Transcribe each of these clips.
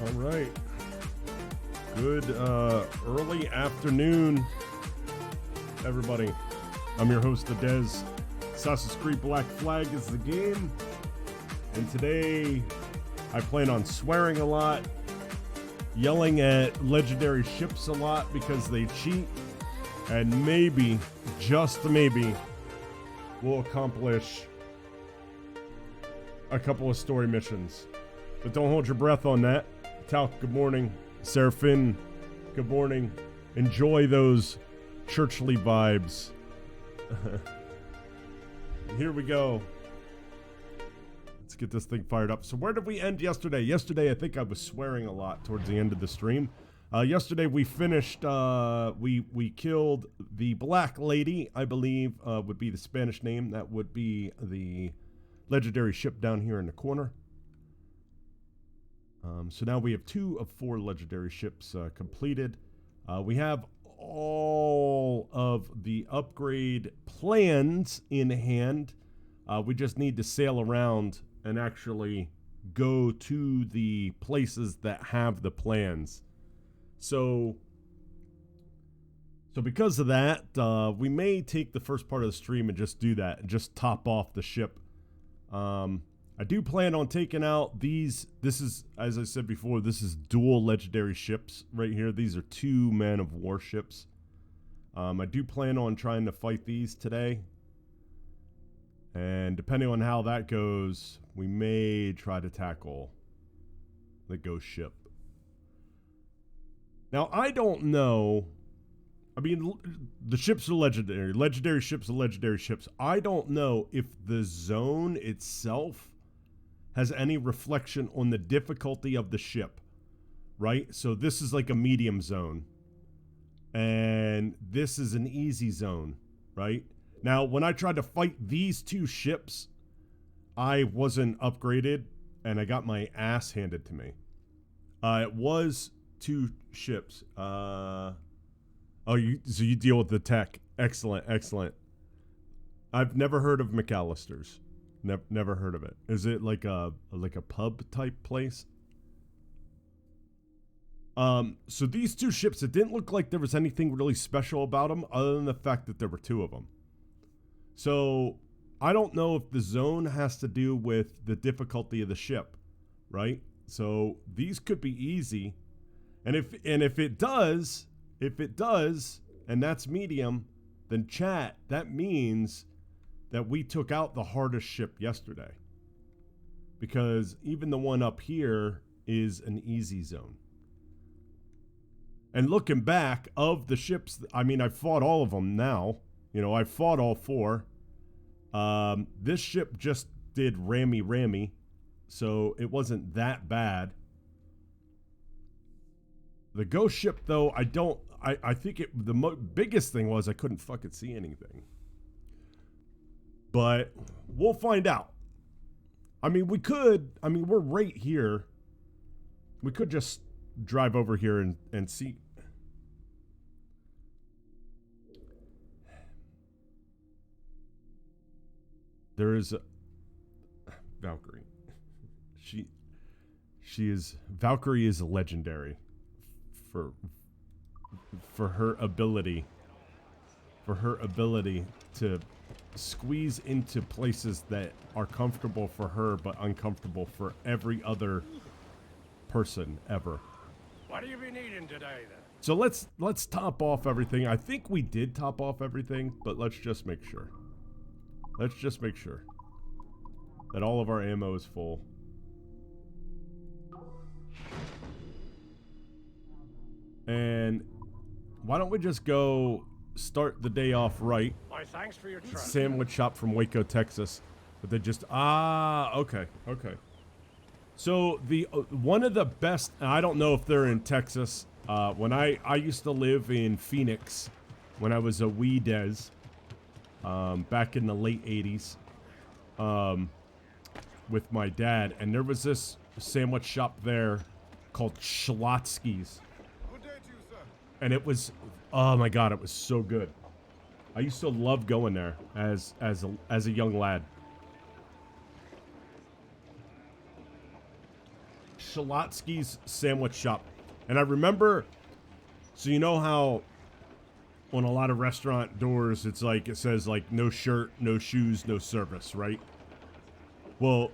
All right. Good early afternoon, everybody. I'm your host, Dez. Assassin's Creed Black Flag is the game. And today, I plan on swearing a lot, yelling at legendary ships a lot because they cheat, and maybe, just maybe, we'll accomplish a couple of story missions. But don't hold your breath on that. Talc, good morning. Seraphine, good morning. Enjoy those churchly vibes. Here we go. Let's get this thing fired up. So where did we end yesterday? Yesterday, I think I was swearing a lot towards the end of the stream. Yesterday, we finished, we killed the Black Lady, I believe would be the Spanish name. That would be the legendary ship down here in the corner. So now we have 2 of 4 legendary ships completed. We have all of the upgrade plans in hand. We just need to sail around and actually go to the places that have the plans. So because of that, we may take the first part of the stream and just do that and just top off the ship. I do plan on taking out these. This is, as I said before, this is dual legendary ships right here. These are 2 man of war ships. I do plan on trying to fight these today. And depending on how that goes, we may try to tackle the ghost ship. Now, I don't know. I mean, the ships are legendary. Legendary ships are legendary ships. I don't know if the zone itself has any reflection on the difficulty of the ship, right? So this is like a medium zone, and this is an easy zone, right? Now, when I tried to fight these 2 ships, I wasn't upgraded, and I got my ass handed to me. It was 2 ships. So you deal with the tech. Excellent, excellent. I've never heard of McAllister's. Never heard of it. Is it like a pub type place? So these 2 ships, it didn't look like there was anything really special about them other than the fact that there were 2 of them. So I don't know if the zone has to do with the difficulty of the ship, right? So these could be easy. And if it does, and that's medium, then chat, that means that we took out the hardest ship yesterday. Because even the one up here is an easy zone. And looking back, of the ships, I mean, I've fought all of them now. You know, I've fought all 4. This ship just did rammy, so it wasn't that bad. The ghost ship, though, I think the biggest thing was I couldn't fucking see anything. But we'll find out. I mean, we're right here. We could just drive over here and see. There is a Valkyrie. Valkyrie is legendary for her ability to squeeze into places that are comfortable for her but uncomfortable for every other person ever. What have you been eating today, then? So let's top off everything. I think we did top off everything, but let's just make sure. Let's just make sure that all of our ammo is full. And why don't we just go start the day off right? My thanks for your trust. Sandwich shop from Waco, Texas. But they just, okay. So the one of the best, and I don't know if they're in Texas. When I used to live in Phoenix when I was a wee Dez, back in the late 80s, with my dad, and there was this sandwich shop there called Schlotsky's. Good day to you, sir. And it was, oh my God, it was so good. I used to love going there as a young lad. Schlotsky's sandwich shop. And I remember, so you know how on a lot of restaurant doors, it's like, it says like no shirt, no shoes, no service, right? Well,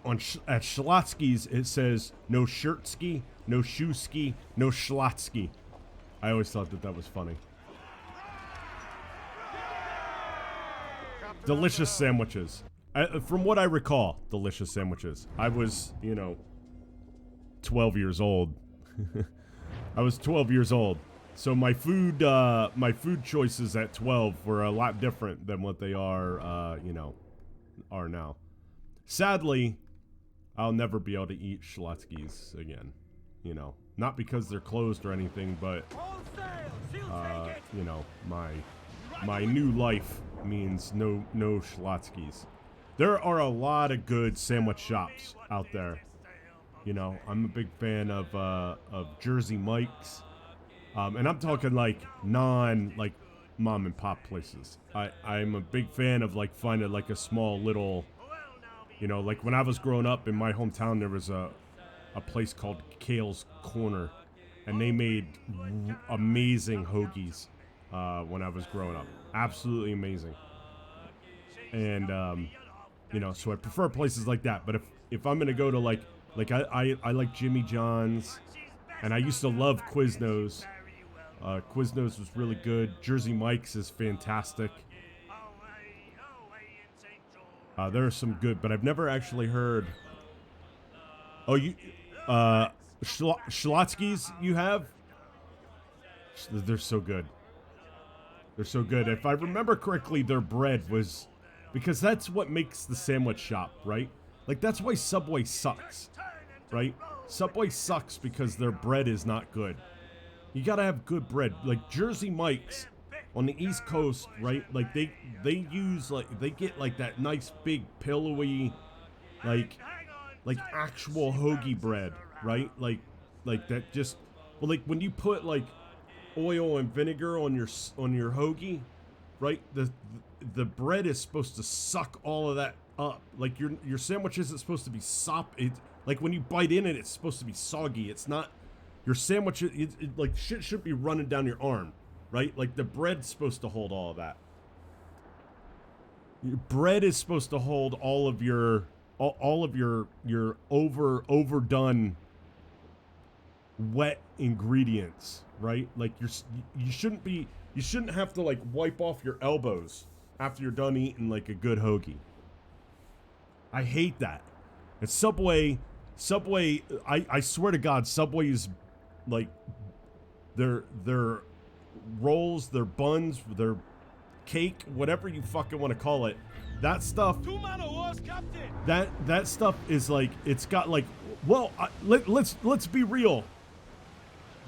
at Schlotsky's, it says no shirt ski, no shoe ski, no Schlotsky. I always thought that was funny. Delicious sandwiches. From what I recall, delicious sandwiches. I was, 12 years old. I was 12 years old. So my food choices at 12 were a lot different than what they are, are now. Sadly, I'll never be able to eat Schlotsky's again. Not because they're closed or anything, but, my new life means no Schlotsky's. There are a lot of good sandwich shops out there. I'm a big fan of Jersey Mike's. And I'm talking like mom and pop places. I'm a big fan of like finding like a small little, like when I was growing up in my hometown, there was a place called Kale's Corner, and they made amazing hoagies when I was growing up. Absolutely amazing. And, so I prefer places like that. But if I'm going to go to like I like Jimmy John's, and I used to love Quiznos. Quiznos was really good. Jersey Mike's is fantastic. There are some good, but I've never actually heard. Oh, Schlotsky's you have? They're so good. They're so good. If I remember correctly, their bread was, because that's what makes the sandwich shop, right? Like, that's why Subway sucks, right? Subway sucks because their bread is not good. You gotta have good bread. Like Jersey Mike's on the East Coast, right? Like they use they get like that nice big pillowy, like actual hoagie bread, right? Like that just, well, like when you put like oil and vinegar on your hoagie, right? The bread is supposed to suck all of that up. Like your sandwich isn't supposed to be like when you bite in it, it's supposed to be soggy. It's not. Your sandwich, like shit should be running down your arm, right? Like the bread's supposed to hold all of that. Your bread is supposed to hold all of your overdone wet ingredients, right? Like you shouldn't have to like wipe off your elbows after you're done eating like a good hoagie. I hate that. And Subway, I swear to God, Subway is like their rolls, their buns, their cake, whatever you fucking want to call it. That stuff. That stuff is like, it's got like, well, let's be real.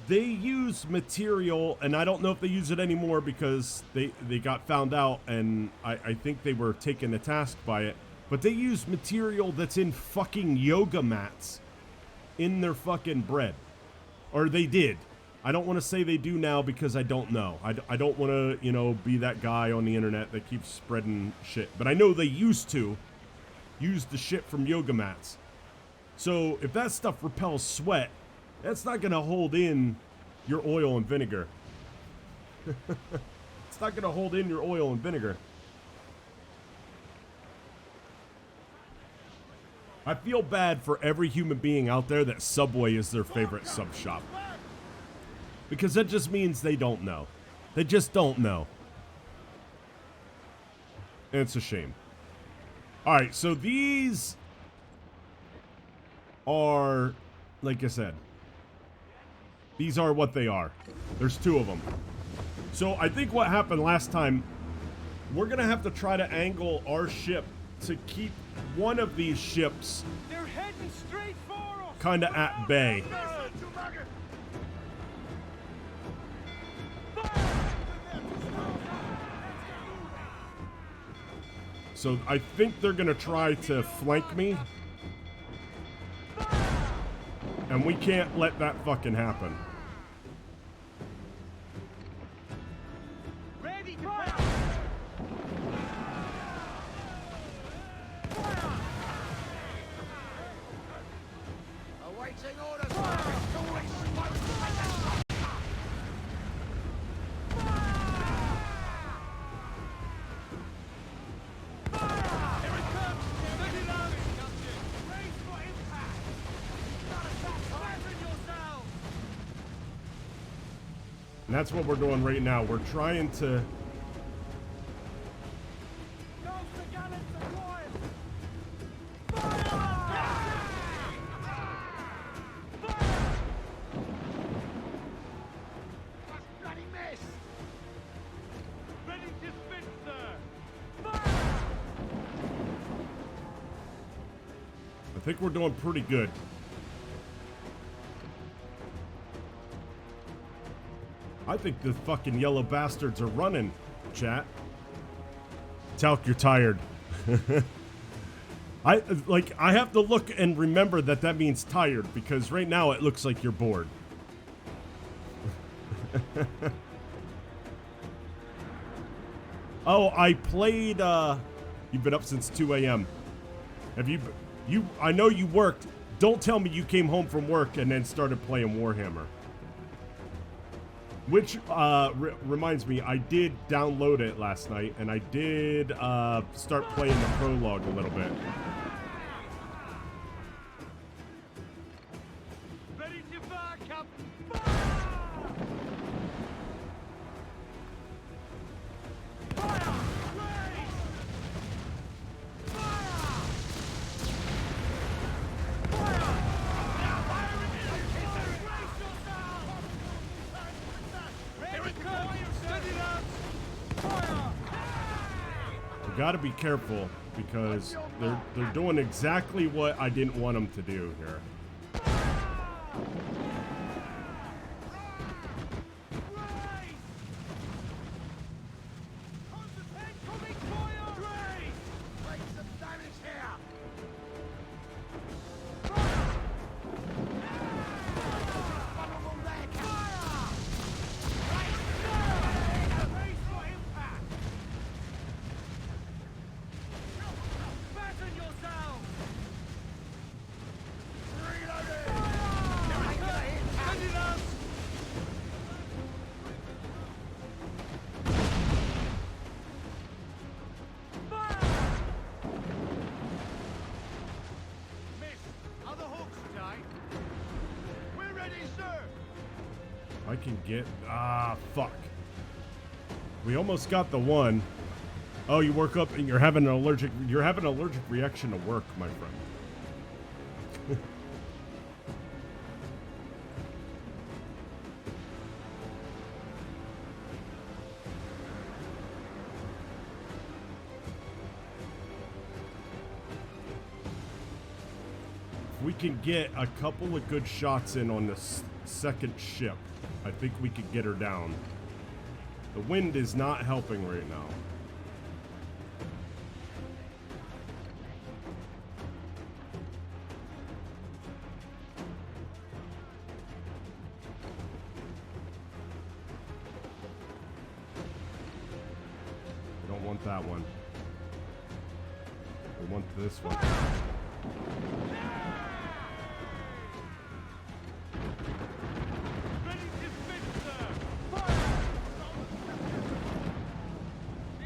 They use material, and I don't know if they use it anymore because they got found out, and I think they were taken to task by it. But they use material that's in fucking yoga mats in their fucking bread. Or they did. I don't want to say they do now because I don't know. I don't want to, be that guy on the internet that keeps spreading shit. But I know they used to use the shit from yoga mats. So if that stuff repels sweat, that's not going to hold in your oil and vinegar. It's not going to hold in your oil and vinegar. I feel bad for every human being out there that Subway is their favorite sub shop. Because that just means they don't know. They just don't know. And it's a shame. Alright, so these are, like I said, these are what they are. There's two of them. So I think what happened last time, we're going to have to try to angle our ship to keep one of these ships kind of at bay. So I think they're going to try to flank me. And we can't let that fucking happen. Awaiting orders, sir. And that's what we're doing right now. We're trying to... I think we're doing pretty good. I think the fucking yellow bastards are running, chat. Talc, you're tired. I have to look and remember that means tired, because right now it looks like you're bored. Oh, I played, you've been up since 2 a.m. Have you, I know you worked. Don't tell me you came home from work and then started playing Warhammer. Which, reminds me, I did download it last night, and I did, start playing the prologue a little bit. Ready to back up. We gotta be careful, because they're doing exactly what I didn't want them to do here. I can get... fuck. We almost got the one. Oh, you woke up and you're having an allergic reaction to work, my friend. If we can get a couple of good shots in on this second ship, I think we could get her down. The wind is not helping right now. We don't want that one. We want this one.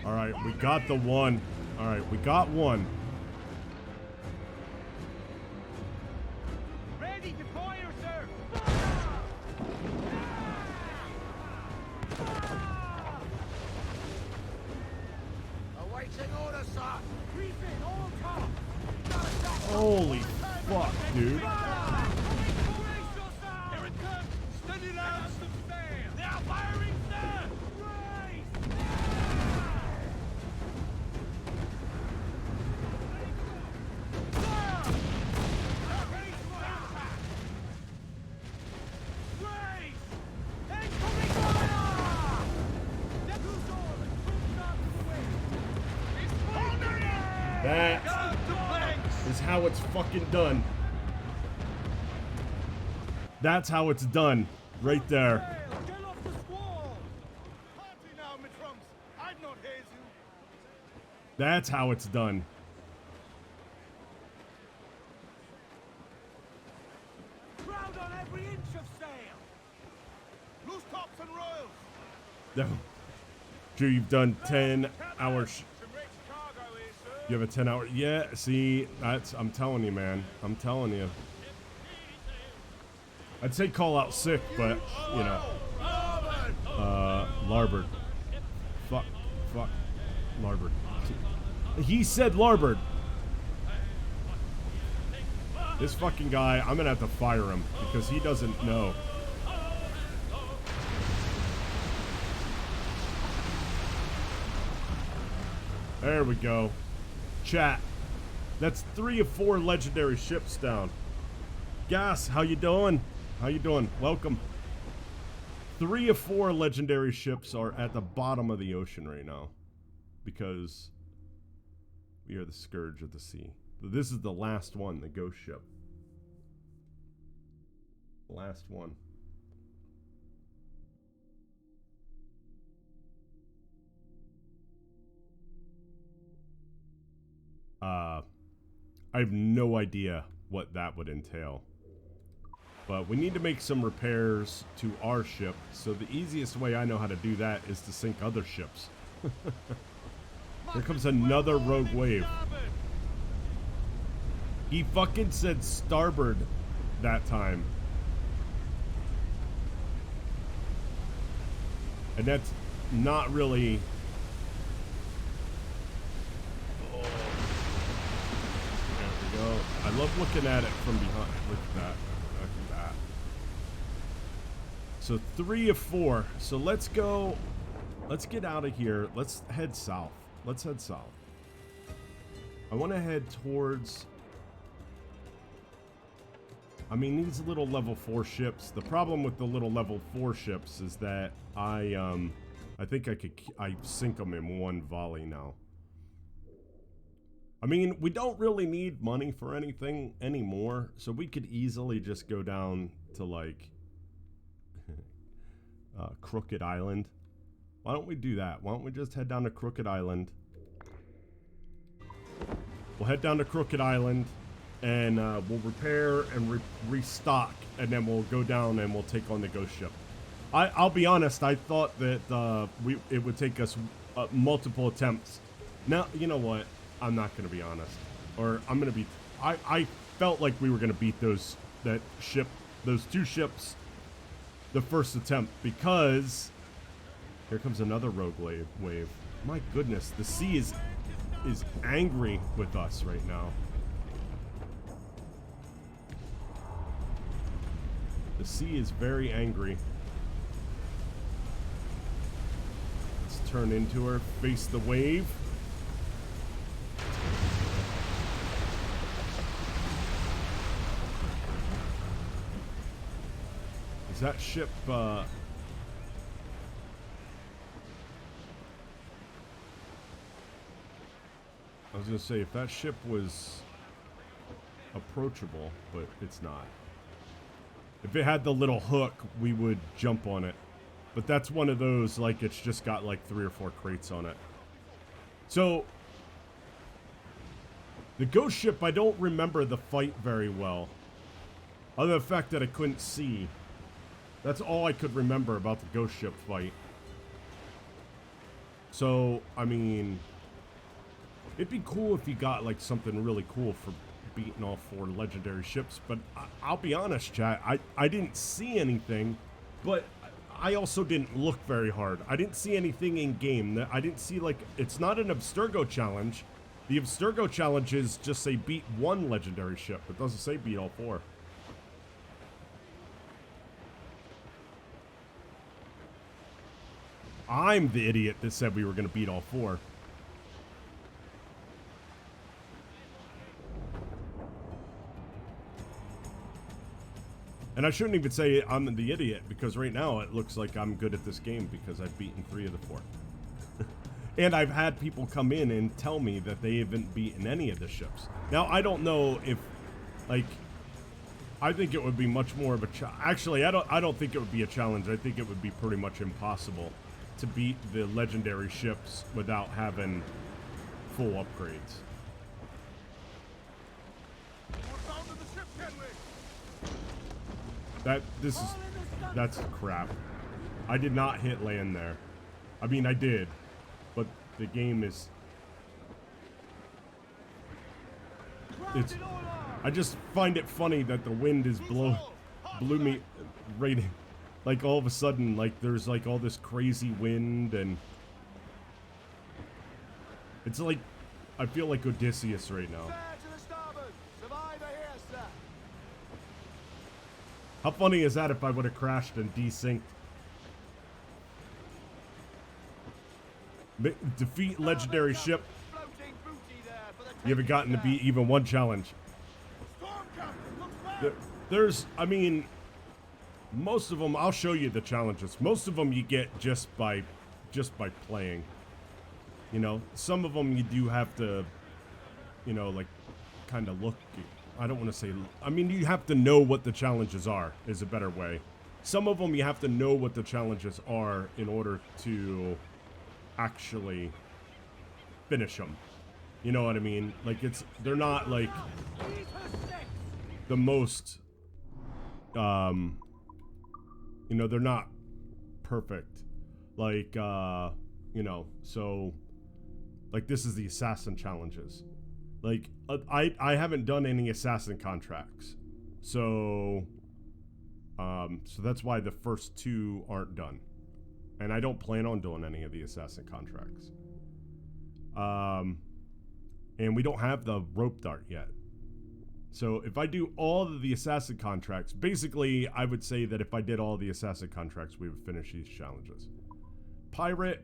Alright, we got the one. Alright, we got one. Ready to fire, sir. Awaiting orders, sir. Briefing, all come. Holy fuck, dude. Here it comes. Steady down. They are firing, sir. That is how it's fucking done. That's how it's done. Right there. Get off the squall. Party now, my trumps. I'd not haze you. That's how it's done. Ready No. Drew, you've done 10 hours. Some rich cargo here, sir. You have a 10-hour. Yeah, see, I'm telling you, man. I'm telling you. I'd say call out sick, but, you know. Larboard. Fuck. Larboard. He said larboard. This fucking guy, I'm gonna have to fire him because he doesn't know. There we go. Chat. That's 3 of 4 legendary ships down. Gas, how you doing? How you doing? Welcome. 3 of 4 legendary ships are at the bottom of the ocean right now. Because we are the scourge of the sea. This is the last one, the ghost ship. Last one. I have no idea what that would entail. But we need to make some repairs to our ship, so the easiest way I know how to do that is to sink other ships. Here comes another rogue wave. He fucking said starboard that time. And that's not really... Oh. There we go. I love looking at it from behind. Look at that. Look at that. So 3 of 4. So let's go. Let's get out of here. Let's head south. Let's head south. I want to head towards... I mean, these little level 4 ships. The problem with the little level 4 ships is that I think I sink them in one volley now. I mean, we don't really need money for anything anymore, so we could easily just go down to like Crooked Island. Why don't we do that? Why don't we just head down to Crooked Island? We'll head down to Crooked Island. And we'll repair and restock, and then we'll go down and we'll take on the ghost ship. I'll be honest, I thought that it would take us multiple attempts. Now, you know what? I'm not going to be honest. Or I'm going to be... I felt like we were going to beat those 2 ships the first attempt, because... Here comes another rogue wave. My goodness, the sea is angry with us right now. The sea is very angry. Let's turn into her, face the wave. Is that ship, I was gonna say, if that ship was approachable, but it's not. If it had the little hook, we would jump on it. But that's one of those, like, it's just got like 3 or 4 crates on it. So, the ghost ship, I don't remember the fight very well. Other than the fact that I couldn't see. That's all I could remember about the ghost ship fight. So, I mean, it'd be cool if you got like something really cool for beating all 4 legendary ships, but I'll be honest, chat, I didn't see anything, but I also didn't look very hard. I didn't see anything in game. I didn't see, like, it's not an Abstergo challenge. The Abstergo challenges just say beat 1 legendary ship. It doesn't say beat all 4. I'm the idiot that said we were going to beat all 4. And I shouldn't even say I'm the idiot, because right now it looks like I'm good at this game because I've beaten 3 of the 4. And I've had people come in and tell me that they haven't beaten any of the ships. Now, I don't know if, like, I think it would be much more of a challenge. Actually, I don't think it would be a challenge. I think it would be pretty much impossible to beat the legendary ships without having full upgrades. That's crap. I did not hit land there. I mean, I did, but the game is. It's. I just find it funny that the wind is blew me right in. Like all of a sudden, like there's like all this crazy wind and it's like I feel like Odysseus right now. How funny is that if I would have crashed and desynced? Defeat legendary ship. You haven't gotten to beat even one challenge. There's, I mean, most of them, I'll show you the challenges. Most of them you get just by playing. You know, some of them you do have to, you know, like kind of look. I don't want to say, I mean, you have to know what the challenges are is a better way. Some of them you have to know what the challenges are in order to actually finish them. You know what I mean? Like they're not like the most, you know, they're not perfect. Like, you know, so like this is the assassin challenges. Like I haven't done any assassin contracts. So that's why the first two aren't done. And I don't plan on doing any of the assassin contracts. And we don't have the rope dart yet. So if I do all of the assassin contracts, basically I would say that if I did all the assassin contracts, we would finish these challenges. Pirate,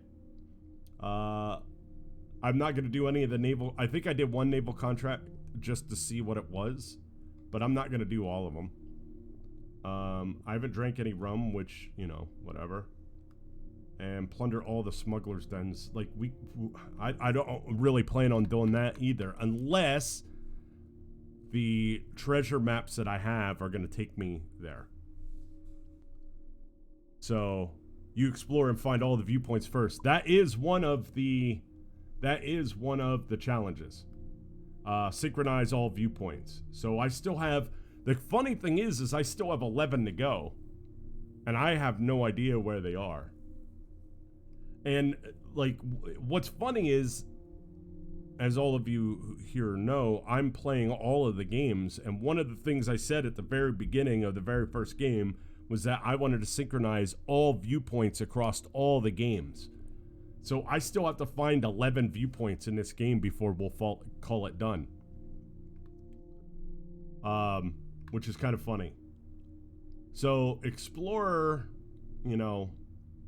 I'm not going to do any of the naval. I think I did one naval contract just to see what it was, but I'm not going to do all of them. I haven't drank any rum, which, you know, whatever. And plunder all the smugglers' dens. Like, I don't really plan on doing that either, unless the treasure maps that I have are going to take me there. So, you explore and find all the viewpoints first. That is one of the challenges. Synchronize all viewpoints. So I still have, the funny thing is I still have 11 to go. And I have no idea where they are. And like, what's funny is, as all of you here know, I'm playing all of the games. And one of the things I said at the very beginning of the very first game was that I wanted to synchronize all viewpoints across all the games. So I still have to find 11 viewpoints in this game before we'll call it done. Which is kind of funny. So Explorer, you know,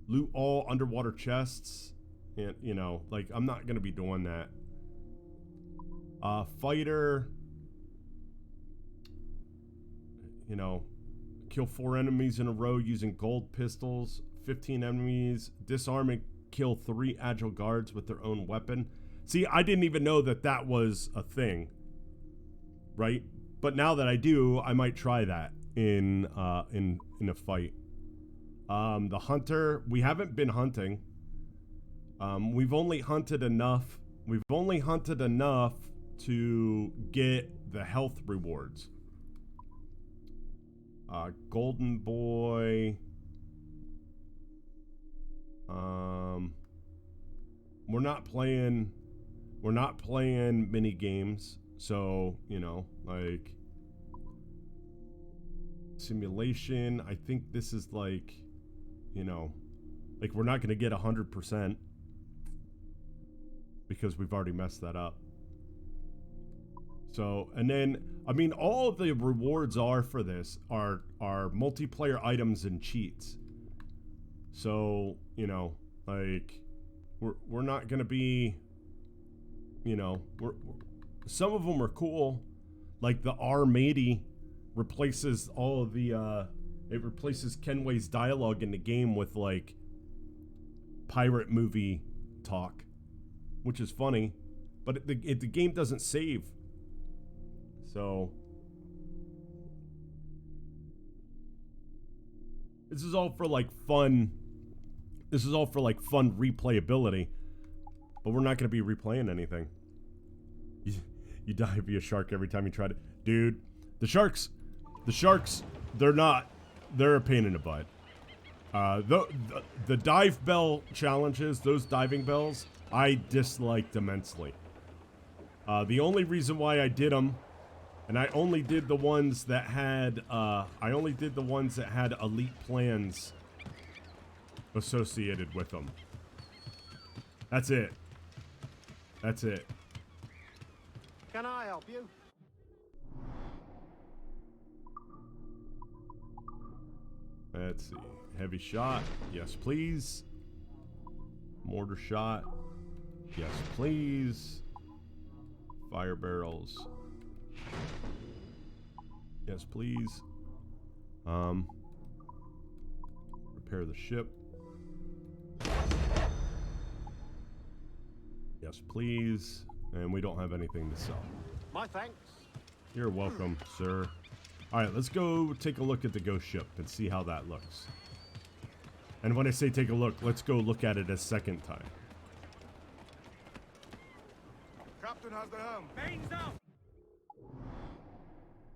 loot all underwater chests. And, you know, like, I'm not going to be doing that. Fighter, you know, kill 4 enemies in a row using gold pistols. 15 enemies, disarm and kill 3 agile guards with their own weapon. See, I didn't even know that that was a thing, right? But now that I do, I might try that in a fight. The hunter, we haven't been hunting. We've only hunted enough. We've only hunted enough to get the health rewards. Golden Boy. We're not playing mini games, so, you know, like simulation. I think this is like, you know, like we're not going to get 100% because we've already messed that up. So, and then, I mean, all of the rewards for this are multiplayer items and cheats. So, you know, like, we're not gonna be, you know, some of them are cool, like the R-Matey replaces all of the, it replaces Kenway's dialogue in the game with, like, pirate movie talk, which is funny, but the game doesn't save. So, this is all for, like, fun. This is all for, like, fun replayability. But we're not going to be replaying anything. You die via shark every time you try to... Dude, the sharks, they're a pain in the butt. The dive bell challenges, those diving bells, I disliked immensely. The only reason why I did them, and I only did the ones that had elite plans associated with them. That's it. That's it. Can I help you? Let's see. Heavy shot. Yes, please. Mortar shot. Yes, please. Fire barrels. Yes, please. Repair the ship. Yes, please. And we don't have anything to sell. My thanks. You're welcome, sir. Alright, let's go take a look at the ghost ship and see how that looks. And when I say take a look, let's go look at it a second time. Captain has the helm. Mains out.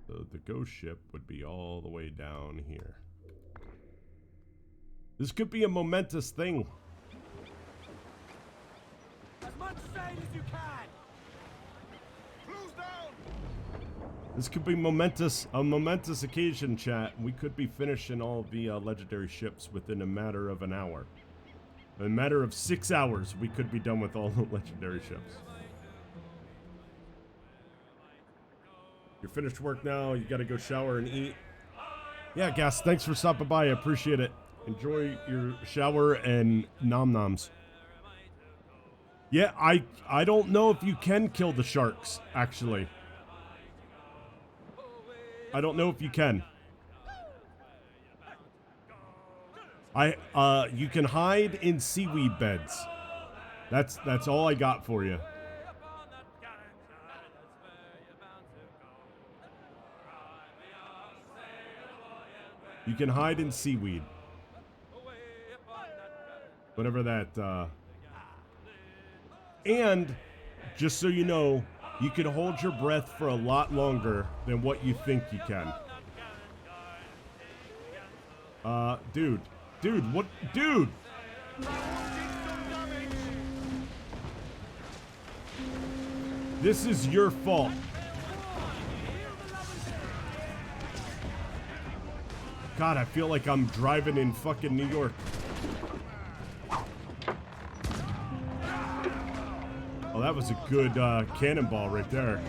So the ghost ship would be all the way down here. This could be a momentous thing. As much sail as you can. Cruise down. This could be a momentous occasion, chat. We could be finishing all the legendary ships within a matter of an hour. In a matter of 6 hours, we could be done with all the legendary ships. You're finished work now. You gotta go shower and eat. Yeah, Gas, thanks for stopping by. I appreciate it. Enjoy your shower and nom-noms. Yeah, I don't know if you can kill the sharks, actually. I don't know if you can. You can hide in seaweed beds. That's all I got for you. You can hide in seaweed. Whatever that, And, just so you know, you can hold your breath for a lot longer than what you think you can. Dude, what, dude! This is your fault. God, I feel like I'm driving in fucking New York. Oh, that was a good cannonball right there.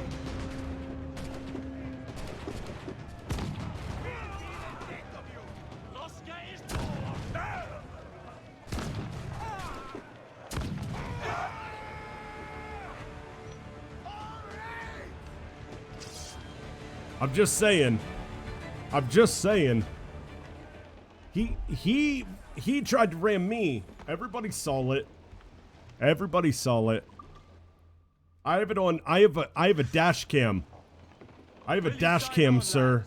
I'm just saying. He tried to ram me. Everybody saw it. I have it on. I have a dash cam. I have a dash cam, sir.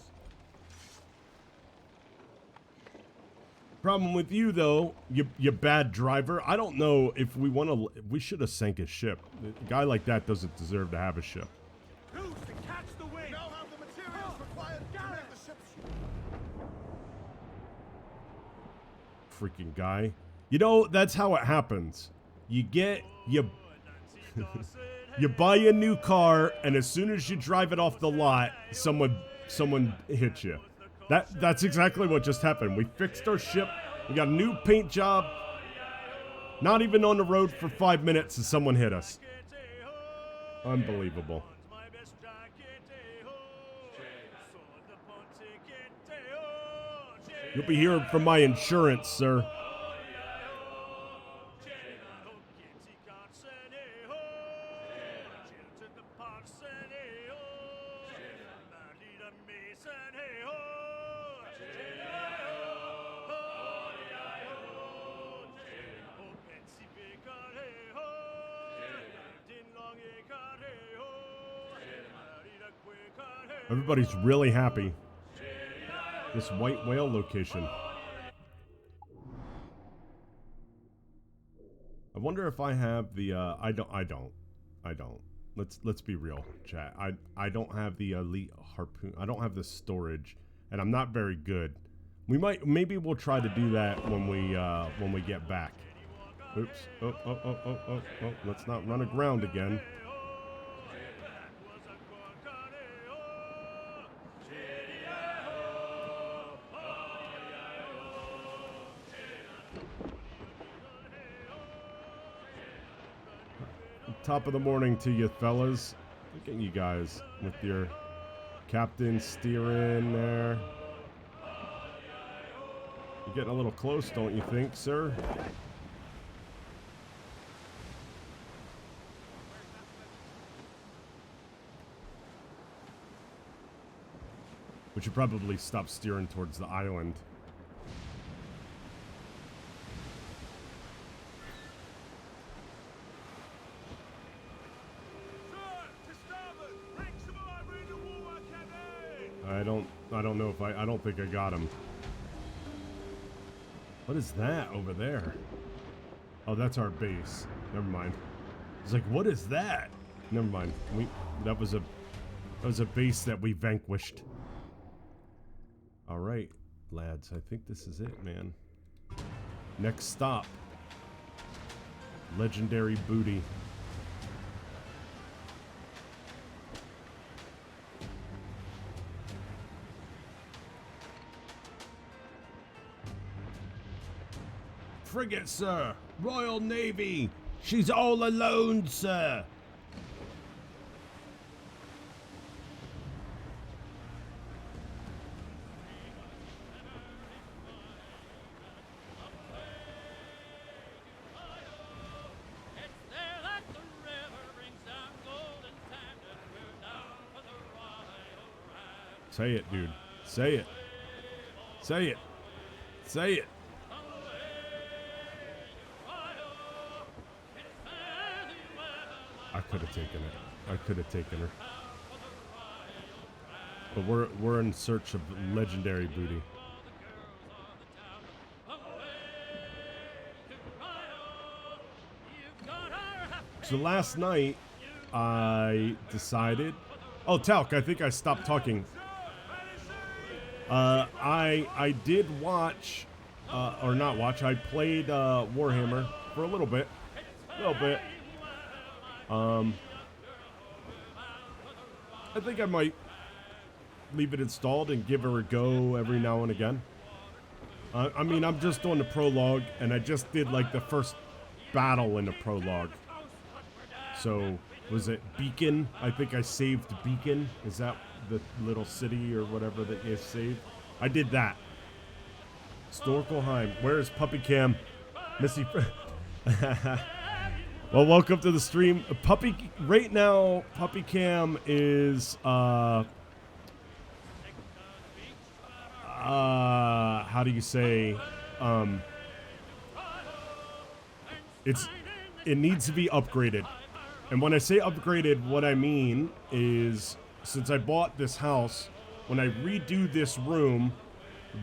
Problem with you though, you bad driver. I don't know if we want to. We should have sank his ship. A guy like that doesn't deserve to have a ship. Loose and catch the wind. We now have the materials required to make the ship. Freaking guy. You know, that's how it happens. You buy a new car, and as soon as you drive it off the lot, someone hits you. That's exactly what just happened. We fixed our ship. We got a new paint job. Not even on the road for 5 minutes, and someone hit us. Unbelievable. You'll be hearing from my insurance, sir. Everybody's really happy. This white whale location. I wonder if I have the I don't. Let's be real, chat. I don't have the elite harpoon. I don't have the storage, and I'm not very good. Maybe we'll try to do that when we get back. Oops. Oh. Let's not run aground again. Top of the morning to you, fellas. Look at you guys with your captain steering there. You're getting a little close, don't you think, sir? We should probably stop steering towards the island. I don't know if I don't think I got him. What is that over there? Oh, that's our base. Never mind. It's like, what is that? Never mind. That was a base that we vanquished. All right, lads. I think this is it, man. Next stop. Legendary booty. Frigate, sir. Royal Navy. She's all alone, sir. Say it, dude. Say it. Say it. Say it. I could have taken it. I could have taken her. But we're in search of legendary booty. So last night I decided. Oh, Talc, I think I stopped talking. I did watch, or not watch. I played Warhammer for a little bit. I think I might leave it installed and give her a go every now and again. I mean, I'm just doing the prologue, and I just did like the first battle in the prologue. So, was it Beacon? I think I saved Beacon. Is that the little city or whatever that you saved? I did that. Storkelheim. Where is Puppy Cam? Missy. Well, welcome to the stream. Right now, Puppy Cam is, how do you say, it needs to be upgraded. And when I say upgraded, what I mean is, since I bought this house, when I redo this room,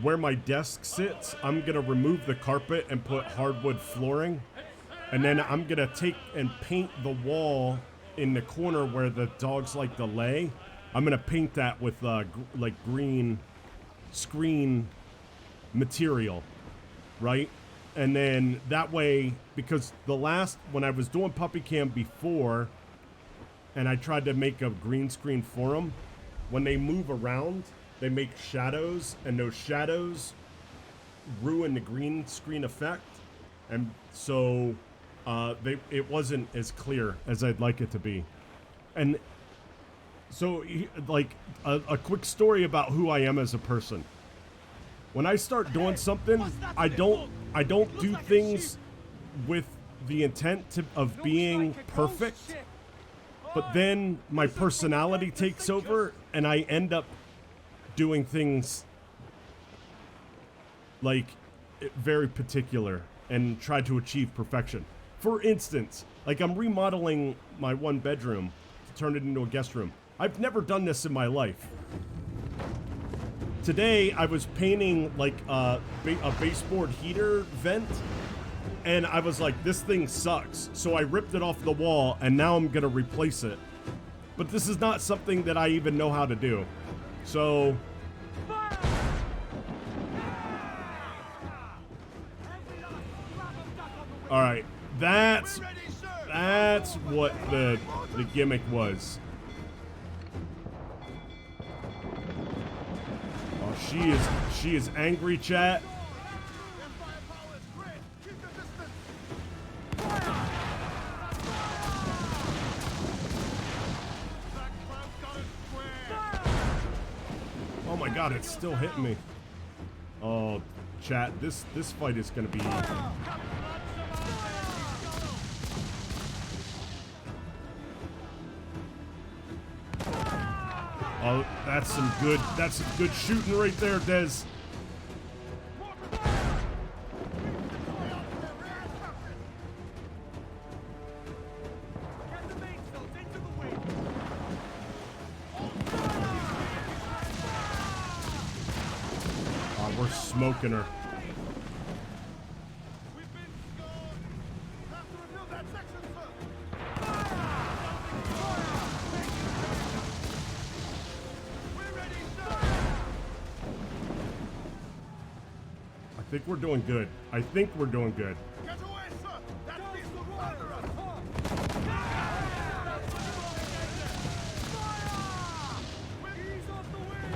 where my desk sits, I'm gonna remove the carpet and put hardwood flooring. And then I'm gonna take and paint the wall in the corner where the dogs like to lay. I'm gonna paint that with like green screen material, right? And then that way, because when I was doing Puppy Cam before, and I tried to make a green screen for them, when they move around, they make shadows, and those shadows ruin the green screen effect. And so it wasn't as clear as I'd like it to be. And so, like, a quick story about who I am as a person. When I start doing something, I don't do things with the intent of being perfect, but then my personality takes over, and I end up doing things like very particular and try to achieve perfection. For instance, like, I'm remodeling my one bedroom to turn it into a guest room. I've never done this in my life. Today, I was painting like a baseboard heater vent, and I was like, this thing sucks. So I ripped it off the wall, and now I'm gonna replace it. But this is not something that I even know how to do. So All right, that's what the gimmick was. Oh, she is angry, chat. Oh my god, it's still hitting me. Oh, chat, this fight is gonna be. Oh, that's some good shooting right there, Dez. Oh, we're smoking her. I think we're doing good. I think we're doing good. Get away, sir! That missile under us! Ease off the wing!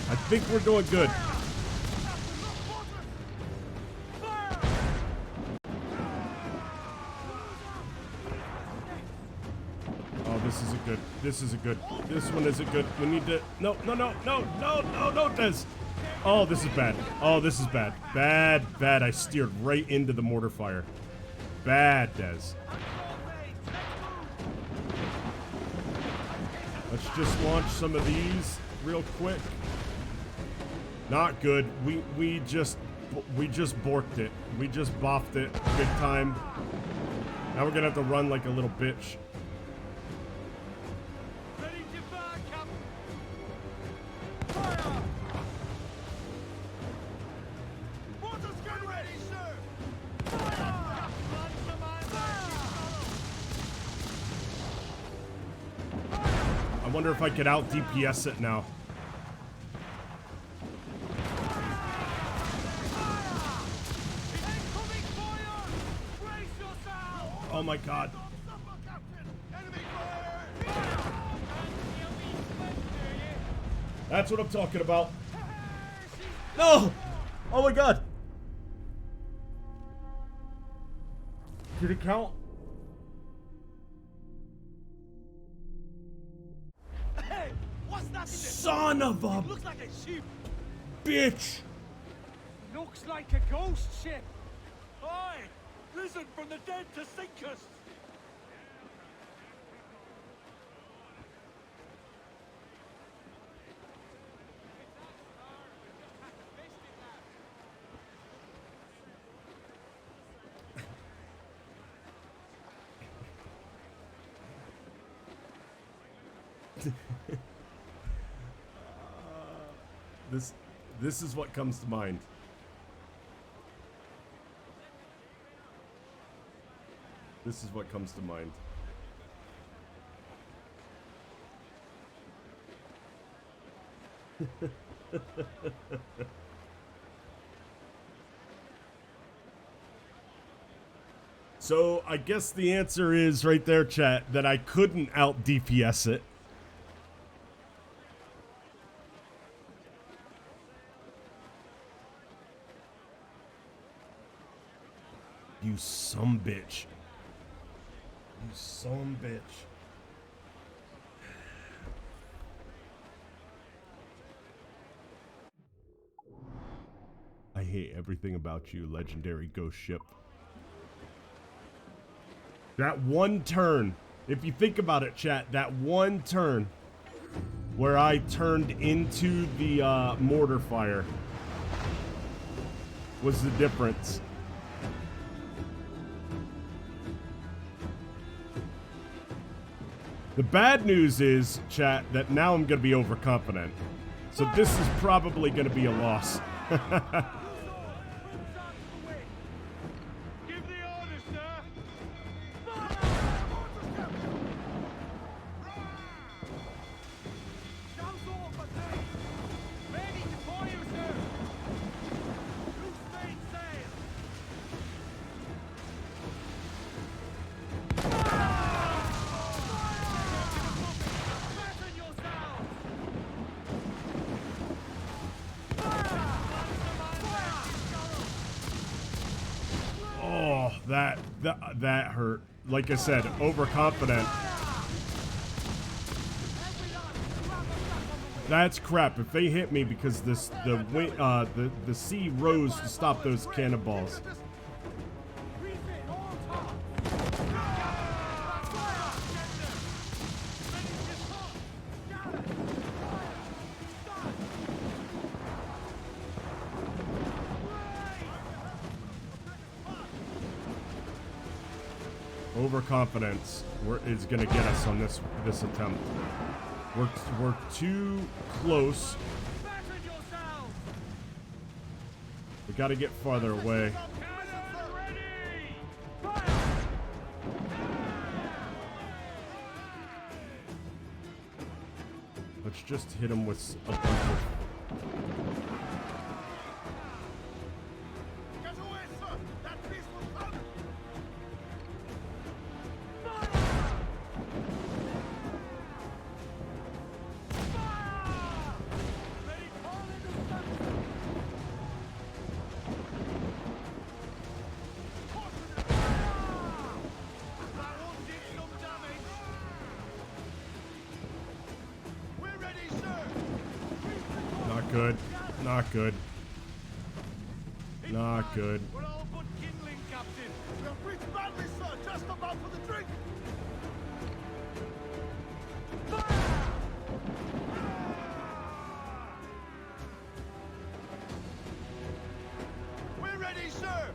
I think we're doing good. Oh, this isn't good. This isn't good. This one isn't good. We need to. No, Des. Oh, this is bad. Oh, this is bad. Bad. I steered right into the mortar fire. Bad, Des. Let's just launch some of these real quick. Not good. We just borked it. We just boffed it big time. Now we're gonna have to run like a little bitch. Ready to fire, Captain! Fire! Mortar's gun ready, sir! Fire! I wonder if I could out DPS it now. Oh my god. That's what I'm talking about. No! Oh my god. Did it count? Hey, what's that? Son of a Looks like a ship. bitch. Looks like a ghost ship. Aye, risen from the dead to sink us. This is what comes to mind. This is what comes to mind. So I guess the answer is right there, chat, that I couldn't out DPS it. You sumbitch. You sumbitch. I hate everything about you, legendary ghost ship. That one turn, if you think about it, chat, that one turn where I turned into the mortar fire was the difference. The bad news is, chat, that now I'm going to be overconfident. So this is probably going to be a loss. Give the orders, sir. Shouts over, sir. Ready to fire, sir. Loose main sail. Oh, that hurt. Like I said, overconfident. That's crap. If they hit me because the sea rose to stop those cannonballs. Overconfidence is gonna get us on this attempt. We're too close. We gotta get farther away. Let's just hit him with a bunch of... Not good. Not good. Not good. We're all but kindling, Captain. We're breached badly, sir. Just about for the drink. We're ready, sir.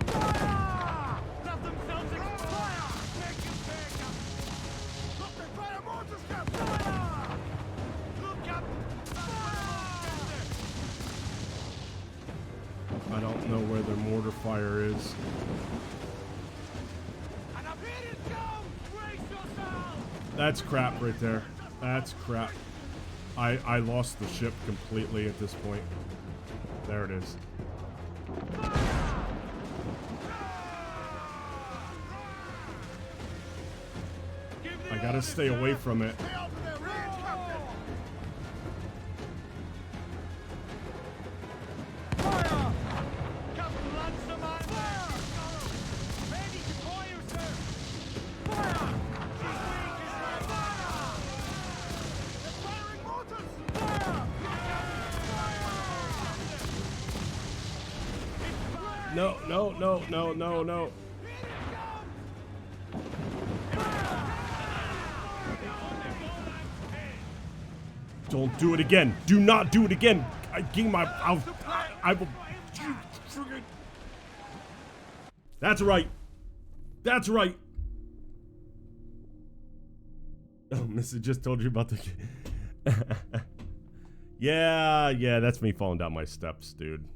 Fire! Let themselves fire! Make him pay, Captain. Look, they fire mortars, Captain. Fire! Look, Captain. I don't know where their mortar fire is. And up here it goes! Brace yourself! That's crap right there. That's crap. I lost the ship completely at this point. There it is. I gotta stay away from it. No, no, no, no, no, no. Don't do it again. Do not do it again. I will. That's right. That's right. Oh, Missy just told you about the... Yeah, that's me falling down my steps, dude.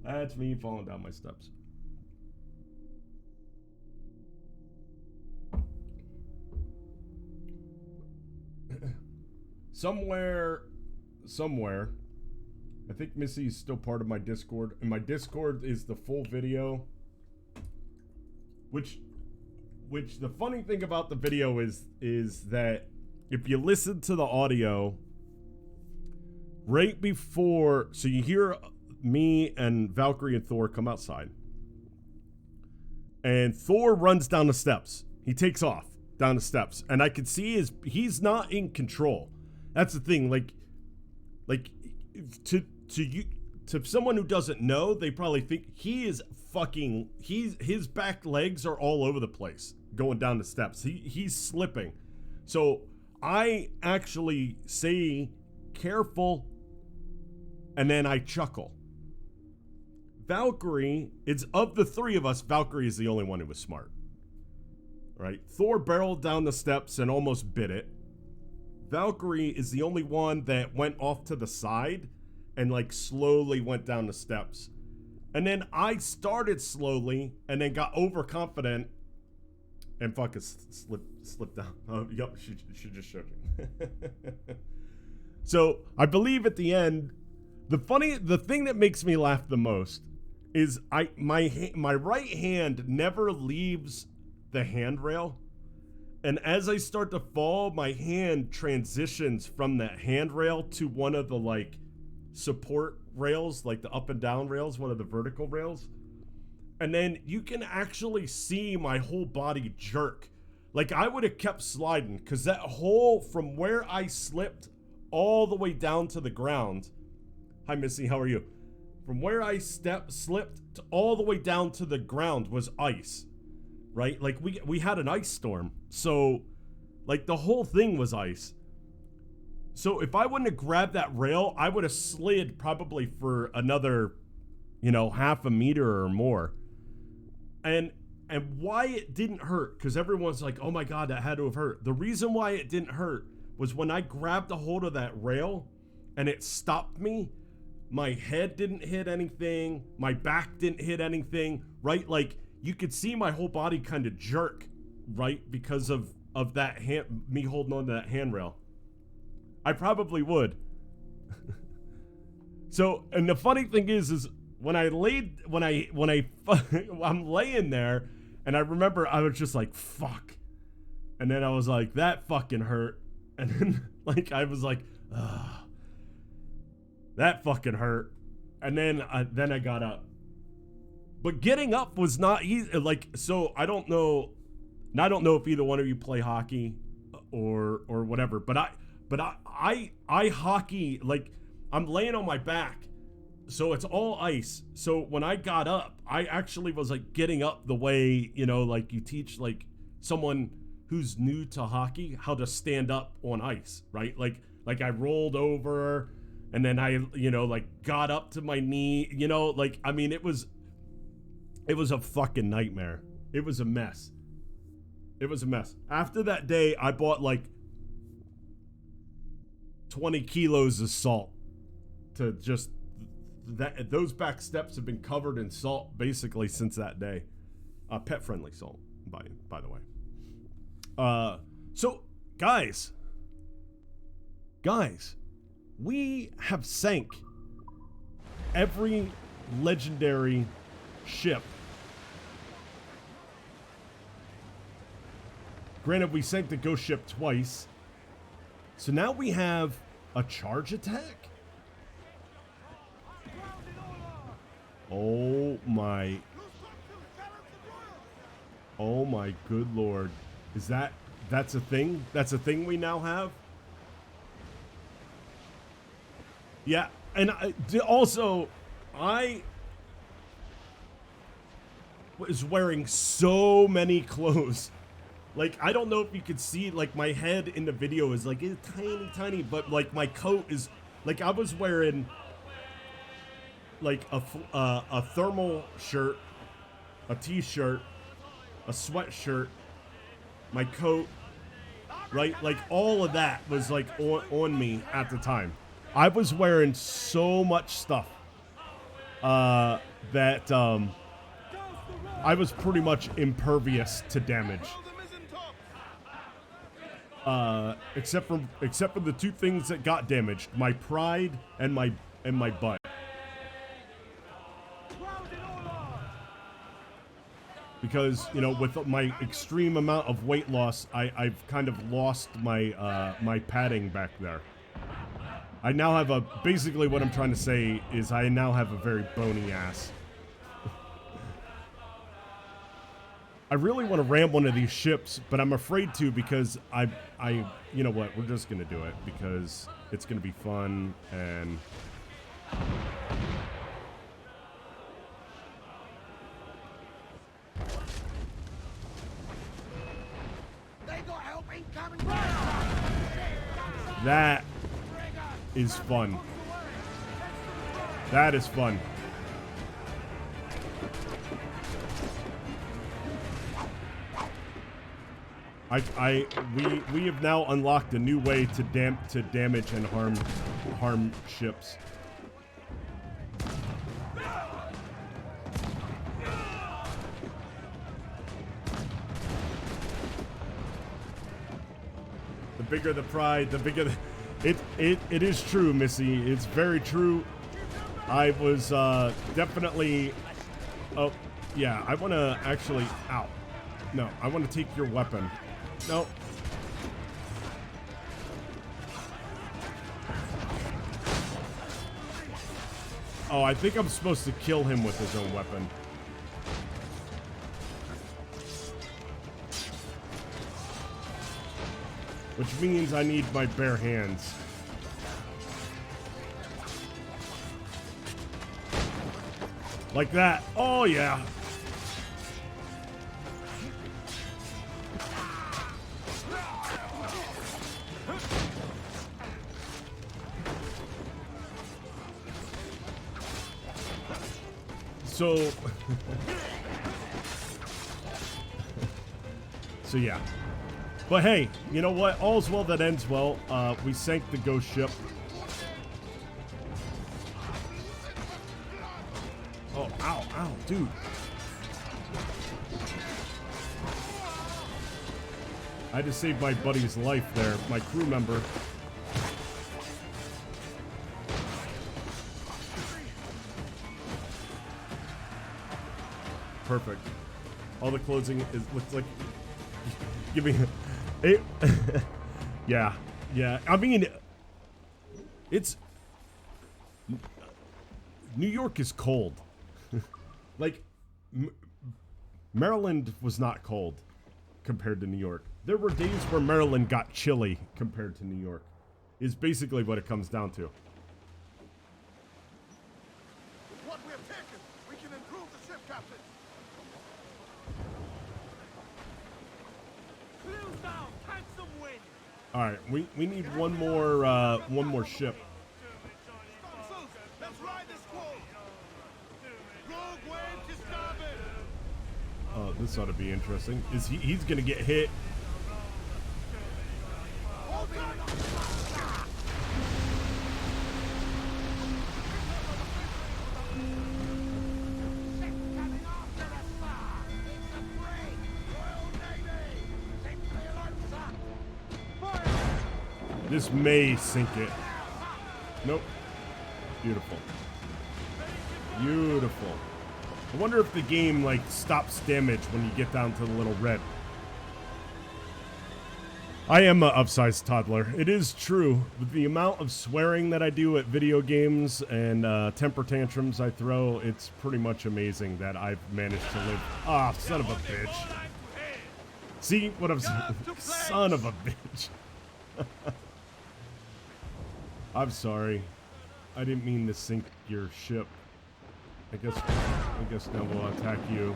That's me falling down my steps. Somewhere, I think Missy is still part of my Discord, and my Discord is the full video. Which the funny thing about the video is that if you listen to the audio right before, so you hear me and Valkyrie and Thor come outside, and Thor runs down the steps. He takes off down the steps, and I could see he's not in control. That's the thing. Like to someone who doesn't know, they probably think his back legs are all over the place going down the steps. He's slipping. So I actually say careful, and then I chuckle. Valkyrie, it's of the three of us, Valkyrie is the only one who was smart. Right? Thor barreled down the steps and almost bit it. Valkyrie is the only one that went off to the side and like slowly went down the steps. And then I started slowly and then got overconfident and fucking slipped down. Oh, yep, she just showed you. So I believe at the end, the thing that makes me laugh the most is my right hand never leaves the handrail. And as I start to fall, my hand transitions from that handrail to one of the like support rails, like the up and down rails, one of the vertical rails. And then you can actually see my whole body jerk. Like I would have kept sliding because that hole from where I slipped all the way down to the ground. Hi, Missy, how are you? From where I slipped to all the way down to the ground was ice, right? Like we had an ice storm. So like the whole thing was ice. So if I wouldn't have grabbed that rail, I would have slid probably for another, you know, half a meter or more. And why it didn't hurt, because everyone's like, oh my God, that had to have hurt. The reason why it didn't hurt was when I grabbed a hold of that rail and it stopped me, my head didn't hit anything, my back didn't hit anything, right? Like you could see my whole body kind of jerk, right? Because of that me holding on to that handrail. I probably would. So, and the funny thing is when I'm laying there and I remember I was just like, fuck. And then I was like, that fucking hurt. And then like, I was like, ugh. That fucking hurt. And then I got up. But getting up was not easy. Like, so I don't know if either one of you play hockey or whatever, but I hockey, like I'm laying on my back, so it's all ice. So when I got up, I actually was like getting up the way, you know, like you teach like someone who's new to hockey how to stand up on ice, right? Like I rolled over and then I, you know, like got up to my knee, you know, like, I mean, it was a fucking nightmare. It was a mess. It was a mess. After that day, I bought like 20 kilos of salt to just that. Those back steps have been covered in salt basically since that day. Pet friendly salt, by the way. So guys, we have sank every legendary ship. Granted, we sank the ghost ship twice. So now we have a charge attack? Oh my good lord. That's a thing? That's a thing we now have? Yeah, and I was wearing so many clothes. Like, I don't know if you could see, like, my head in the video is, like, it's tiny, but, like, my coat is, like, I was wearing, like, a thermal shirt, a t-shirt, a sweatshirt, my coat, right? Like, all of that was, like, on me at the time. I was wearing so much stuff that I was pretty much impervious to damage. Except for the two things that got damaged, my pride and my butt. Because, you know, with my extreme amount of weight loss, I've kind of lost my my padding back there. I now have basically what I'm trying to say is I now have a very bony ass. I really want to ram one of these ships, but I'm afraid to because I you know what, we're just going to do it because it's going to be fun and that is fun. That is fun. We have now unlocked a new way to damage and harm ships. The bigger the pride, the bigger the... It is true, Missy. It's very true. I was definitely... Oh, yeah, I want to actually... Ow. No, I want to take your weapon. No. Oh, I think I'm supposed to kill him with his own weapon. Which means I need my bare hands. Like that. Oh, yeah. So... so, yeah. But hey, you know what? All's well that ends well. We sank the ghost ship. Oh, ow, ow, dude. I had to save my buddy's life there, my crew member. Perfect. All the closing looks like... Give me... It, yeah, yeah. I mean, it's... New York is cold. Like, Maryland was not cold compared to New York. There were days where Maryland got chilly compared to New York. Is basically what it comes down to. What we have taken, we can improve the ship, Captain. Clews down, catch some wind. All right, we need one more ship. Let's ride this squall. Rogue wave to starboard. Oh, this ought to be interesting. He's gonna get hit? Hold on. This may sink it. Nope. Beautiful. Beautiful. I wonder if the game, like, stops damage when you get down to the little red. I am an upsized toddler. It is true. With the amount of swearing that I do at video games and temper tantrums I throw, it's pretty much amazing that I've managed to live. Ah, son of a bitch. See what I'm saying? Son of a bitch. I'm sorry. I didn't mean to sink your ship. I guess now we'll attack you.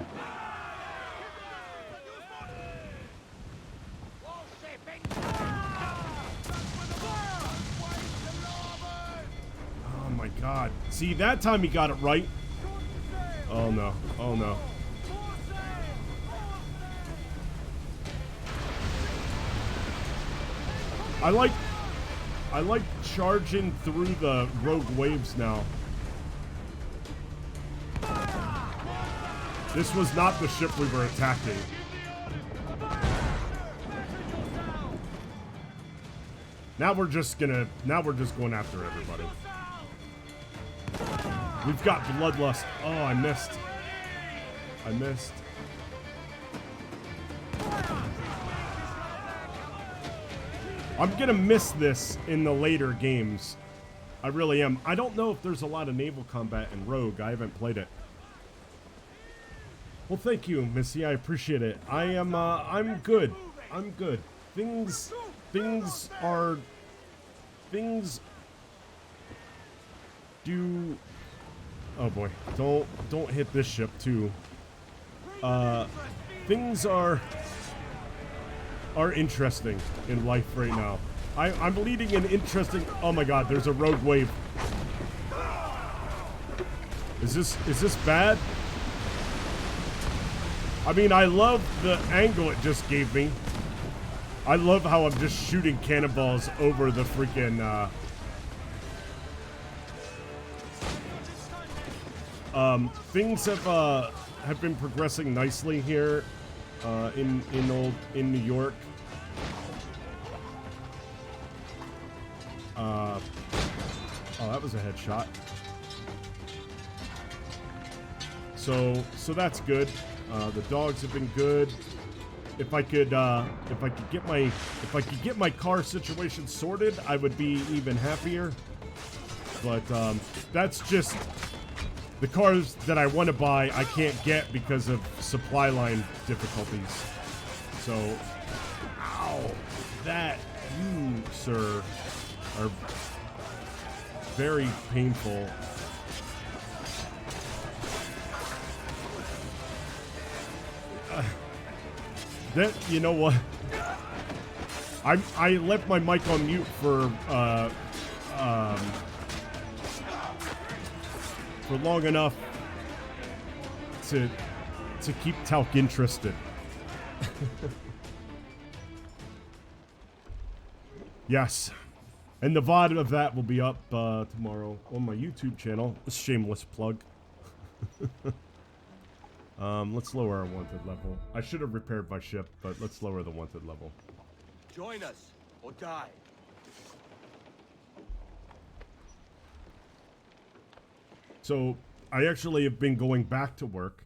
Oh my god. See, that time he got it right. Oh no. Oh no. I like charging through the rogue waves now. This was not the ship we were attacking. Now we're just going after everybody. We've got bloodlust. Oh, I missed. I'm gonna miss this in the later games. I really am. I don't know if there's a lot of naval combat in Rogue. I haven't played it. Well, thank you, Missy. I appreciate it. I'm good. I'm good. Things do... Oh boy. Don't hit this ship too. Things are interesting in life right now. I'm leading an interesting... Oh my god, there's a rogue wave. Is this bad? I mean, I love the angle it just gave me. I love how I'm just shooting cannonballs over the freaking... things have been progressing nicely here. In New York. Oh, that was a headshot. So that's good. The dogs have been good. If I could get my car situation sorted, I would be even happier. But that's just the cars that I want to buy, I can't get because of supply line difficulties. So, ow, that, you, sir, are very painful. That, you know what? I left my mic on mute for long enough to keep Talc interested. Yes. And the VOD of that will be up tomorrow on my YouTube channel. A shameless plug. Let's lower our wanted level. I should have repaired my ship, but let's lower the wanted level. Join us or die. So, I actually have been going back to work.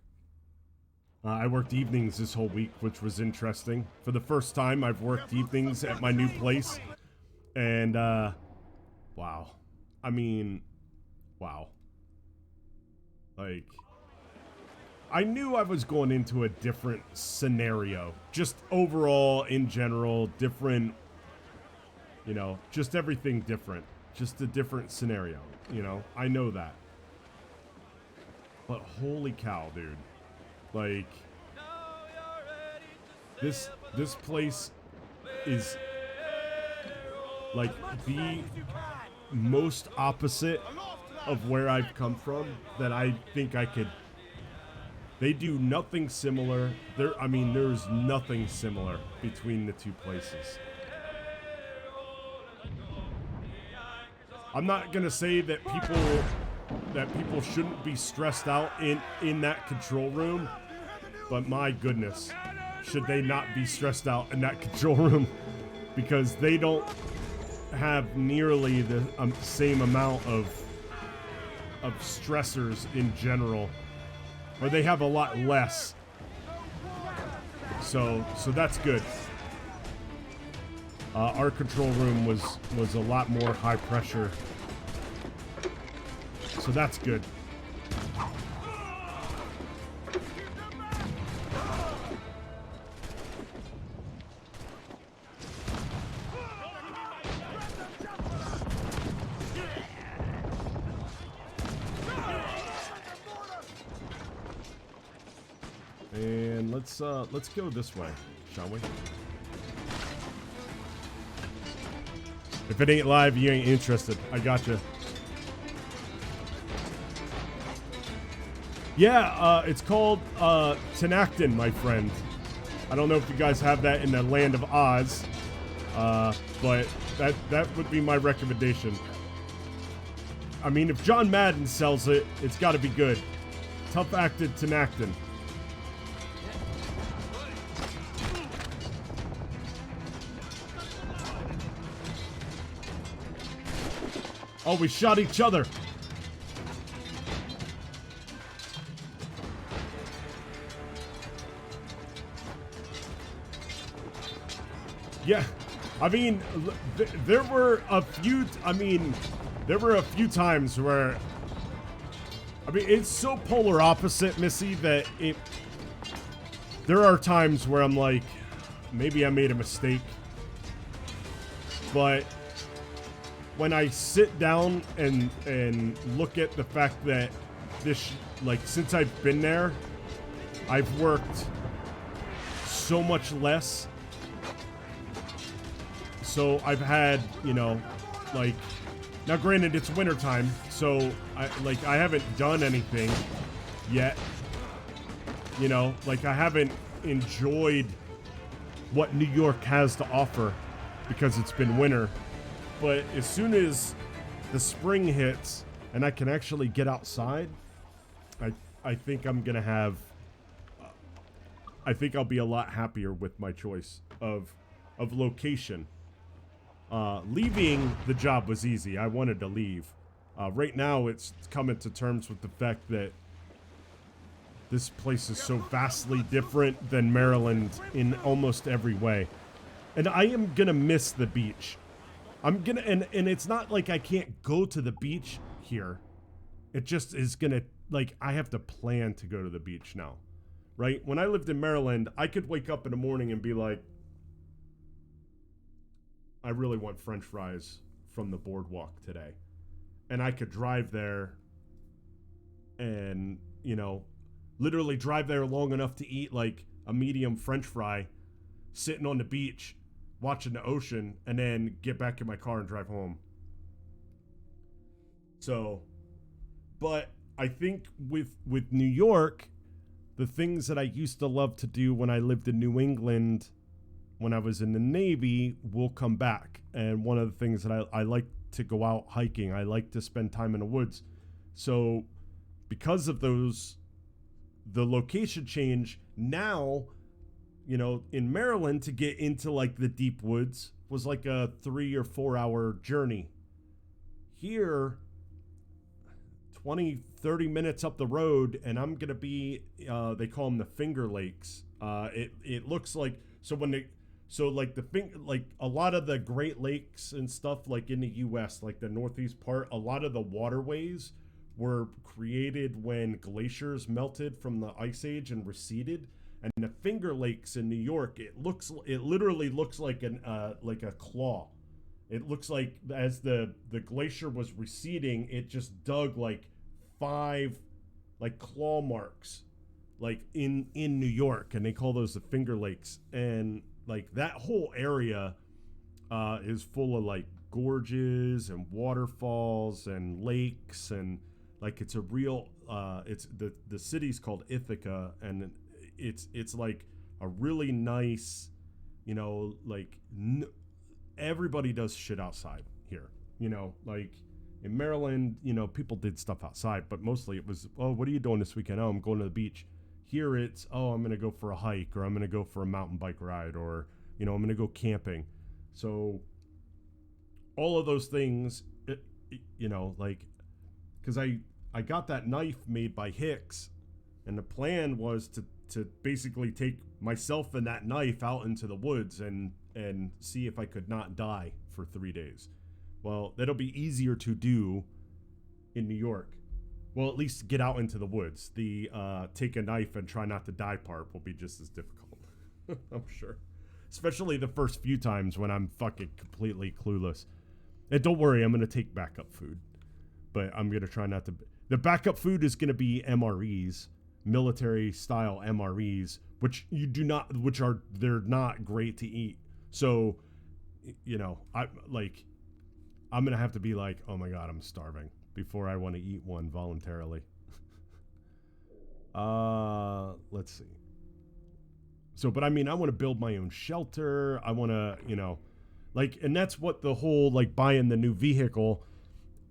I worked evenings this whole week, which was interesting. For the first time, I've worked evenings at my new place. And, wow. I mean, wow. Like, I knew I was going into a different scenario. Just overall, in general, different, you know, just everything different. Just a different scenario, you know? I know that. But holy cow, dude. Like, this place is like the most opposite of where I've come from that I think I could. They do nothing similar. I mean, there's nothing similar between the two places. I'm not gonna say that people shouldn't be stressed out in that control room, but my goodness, should they not be stressed out in that control room, because they don't have nearly the same amount of stressors in general, or they have a lot less. So that's good. Our control room was a lot more high pressure. So that's good. And let's go this way, shall we? If it ain't live, you ain't interested. I gotcha. Yeah, it's called Tenactin, my friend. I don't know if you guys have that in the land of Oz, but that would be my recommendation. I mean, if John Madden sells it, it's got to be good. Tough acted Tenactin. Oh, we shot each other. Yeah, I mean, there were a few times where, I mean, it's so polar opposite, Missy, that there are times where I'm like, maybe I made a mistake. But when I sit down and look at the fact that since I've been there, I've worked so much less. So I've had, now granted it's wintertime, so I haven't done anything yet. I haven't enjoyed what New York has to offer because it's been winter. But as soon as the spring hits and I can actually get outside, I think I'm gonna have. I think I'll be a lot happier with my choice of location. Leaving the job was easy. I wanted to leave. Right now, it's coming to terms with the fact that this place is so vastly different than Maryland in almost every way, and I am gonna miss the beach. I'm gonna, and it's not like I can't go to the beach here. It just is gonna, like I have to plan to go to the beach now, right? When I lived in Maryland, I could wake up in the morning and be like, I really want French fries from the boardwalk today. And I could drive there and, you know, literally drive there long enough to eat like a medium French fry, sitting on the beach, watching the ocean, and then get back in my car and drive home. So, but I think with New York, the things that I used to love to do when I lived in New England, when I was in the Navy, will come back. And one of the things that I like to go out hiking. I like to spend time in the woods. So because of those, the location change now, you know, in Maryland to get into like the deep woods was like a 3 or 4 hour journey. Here, 20, 30 minutes up the road, and I'm going to be, they call them the Finger Lakes. It looks like, like a lot of the Great Lakes and stuff like in the U.S., like the northeast part, a lot of the waterways were created when glaciers melted from the Ice Age and receded. And the Finger Lakes in New York, it literally looks like a claw. It looks like as the glacier was receding, it just dug like 5 like claw marks like in New York, and they call those the Finger Lakes. And like that whole area is full of like gorges and waterfalls and lakes, and like it's a real it's the city's called Ithaca, and it's like a really nice, you know, like everybody does shit outside here, you know, like in Maryland, you know, people did stuff outside, but mostly it was, oh, what are you doing this weekend? Oh, I'm going to the beach. Here it's, oh, I'm going to go for a hike, or I'm going to go for a mountain bike ride, or, you know, I'm going to go camping. So all of those things, you know, like, because I got that knife made by Hicks, and the plan was to basically take myself and that knife out into the woods and see if I could not die for 3 days. Well, that'll be easier to do in New York. Well, at least get out into the woods. The take a knife and try not to die part will be just as difficult. I'm sure. Especially the first few times when I'm fucking completely clueless. And don't worry, I'm going to take backup food. But I'm going to try not to. The backup food is going to be MREs, military style MREs, which they're not great to eat. So, you know, I'm going to have to be like, oh my God, I'm starving before I want to eat one voluntarily. Let's see. So, but I mean, I want to build my own shelter. I want to, you know, like, and that's what the whole, like, buying the new vehicle,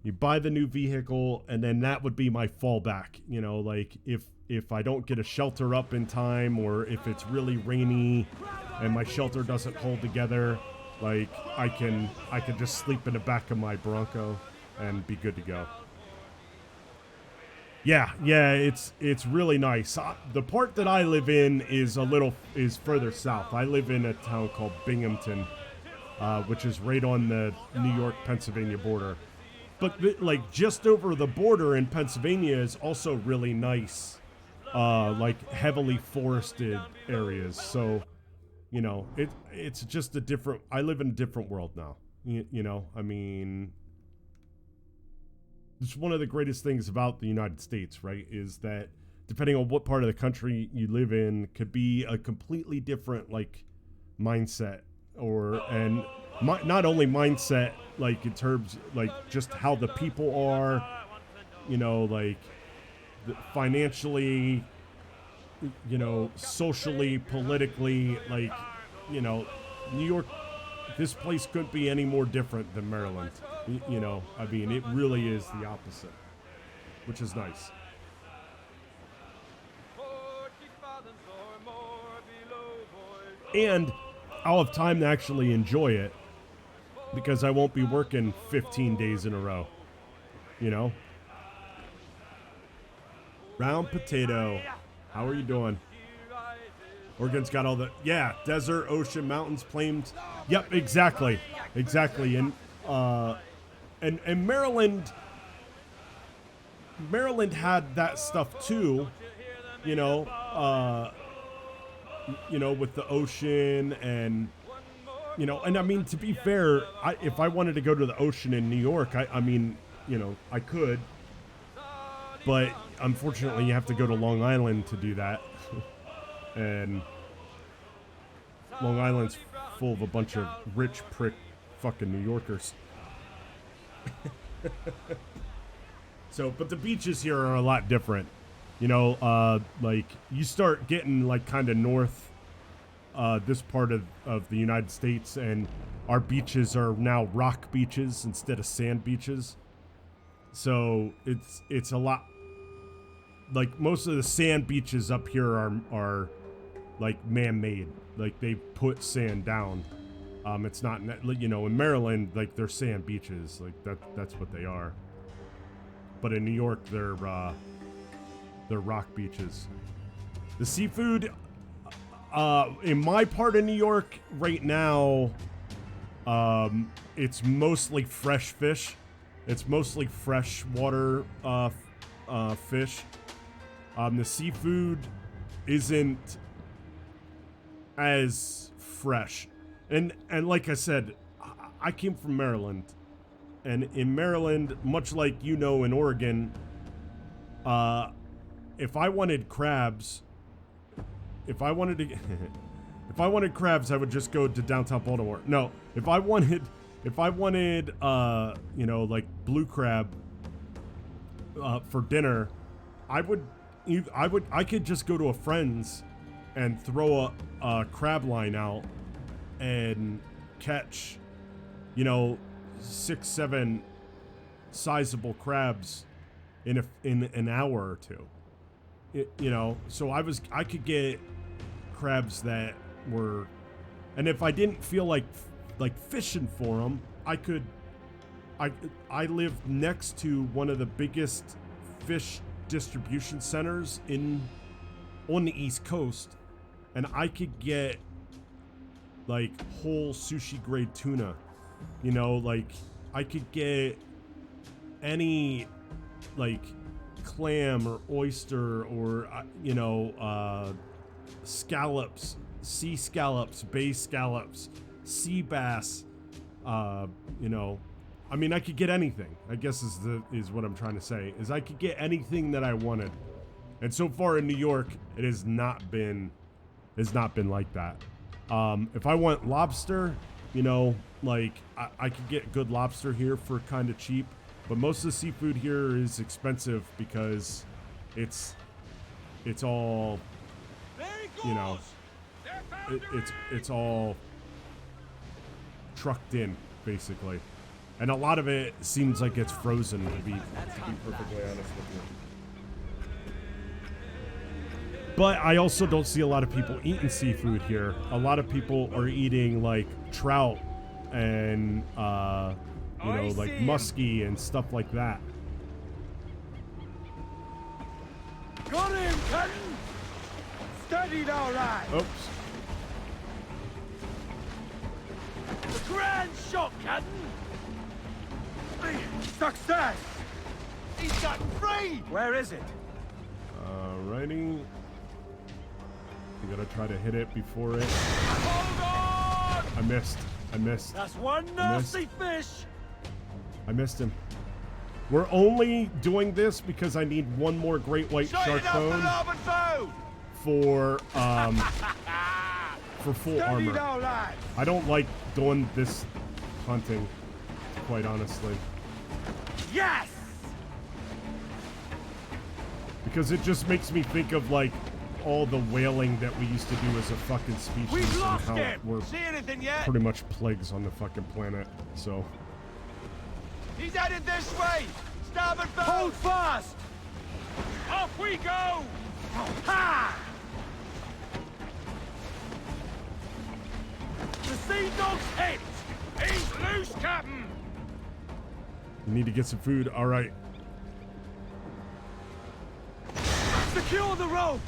you buy the new vehicle, and then that would be my fallback, you know, like, if I don't get a shelter up in time, or if it's really rainy and my shelter doesn't hold together, like, I can just sleep in the back of my Bronco and be good to go. Yeah, it's really nice. The part that I live in is further south. I live in a town called Binghamton, which is right on the New York-Pennsylvania border. But like just over the border in Pennsylvania is also really nice, like heavily forested areas. So, you know, it's just I live in a different world now. You know, I mean, it's one of the greatest things about the United States, right, is that depending on what part of the country you live in could be a completely different, like, mindset, not only mindset, like, in terms, like, just how the people are, you know, like, financially, you know, socially, politically, like, you know, New York, this place couldn't be any more different than Maryland. You know, I mean, it really is the opposite, which is nice. And I'll have time to actually enjoy it because I won't be working 15 days in a row, you know? Round Potato, how are you doing? Oregon's got all the, desert, ocean, mountains, plains. Yep, exactly. And Maryland, Maryland had that stuff too, you know, with the ocean and, and I mean, to be fair, if I wanted to go to the ocean in New York, I mean, I could, but unfortunately you have to go to Long Island to do that. And Long Island's full of a bunch of rich prick fucking New Yorkers. So, but the beaches here are a lot different. Like you start getting like kind of north, this part of the United States, and our beaches are now rock beaches instead of sand beaches. So it's a lot, like most of the sand beaches up here are like man-made, like they put sand down. It's not, in Maryland, like they're sand beaches, like that's what they are. But in New York, they're rock beaches. The seafood, in my part of New York right now, it's mostly fresh fish. It's mostly freshwater fish. The seafood isn't as fresh. And like I said, I came from Maryland. And in Maryland, much like in Oregon, if I wanted crabs, if I wanted crabs, I would just go to downtown Baltimore. No, if I wanted, like blue crab for dinner, I could just go to a friend's and throw a crab line out and catch, 6-7 sizable crabs in an hour or two. So I could get crabs that were, and if I didn't feel like fishing for them, I live next to one of the biggest fish distribution centers on the East Coast, and I could get like whole sushi grade tuna. Like I could get any like clam or oyster or scallops, sea scallops, bay scallops, sea bass. I mean, I could get anything. I guess is what I'm trying to say. Is I could get anything that I wanted, and so far in New York, it has not been like that. If I want lobster, like I could get good lobster here for kind of cheap, but most of the seafood here is expensive because it's all, it's all trucked in basically, and a lot of it seems like it's frozen. To be perfectly honest with you. But I also don't see a lot of people eating seafood here. A lot of people are eating like trout and like muskie and stuff like that. Got him, Captain! Steadied all right! Oops. Grand shot, Captain! Success! He's gotten free! Where is it? Alrighty. I'm gonna try to hit it before it. Hold on! I missed. That's one nasty fish! I missed him. We're only doing this because I need one more great white shark bone for full armor. I don't like doing this hunting, quite honestly. Yes! Because it just makes me think of like all the whaling that we used to do as a fucking species. We've and lost how him! we're See anything yet? pretty much plagues on the fucking planet. So He's headed this way! Starboard bow! Hold fast! Off we go! Ha! The sea dog's hit! He's loose, Captain! we need to get some food. All right. Secure the rope!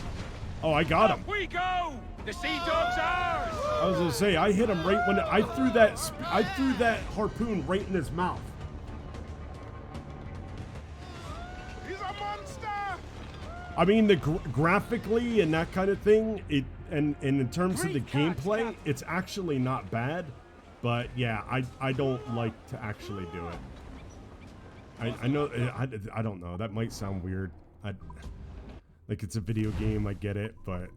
Oh, I got him. Off we go! The sea dog's ours! I was gonna say I hit him right when I threw that harpoon right in his mouth. He's a I mean, the graphically and that kind of thing, and in terms of the gameplay, it's actually not bad. But yeah, I don't like to actually do it. I know, I don't know. That might sound weird. Like it's a video game, I get it, but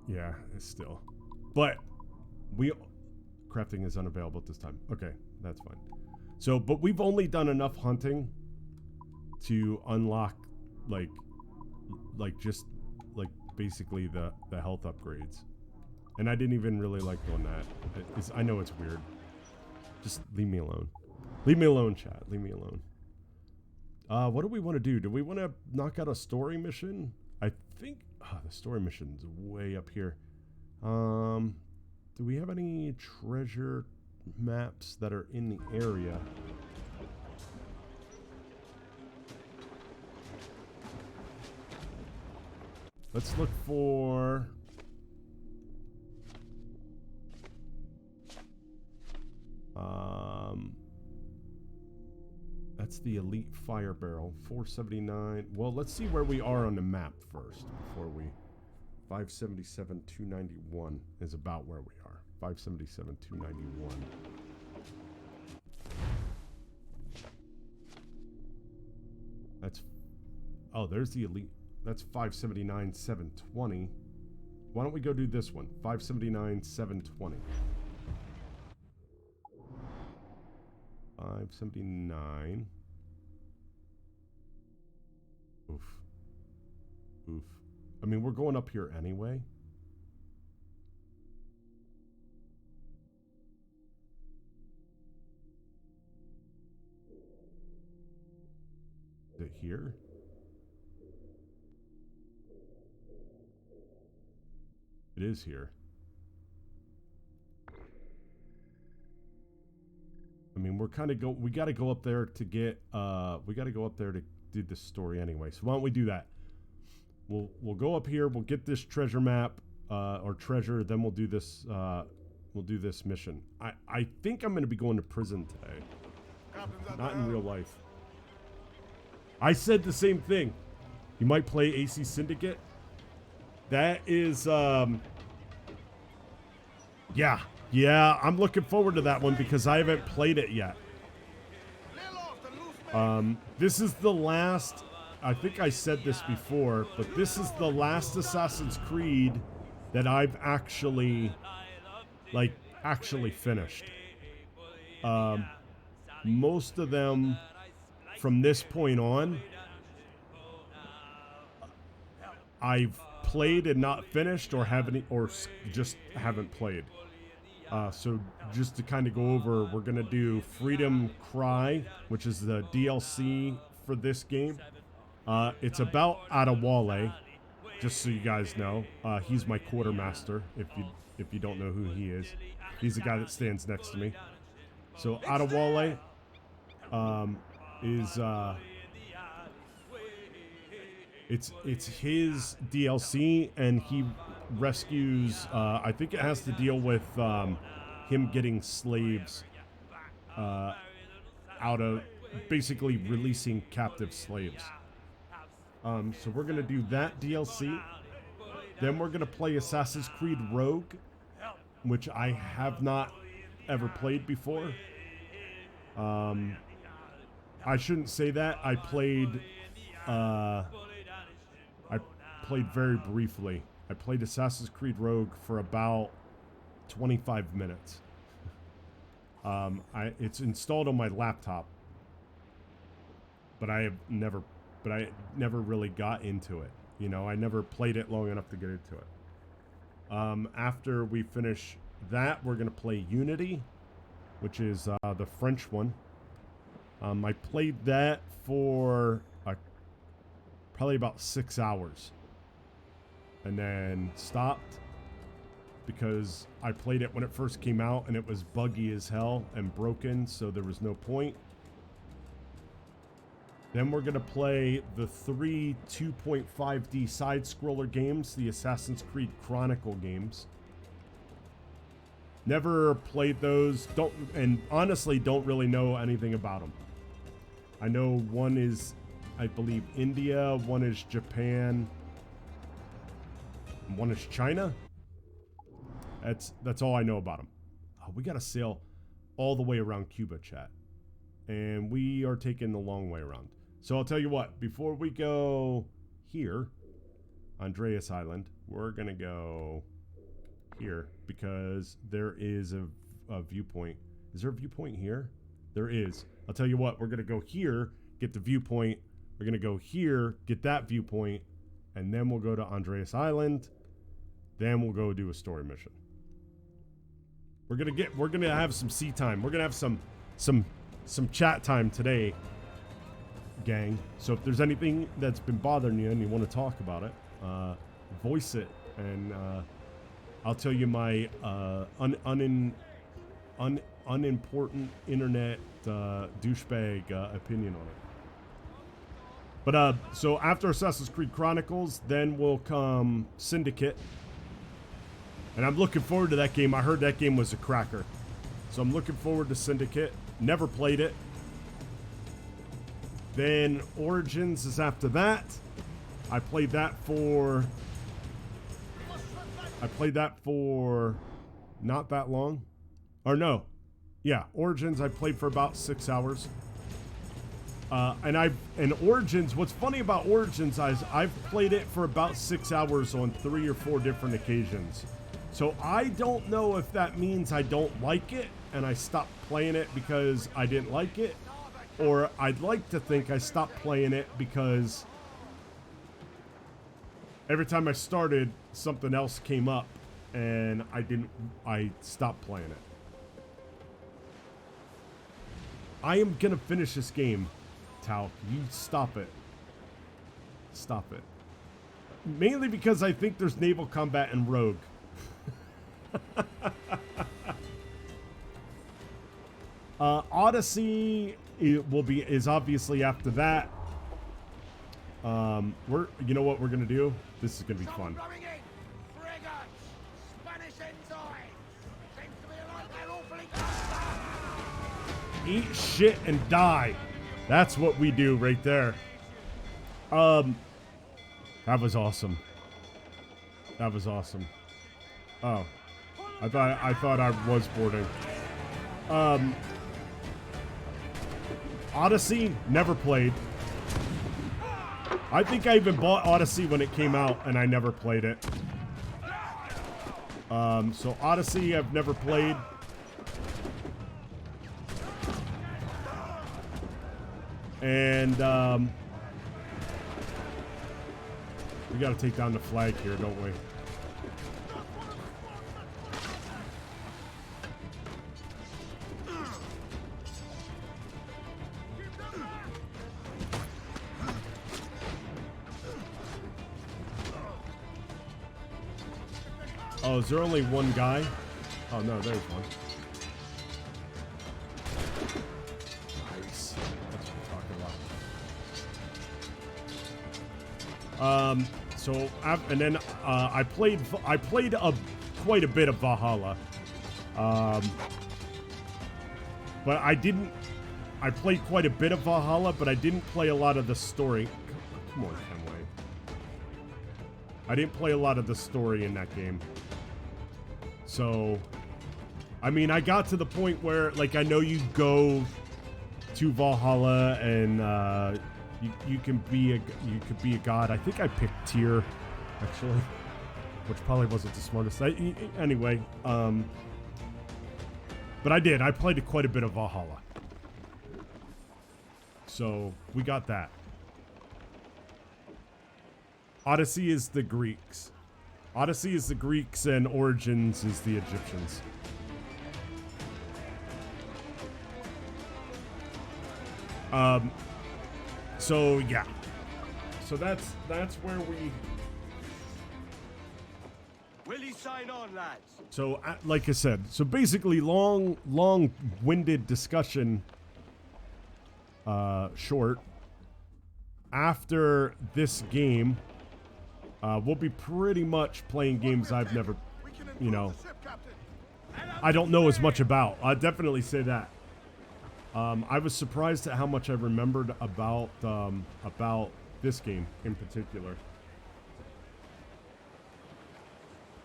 yeah, it's still. But crafting is unavailable at this time. Okay, that's fine. So, but we've only done enough hunting to unlock like just like basically the health upgrades. And I didn't even really like doing that. I know it's weird. Just leave me alone. Leave me alone, chat. Leave me alone. What do we want to do? Do we want to knock out a story mission? I think the story mission's way up here. Do we have any treasure maps that are in the area? Let's look for... that's the elite fire barrel, 479. Well, let's see where we are on the map first before we... 577, 291 is about where we are. 577, 291. That's... oh, there's the elite... that's 579, 720. Why don't we go do this one? 579, 720. 579. Oof. Oof. I mean, we're going up here anyway. Is it here? It is here. I mean, we're kind of we got to go up there to get, we got to go up there to do this story anyway. So why don't we do that? We'll go up here. We'll get this treasure map, or treasure. Then we'll do this, mission. I think I'm going to be going to prison today. Not in real life. I said the same thing. You might play AC Syndicate. That is, yeah, I'm looking forward to that one because I haven't played it yet. This is the last, I think I said this before, but this is the last Assassin's Creed that I've actually finished. Most of them from this point on, I've played and not finished, or just haven't played. So just to kind of go over, we're gonna do Freedom Cry, which is the DLC for this game. It's about Adewale, just so you guys know. He's my quartermaster. If you don't know who he is, he's the guy that stands next to me. So Adewale is it's his DLC, and he rescues, I think it has to deal with him getting slaves out of, basically releasing captive slaves. So we're gonna do that DLC. Then we're gonna play Assassin's Creed Rogue, which I have not ever played before. I shouldn't say that. I played very briefly. I played Assassin's Creed Rogue for about 25 minutes. It's installed on my laptop, but I never really got into it. You know, I never played it long enough to get into it. After we finish that, we're gonna play Unity, which is the French one. I played that for probably about 6 hours. And then stopped because I played it when it first came out and it was buggy as hell and broken, so there was no point. Then we're gonna play the 3 2.5D side-scroller games, the Assassin's Creed Chronicle games. Never played those, and honestly don't really know anything about them. I know one is, I believe, India, one is Japan, one is China. That's all I know about them. Oh, we got to sail all the way around Cuba, chat. And we are taking the long way around. So I'll tell you what, before we go here, Andreas Island, we're going to go here because there is a viewpoint. Is there a viewpoint here? There is. I'll tell you what, we're going to go here, get the viewpoint. We're going to go here, get that viewpoint, and then we'll go to Andreas Island. Then we'll go do a story mission. We're going to have some sea time. We're going to have some chat time today, gang. So if there's anything that's been bothering you and you want to talk about it, voice it, and I'll tell you my unimportant internet douchebag opinion on it. But so after Assassin's Creed Chronicles, then will come Syndicate, and I'm looking forward to that game. I heard that game was a cracker, so I'm looking forward to Syndicate. Never played it. Then Origins is after that. I played that for not that long. Or no. Yeah, Origins I played for about 6 hours. And Origins, what's funny about Origins is I've played it for about 6 hours on 3 or 4 different occasions. So I don't know if that means I don't like it and I stopped playing it because I didn't like it, or I'd like to think I stopped playing it because every time I started, something else came up and I stopped playing it. I am gonna finish this game, Tao. You stop it. Stop it. Mainly because I think there's naval combat in Rogue. Odyssey is obviously after that. You know what we're gonna do? This is gonna be fun. Eat shit and die. That's what we do right there. That was awesome. That was awesome. Oh, I thought I was boarding. Odyssey, never played. I think I even bought Odyssey when it came out and I never played it. So Odyssey I've never played. And we gotta take down the flag here, don't we? Oh, is there only one guy? Oh no, there's one. Nice. That's what I'm talking about. So and then I played quite a bit of Valhalla. But I played quite a bit of Valhalla, but I didn't play a lot of the story. Come on, Kenway. I didn't play a lot of the story in that game. So, I mean, I got to the point where, like, I know you go to Valhalla and you could be a god. I think I picked Tyr, actually, which probably wasn't the smartest. Anyway, but I did. I played quite a bit of Valhalla. So we got that. Odyssey is the Greeks. Odyssey is the Greeks and Origins is the Egyptians. So yeah. So that's where we. Will you sign on, lads? So like I said, so basically long-winded discussion. Short. After this game. We'll be pretty much playing games I've never, you know, I don't know as much about. I'd definitely say that. I was surprised at how much I remembered about this game in particular.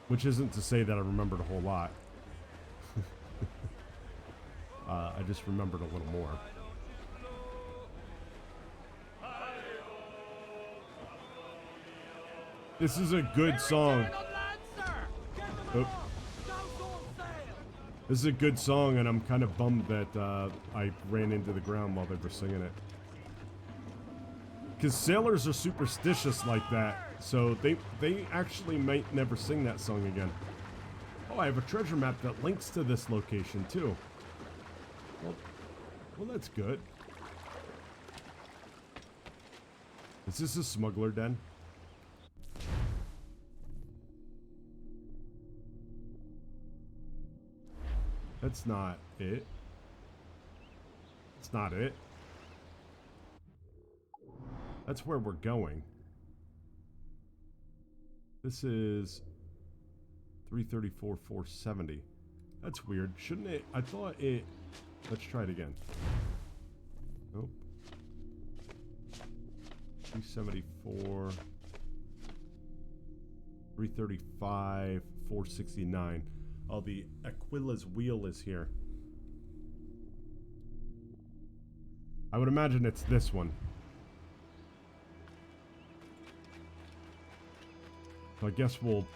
Which isn't to say that I remembered a whole lot. I just remembered a little more. This is a good song. Oop. This is a good song, and I'm kind of bummed that I ran into the ground while they were singing it. Because sailors are superstitious like that, so they actually might never sing that song again. Oh, I have a treasure map that links to this location, too. Well, that's good. Is this a smuggler den? That's not it. It's not it. That's where we're going. This is 334, 470. That's weird. Shouldn't it? I thought it... Let's try it again. Nope. 374. 335, 469. Oh, the Aquila's wheel is here. I would imagine it's this one. So I guess we'll...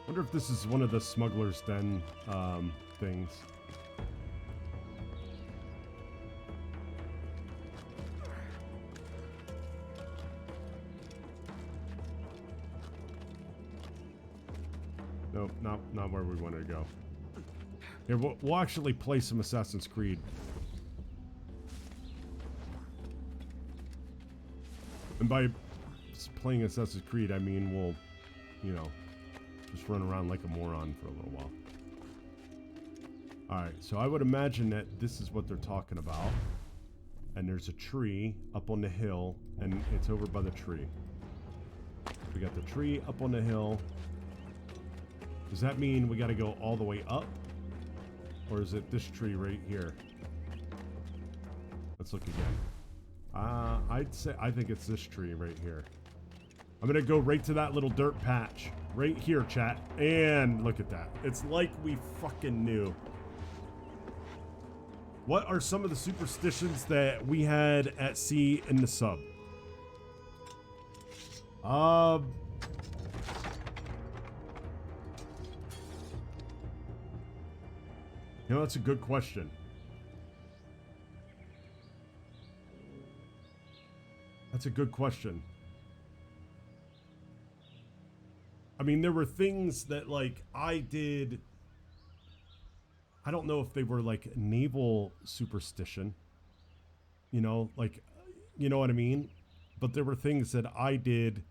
wonder if this is one of the Smuggler's Den things. Nope, not where we wanted to go. Here, we'll actually play some Assassin's Creed. And by playing Assassin's Creed, I mean we'll, you know, just run around like a moron for a little while. Alright, so I would imagine that this is what they're talking about. And there's a tree up on the hill, and it's over by the tree. We got the tree up on the hill. Does that mean we got to go all the way up? Or is it this tree right here? Let's look again. I think it's this tree right here. I'm going to go right to that little dirt patch. Right here, chat. And look at that. It's like we fucking knew. What are some of the superstitions that we had at sea in the sub? You know, that's a good question. That's a good question. I mean, there were things that, like, I did... I don't know if they were, like, naval superstition. You know, like, you know what I mean? But there were things that I did...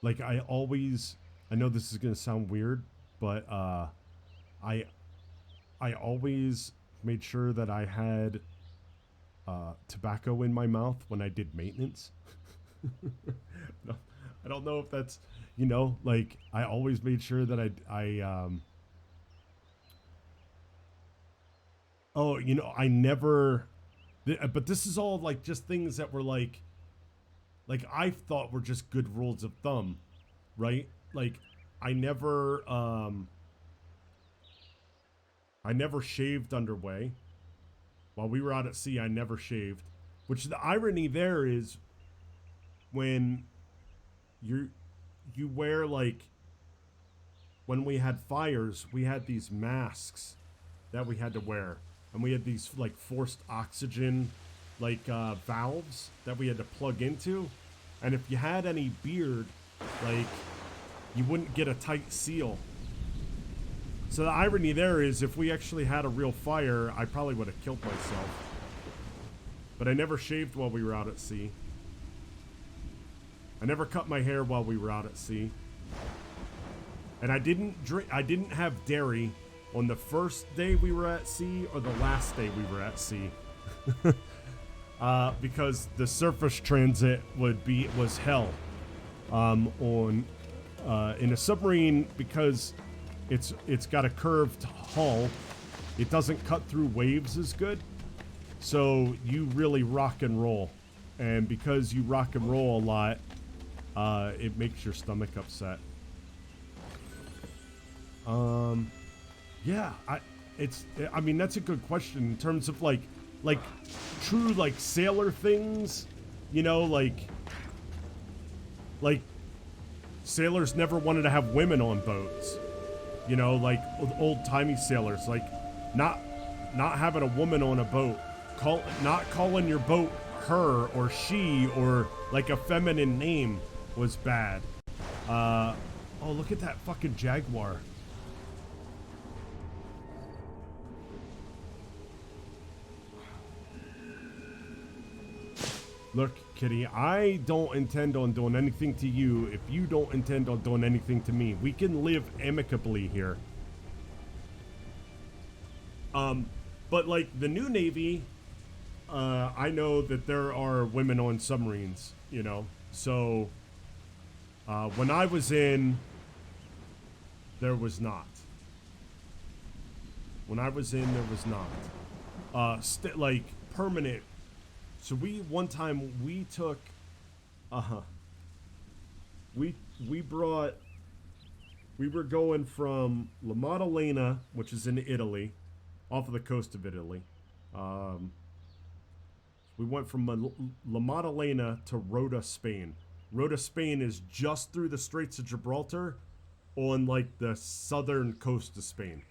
like, I always... I know this is going to sound weird, but, I always made sure that I had... tobacco in my mouth when I did maintenance. No, I don't know if that's, you know, like, I always made sure that oh, you know, I never, but this is all like just things that were like I thought were just good rules of thumb, right? Like, I never shaved underway. While we were out at sea, I never shaved. Which the irony there is, when you wear, like, when we had fires, we had these masks that we had to wear, and we had these like forced oxygen, like valves that we had to plug into, and if you had any beard, like, you wouldn't get a tight seal. So the irony there is, if we actually had a real fire, I probably would have killed myself. But I never shaved while we were out at sea. I never cut my hair while we were out at sea. And I didn't have dairy on the first day we were at sea or the last day we were at sea. Because the surface transit was hell. In a submarine, because it's got a curved hull, it doesn't cut through waves as good, so you really rock and roll. And because you rock and roll a lot, it makes your stomach upset. Yeah, I mean, that's a good question in terms of like true like sailor things, you know, like sailors never wanted to have women on boats, you know, like old timey sailors, like not having a woman on a boat, not calling your boat her or she or like a feminine name was bad. Oh, look at that fucking jaguar. Look, kitty, I don't intend on doing anything to you if you don't intend on doing anything to me. We can live amicably here. But like the new Navy, I know that there are women on submarines, you know. So when I was in, there was not. When I was in, there was not. Like permanent. So one time we took, we were going from La Maddalena, which is in Italy, off of the coast of Italy. We went from La Maddalena to Rota, Spain. Rota, Spain is just through the Straits of Gibraltar on like the southern coast of Spain.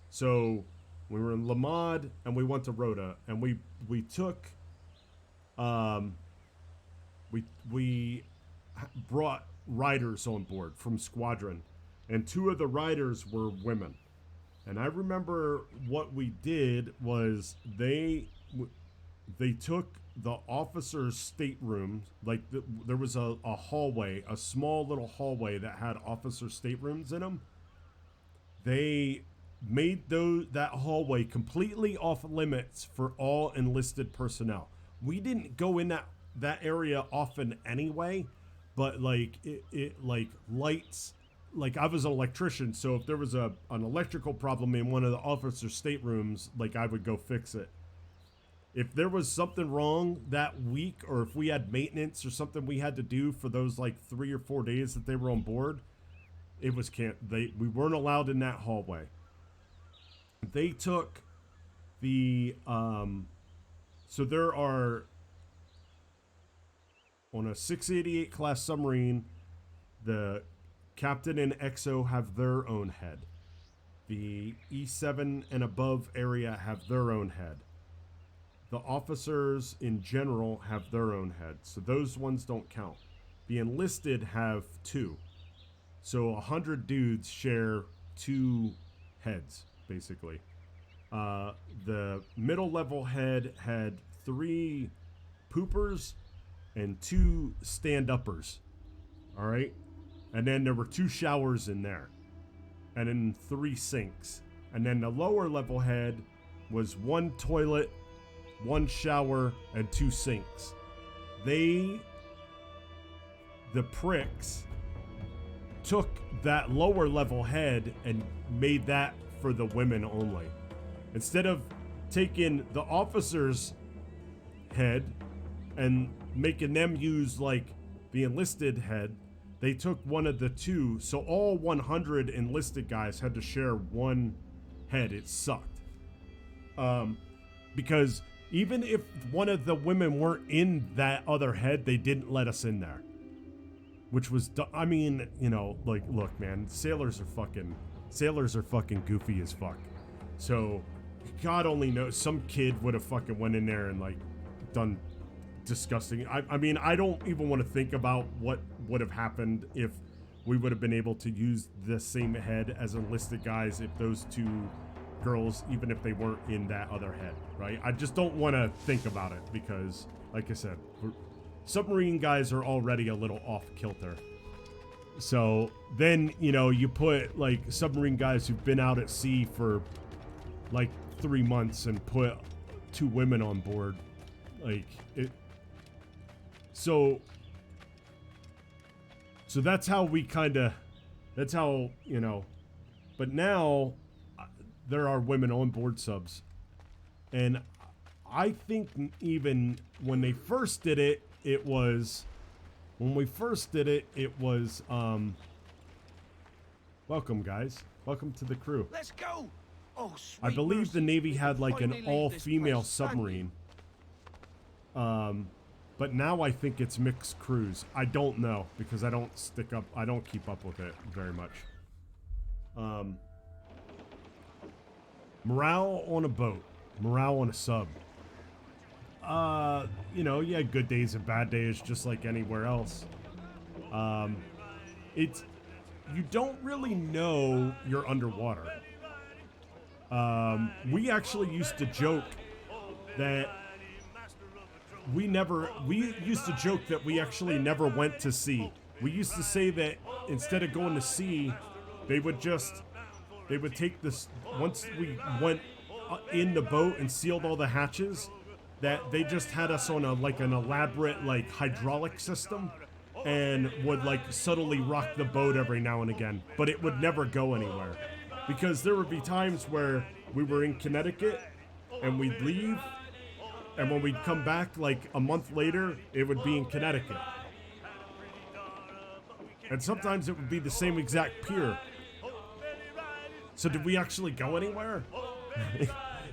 So we were in La Mad and we went to Rota, and we took we brought riders on board from squadron, and two of the riders were women. And I remember what we did was they took the officers' staterooms, like there was a hallway, a small little hallway that had officer staterooms in them. They made that hallway completely off limits for all enlisted personnel. We didn't go in that area often anyway, but like it like lights, like I was an electrician, so if there was an electrical problem in one of the officers' staterooms, like I would go fix it. If there was something wrong that week, or if we had maintenance or something we had to do for those like 3 or 4 days that they were on board, it was we weren't allowed in that hallway. They took the so there are, on a 688 class submarine, the captain and XO have their own head. The E7 and above area have their own head. The officers in general have their own head, so those ones don't count. The enlisted have 2. So 100 dudes share 2 heads, basically. The middle level head had 3 poopers and 2 stand-uppers. All right? And then there were 2 showers in there. And then 3 sinks. And then the lower level head was 1 toilet, 1 shower, and 2 sinks. The pricks took that lower level head and made that for the women only. Instead of taking the officer's head and making them use like the enlisted head, they took one of the 2, so all 100 enlisted guys had to share 1 head. It sucked. Because even if one of the women weren't in that other head, they didn't let us in there. Which was, I mean, you know, like, look, man, sailors are fucking goofy as fuck. So, God only knows, some kid would have fucking went in there and like done disgusting. I mean, I don't even want to think about what would have happened if we would have been able to use the same head as enlisted guys if those 2 girls, even if they weren't in that other head, right? I just don't want to think about it because, like I said, submarine guys are already a little off kilter. So then, you know, you put like submarine guys who've been out at sea for like 3 months and put 2 women on board, like it. So that's how that's how, you know, but now there are women on board subs. And I think even when they first did it, it was, when we first did it, it was, welcome guys. Welcome to the crew. Let's go. Oh, sweet I believe mercy. the Navy We had can like an finally leave all-female this place submarine. But now I think it's mixed crews. I don't know because I don't keep up with it very much. Morale on a boat. Morale on a sub. You know, you had good days and bad days just like anywhere else. You don't really know you're underwater. We actually used to joke that we used to joke that we actually never went to sea. We used to say that instead of going to sea, they would take this, once we went in the boat and sealed all the hatches, that they just had us on an elaborate like hydraulic system and would like subtly rock the boat every now and again, but it would never go anywhere. Because there would be times where we were in Connecticut and we'd leave, and when we'd come back like a month later, it would be in Connecticut. And sometimes it would be the same exact pier. So did we actually go anywhere?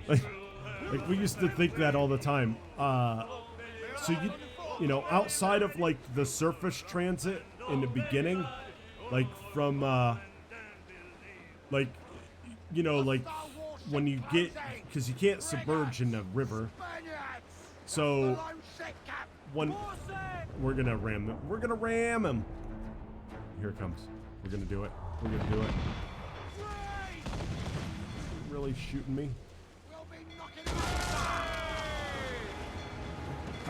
like we used to think that all the time. So you know, outside of like the surface transit in the beginning, like from like, you know, like when you get, because you can't submerge in the river. So when we're gonna ram him. Here it comes. We're gonna do it. We're gonna do it. Really shooting me?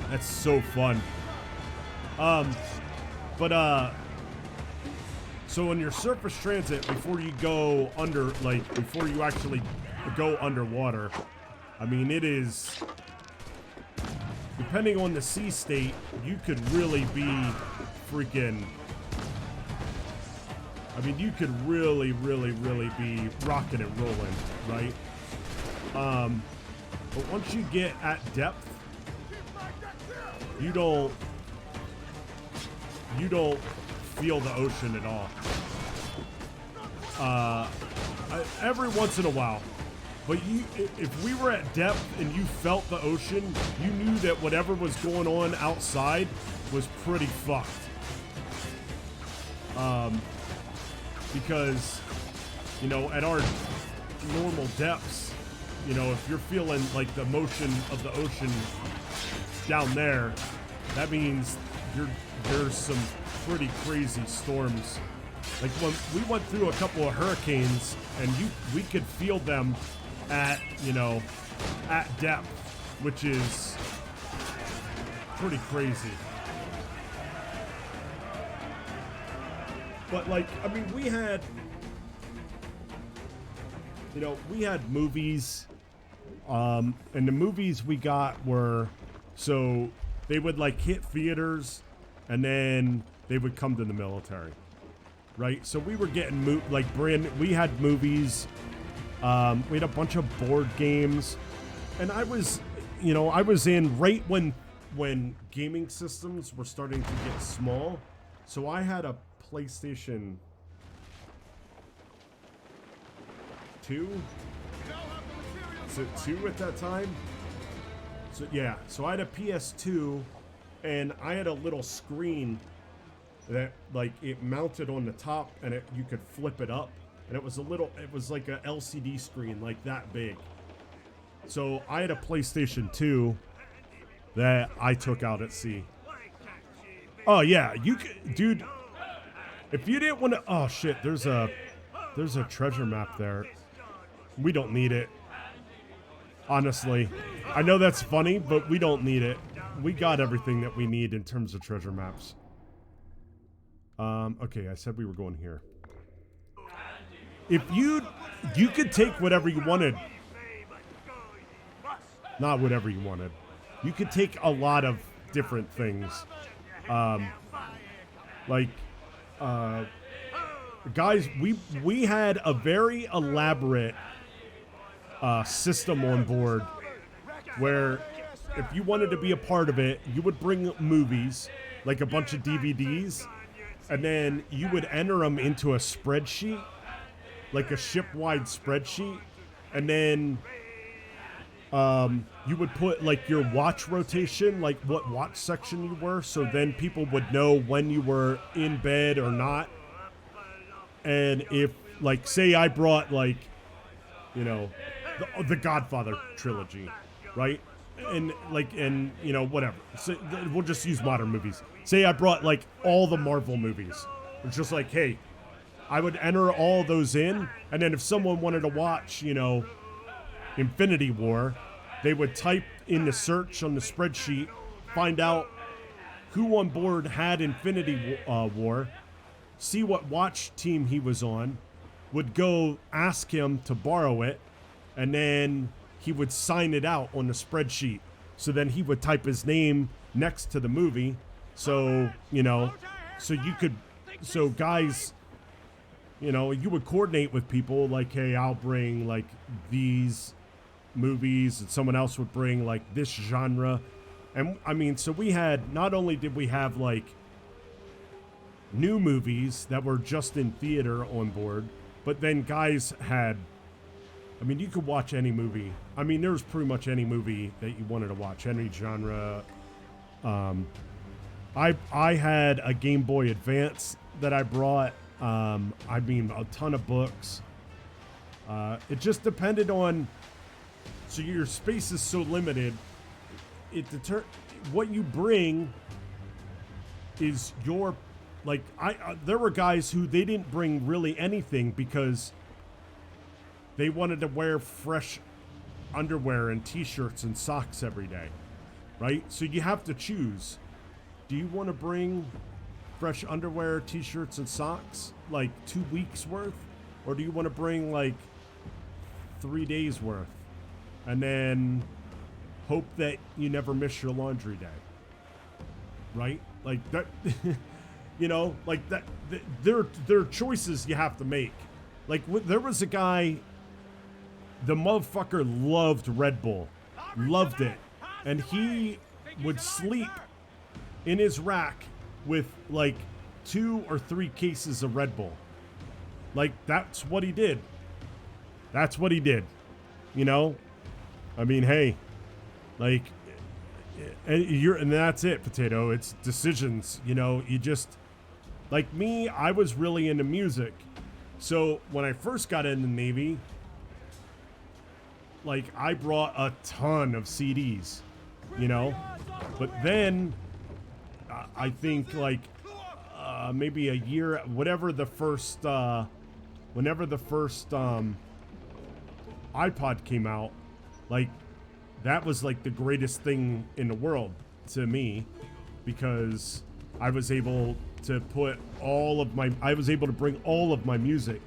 That's so fun. So in your surface transit, before you go under, like, before you actually go underwater, I mean, it is, depending on the sea state, you could really be freaking, I mean, you could really be rocking and rolling, right? But once you get at depth, you don't feel the ocean at all. Every once in a while. But if we were at depth and you felt the ocean, you knew that whatever was going on outside was pretty fucked. Because, you know, at our normal depths, you know, if you're feeling like the motion of the ocean down there, that means there's some pretty crazy storms. Like when we went through a couple of hurricanes and we could feel them at, you know, at depth, which is pretty crazy. But like, I mean, we had movies, and the movies we got were, so they would like hit theaters and then they would come to the military, right? So we were getting we had movies, we had a bunch of board games, and I was in right when gaming systems were starting to get small. So I had a PlayStation 2. Is it 2 at that time? So yeah, so I had a PS2, and I had a little screen that like it mounted on the top, and you could flip it up, and it was like a LCD screen like that big. So I had a PlayStation 2 that I took out at sea. Oh yeah, dude. If you didn't want to, oh shit, there's a treasure map there. We don't need it. Honestly, I know that's funny, but we don't need it. We got everything that we need in terms of treasure maps. Okay, I said we were going here. If you could take whatever you wanted. Not whatever you wanted. You could take a lot of different things. Guys, we had a very elaborate system on board where if you wanted to be a part of it, you would bring movies, like a bunch of DVDs, and then you would enter them into a spreadsheet, like a ship-wide spreadsheet, and then you would put like your watch rotation, like what watch section you were, so then people would know when you were in bed or not. And if, like, say I brought, like, you know, the Godfather trilogy, right? And like, and you know, whatever. So we'll just use modern movies. Say I brought like all the Marvel movies. It's just like, hey, I would enter all those in, and then if someone wanted to watch, you know, Infinity War, they would type in the search on the spreadsheet, find out who on board had Infinity War, see what watch team he was on, would go ask him to borrow it, and then he would sign it out on the spreadsheet. So then he would type his name next to the movie. So, you know, so you could, so guys, you know, you would coordinate with people like, hey, I'll bring like these movies, and someone else would bring like this genre. And I mean, so we had, not only did we have like new movies that were just in theater on board, but then guys had, I mean, you could watch any movie. I mean, there was pretty much any movie that you wanted to watch, any genre. I had a Game Boy Advance that I brought. I mean, a ton of books. It just depended on, so your space is so limited. What you bring is your, like, there were guys who they didn't bring really anything because they wanted to wear fresh underwear and t-shirts and socks every day, right? So you have to choose. Do you want to bring fresh underwear, t-shirts, and socks, like 2 weeks worth? Or do you want to bring like 3 days worth? And then hope that you never miss your laundry day, right? Like that, you know, like that, there are choices you have to make. Like there was a guy, the motherfucker loved Red Bull, loved it. And he would sleep in his rack with like 2 or 3 cases of Red Bull. Like that's what he did. That's what he did. You know? I mean, hey, like, and that's it, Potato. It's decisions, you know, you just, like me, I was really into music. So when I first got in the Navy, like I brought a ton of CDs, you know, but then I think like maybe a year, whenever the first iPod came out, like that was like the greatest thing in the world to me, because I was able to bring all of my music,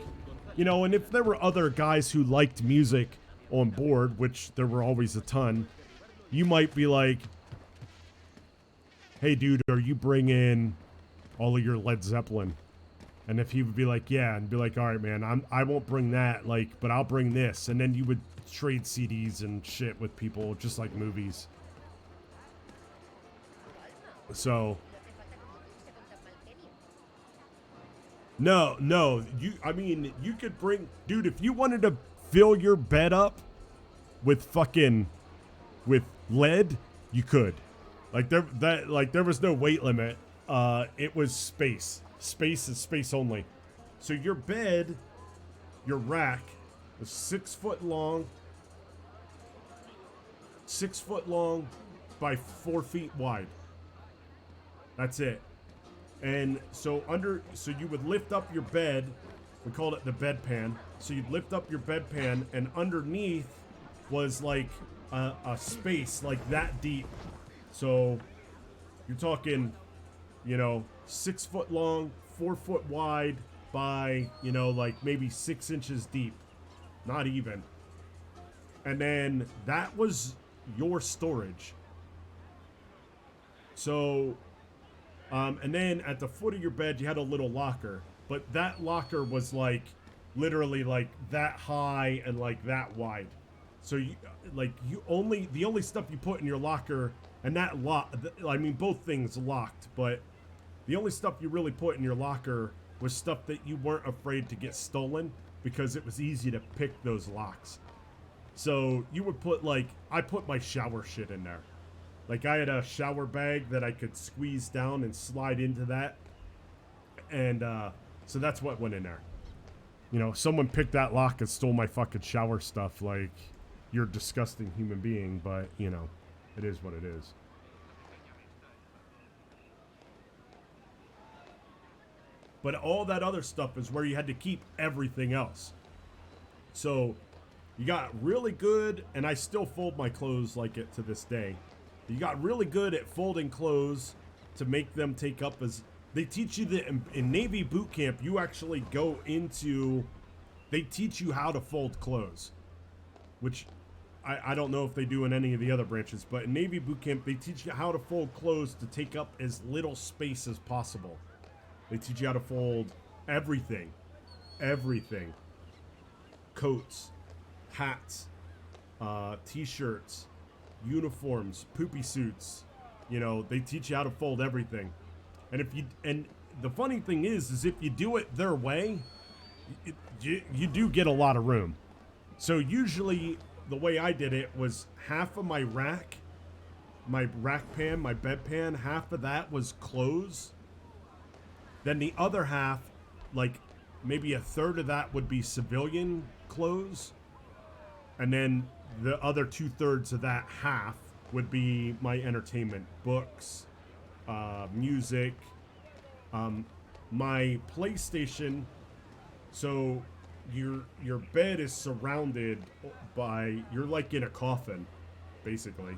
you know. And if there were other guys who liked music on board, which there were always a ton, you might be like, hey dude, are you bringing all of your Led Zeppelin? And if he would be like, yeah, and be like, all right, man, I won't bring that, like, but I'll bring this. And then you would trade CDs and shit with people, just like movies. So, no, I mean, you could bring, dude, if you wanted to fill your bed up with lead, you could. Like there was no weight limit. It was space. Space is space only. So your bed, your rack was 6 foot long by 4 feet wide. That's it. And so you would lift up your bed. We called it the bedpan. So you'd lift up your bedpan, and underneath was like a space like that deep. So you're talking, you know, 6 foot long, 4 foot wide by, you know, like maybe 6 inches deep. Not even. And then that was your storage. So, and then at the foot of your bed, you had a little locker. But that locker was like literally like that high and like that wide. So you like the only stuff you put in your locker, and that I mean both things locked, but the only stuff you really put in your locker was stuff that you weren't afraid to get stolen because it was easy to pick those locks. So you would put I put my shower shit in there. Like I had a shower bag that I could squeeze down and slide into that. And so that's what went in there. You know, someone picked that lock and stole my fucking shower stuff. Like, you're a disgusting human being, but, you know, it is what it is. But all that other stuff is where you had to keep everything else. So you got really good, and I still fold my clothes like it to this day. You got really good at folding clothes to make them take up as... They teach you that in Navy boot camp, you actually go into... They teach you how to fold clothes. Which I don't know if they do in any of the other branches, but in Navy boot camp, they teach you how to fold clothes to take up as little space as possible. They teach you how to fold everything. Everything. Coats, hats, t-shirts, uniforms, poopy suits. You know, they teach you how to fold everything. And the funny thing is if you do it their way, you do get a lot of room. So usually the way I did it was half of my rack pan, my bedpan, half of that was clothes. Then the other half, like maybe a third of that would be civilian clothes. And then the other 2/3 of that half would be my entertainment, books, music, my PlayStation. So your bed is surrounded by, you're like in a coffin, basically.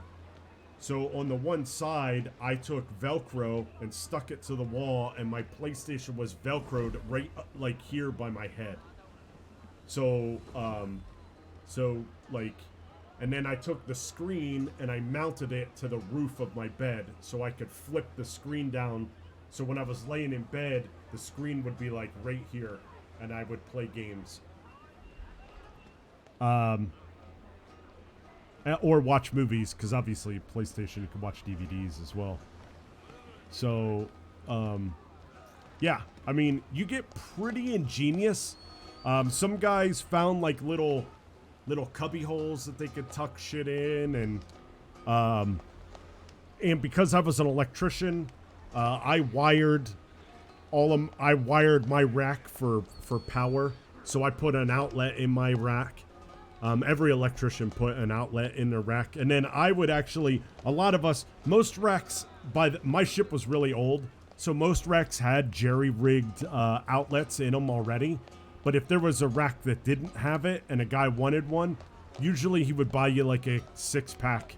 So on the one side, I took Velcro and stuck it to the wall, and my PlayStation was Velcroed right like here by my head. So and then I took the screen and I mounted it to the roof of my bed so I could flip the screen down. So when I was laying in bed, the screen would be like right here, and I would play games. Or watch movies, because obviously PlayStation, you can watch DVDs as well. So, yeah, I mean, you get pretty ingenious. Some guys found like little cubby holes that they could tuck shit in, and because I was an electrician, I wired my rack for power. So I put an outlet in my rack. Every electrician put an outlet in their rack. And then I would actually, most racks, my ship was really old, so most racks had jerry-rigged outlets in them already. But if there was a rack that didn't have it and a guy wanted one, usually he would buy you like a 6-pack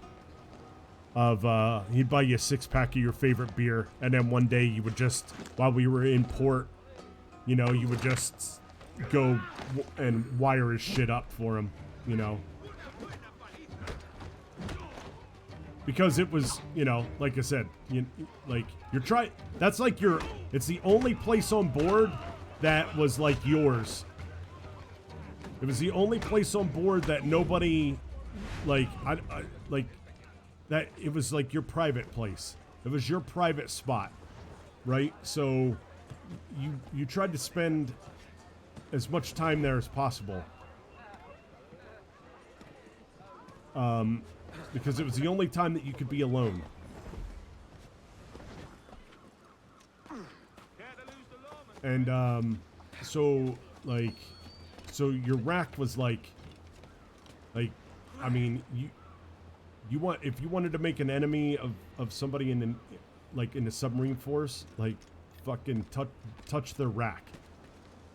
of, he'd buy you a 6-pack of your favorite beer. And then one day you would just, while we were in port, you know, you would just go and wire his shit up for him. You know, because it was, you know, like I said, that's like it's the only place on board that was like yours. It was the only place on board that nobody, like, that it was like your private place. It was your private spot, right? So you tried to spend as much time there as possible. Because it was the only time that you could be alone. And, so your rack was like, I mean, if you wanted to make an enemy of somebody in the submarine force, like, fucking touch their rack,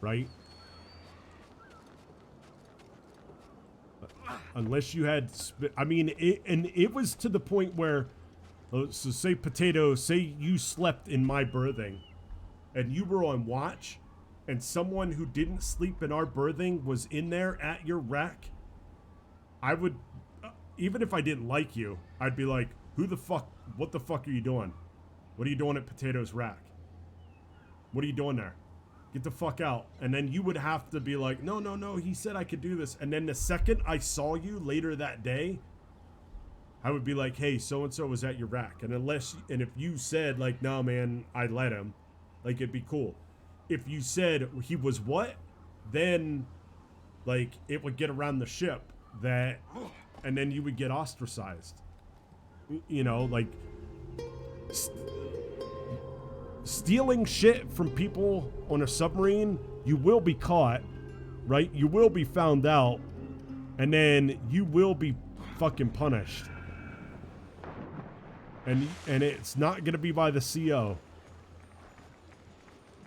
right? Unless you had, it was to the point where, so say you slept in my berthing, and you were on watch, and someone who didn't sleep in our berthing was in there at your rack, I would, even if I didn't like you, I'd be like, what the fuck are you doing? What are you doing at Potato's rack? What are you doing there? Get the fuck out. And then you would have to be like, no, no, no, he said I could do this. And then the second I saw you later that day, I would be like, hey, so-and-so was at your rack. And if you said, like, no, man, I let him, like, it'd be cool. If you said he was what, then, like, it would get around the ship that, and then you would get ostracized. You know, like, stealing shit from people on a submarine, you will be caught, right? You will be found out, and then you will be fucking punished. And it's not gonna be by the CO.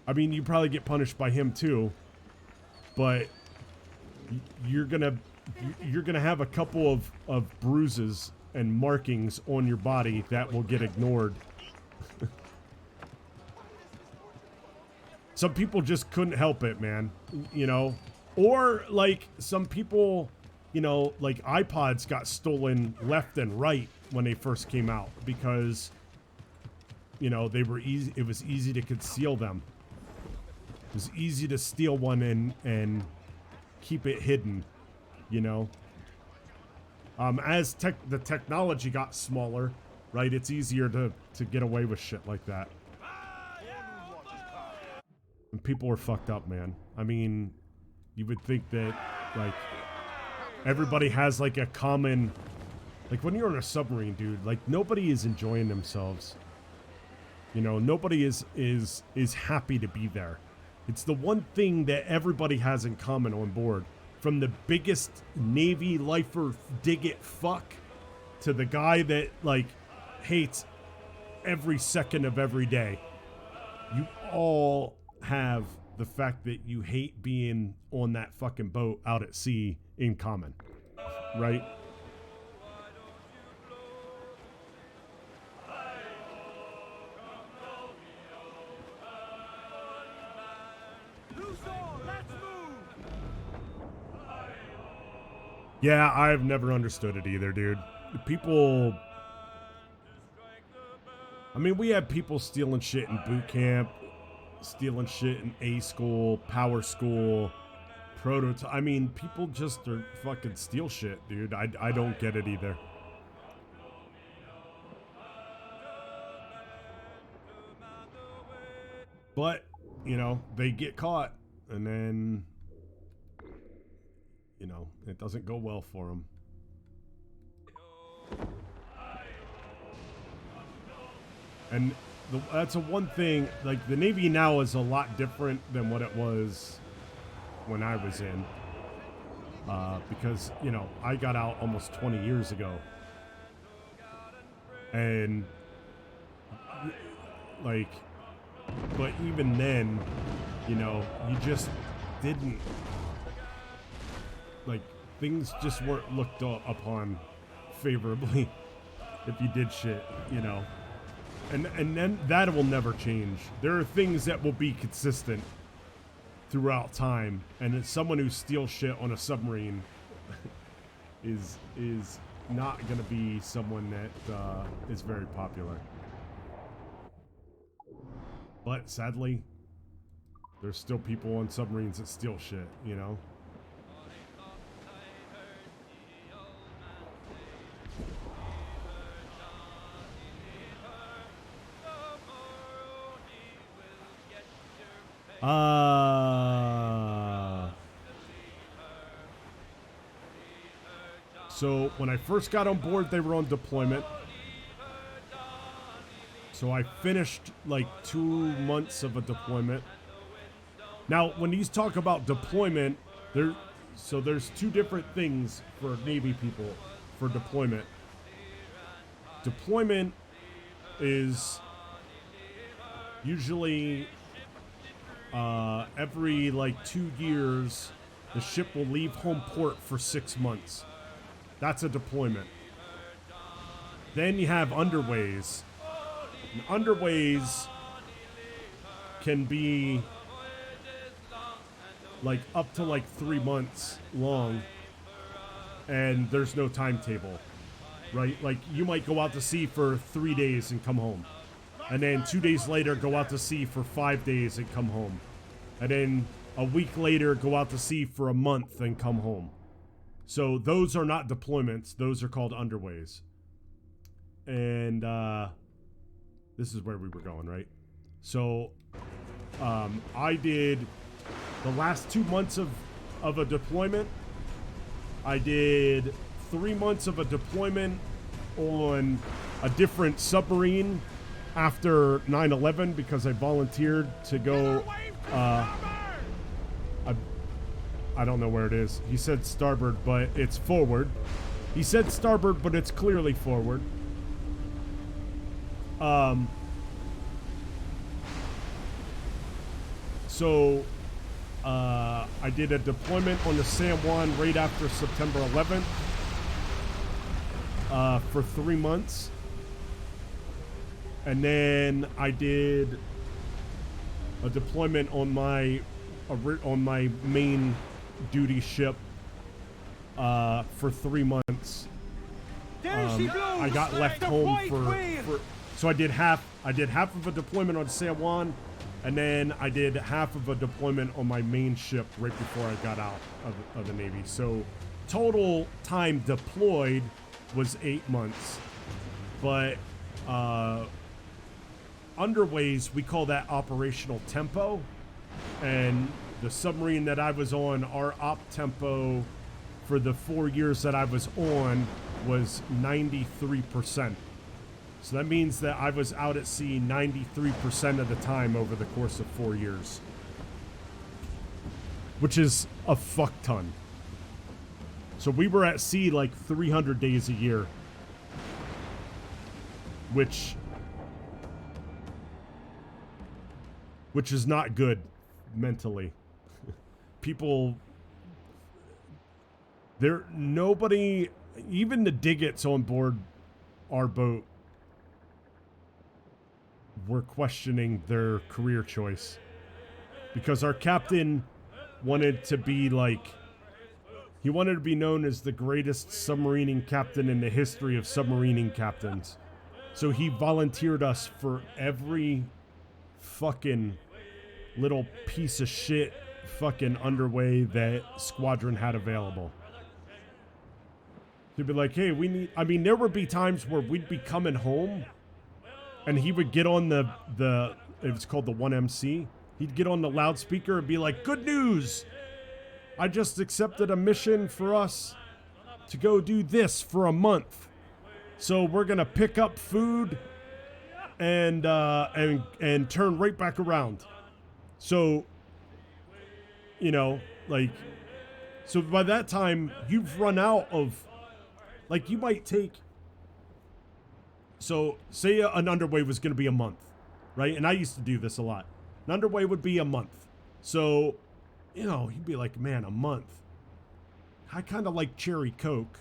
I mean, you probably get punished by him too, but you're gonna have a couple of bruises and markings on your body that will get ignored. Some people just couldn't help it, man. You know, or like some people, you know, like iPods got stolen left and right when they first came out because, you know, they were easy. It was easy to conceal them. It was easy to steal one and keep it hidden, you know. As the technology got smaller, right, it's easier to get away with shit like that. And people were fucked up, man. I mean, you would think that, like, everybody has, like, a common... Like, when you're on a submarine, dude, like, nobody is enjoying themselves. You know, nobody is happy to be there. It's the one thing that everybody has in common on board. From the biggest Navy lifer dig it fuck to the guy that, like, hates every second of every day. You all have the fact that you hate being on that fucking boat out at sea in common, right? Yeah, I've never understood it either, dude. People... I mean, we had people stealing shit in boot camp, stealing shit in A school, power school, prototype. I mean, people just are fucking steal shit, dude. I don't get it either. But, you know, they get caught, and then... You know, it doesn't go well for them. And that's a one thing, like, the Navy now is a lot different than what it was when I was in. Because, you know, I got out almost 20 years ago. And, like, but even then, you know, you just didn't... Like, things just weren't looked upon favorably if you did shit, you know. And then that will never change. There are things that will be consistent throughout time, and it's someone who steals shit on a submarine is not going to be someone that is very popular. But sadly, there's still people on submarines that steal shit, you know. So when I first got on board, they were on deployment. So I finished like 2 months of a deployment. Now, when these talk about deployment, there's 2 different things for Navy people for deployment. Deployment is usually every like 2 years, the ship will leave home port for 6 months. That's a deployment. Then you have underways. And underways can be like up to like 3 months long, and there's no timetable, right? Like you might go out to sea for 3 days and come home, and then 2 days later go out to sea for 5 days and come home. and then a week later go out to sea for a month and come home. So those are not deployments. Those are called underways. And this is where we were going, right? So I did the last 2 months of a deployment. I did 3 months of a deployment on a different submarine after 9/11 because I volunteered to go. I don't know where it is. He said starboard, but it's forward. He said starboard, but it's clearly forward. So I did a deployment on the San Juan right after September 11th for 3 months. And then I did a deployment on my main duty ship for 3 months. I got left home for so I did half of a deployment on San Juan, and then I did half of a deployment on my main ship right before I got out of the Navy. So total time deployed was 8 months, but underways we call that operational tempo, and the submarine that I was on, our op tempo for the 4 years that I was on was 93%. So that means that I was out at sea 93% of the time over the course of 4 years, which is a fuck ton. So we were at sea like 300 days a year, which is not good mentally. People, nobody, even the diggets on board our boat were questioning their career choice, because our captain wanted to be he wanted to be known as the greatest submarining captain in the history of submarining captains. So he volunteered us for every fucking little piece of shit fucking underway that Squadron had available. He'd be like, hey, there would be times where we'd be coming home and he would get on it was called the 1MC. He'd get on the loudspeaker and be like, good news! I just accepted a mission for us to go do this for a month. So we're gonna pick up food and turn right back around. So, so by that time you've run out of, you might take, so say an underway was going to be a month, right? And I used to do this a lot. An underway would be a month. So, you'd be like, man, a month. I kind of like cherry Coke,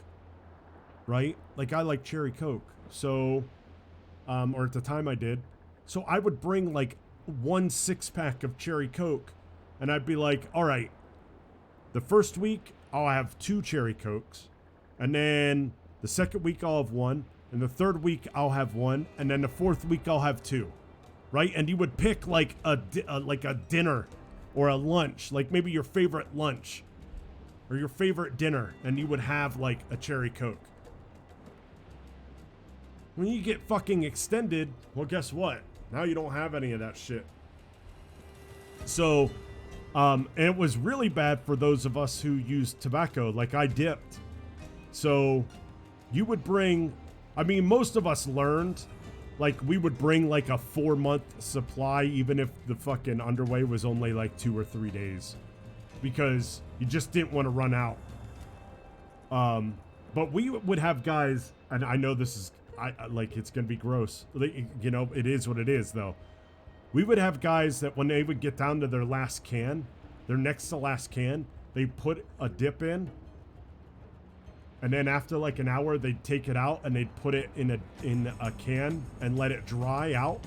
right? I like cherry Coke. So, or at the time I did. So I would bring 1 6-pack of cherry Coke, and I'd be like, all right, the first week I'll have 2 cherry Cokes, and then the second week I'll have 1, and the third week I'll have 1, and then the fourth week I'll have 2, right? And you would pick a dinner or a lunch, maybe your favorite lunch or your favorite dinner, and you would have a cherry Coke. When you get fucking extended, well, guess what? Now you don't have any of that shit. So, and it was really bad for those of us who used tobacco. I dipped. So you would bring, most of us learned, we would bring a 4-month supply, even if the fucking underway was only 2 or 3 days, because you just didn't want to run out. But we would have guys, and I know this is, it's gonna be gross. It is what it is, though. We would have guys that when they would get down to their last can, their next to last can, they put a dip in, and then after an hour, they'd take it out and they'd put it in a can and let it dry out,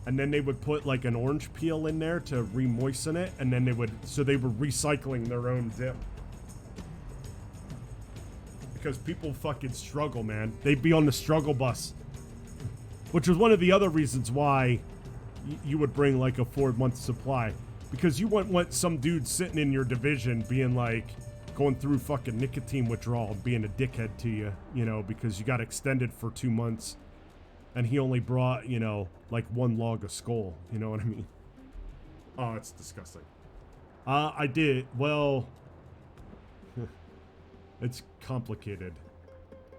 and then they would put an orange peel in there to re-moisten it, and then they were recycling their own dip. Because people fucking struggle, man. They'd be on the struggle bus, which was one of the other reasons why you would bring a 4-month supply. Because you wouldn't want some dude sitting in your division being like, going through fucking nicotine withdrawal and being a dickhead to you, you know, because you got extended for 2 months and he only brought, you know, like 1 log of skull, you know what I mean? Oh, it's disgusting. I did, well, it's complicated.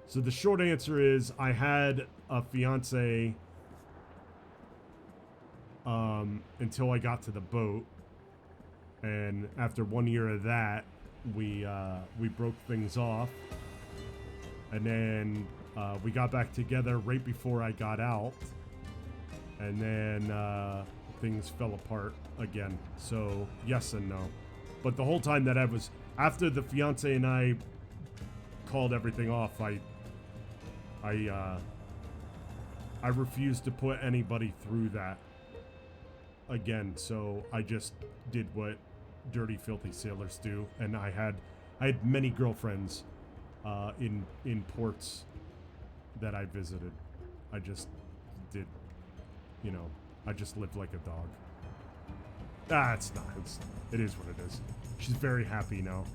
So the short answer is I had a fiance until I got to the boat, and after 1 year of that, we broke things off, and then we got back together right before I got out, and then things fell apart again. So yes and no, but the whole time that I was after the fiance and I called everything off, I refused to put anybody through that again. So I just did what dirty, filthy sailors do, and I had many girlfriends in ports that I visited. I just did, you know, I just lived like a dog. It's not. It is what it is. She's very happy now.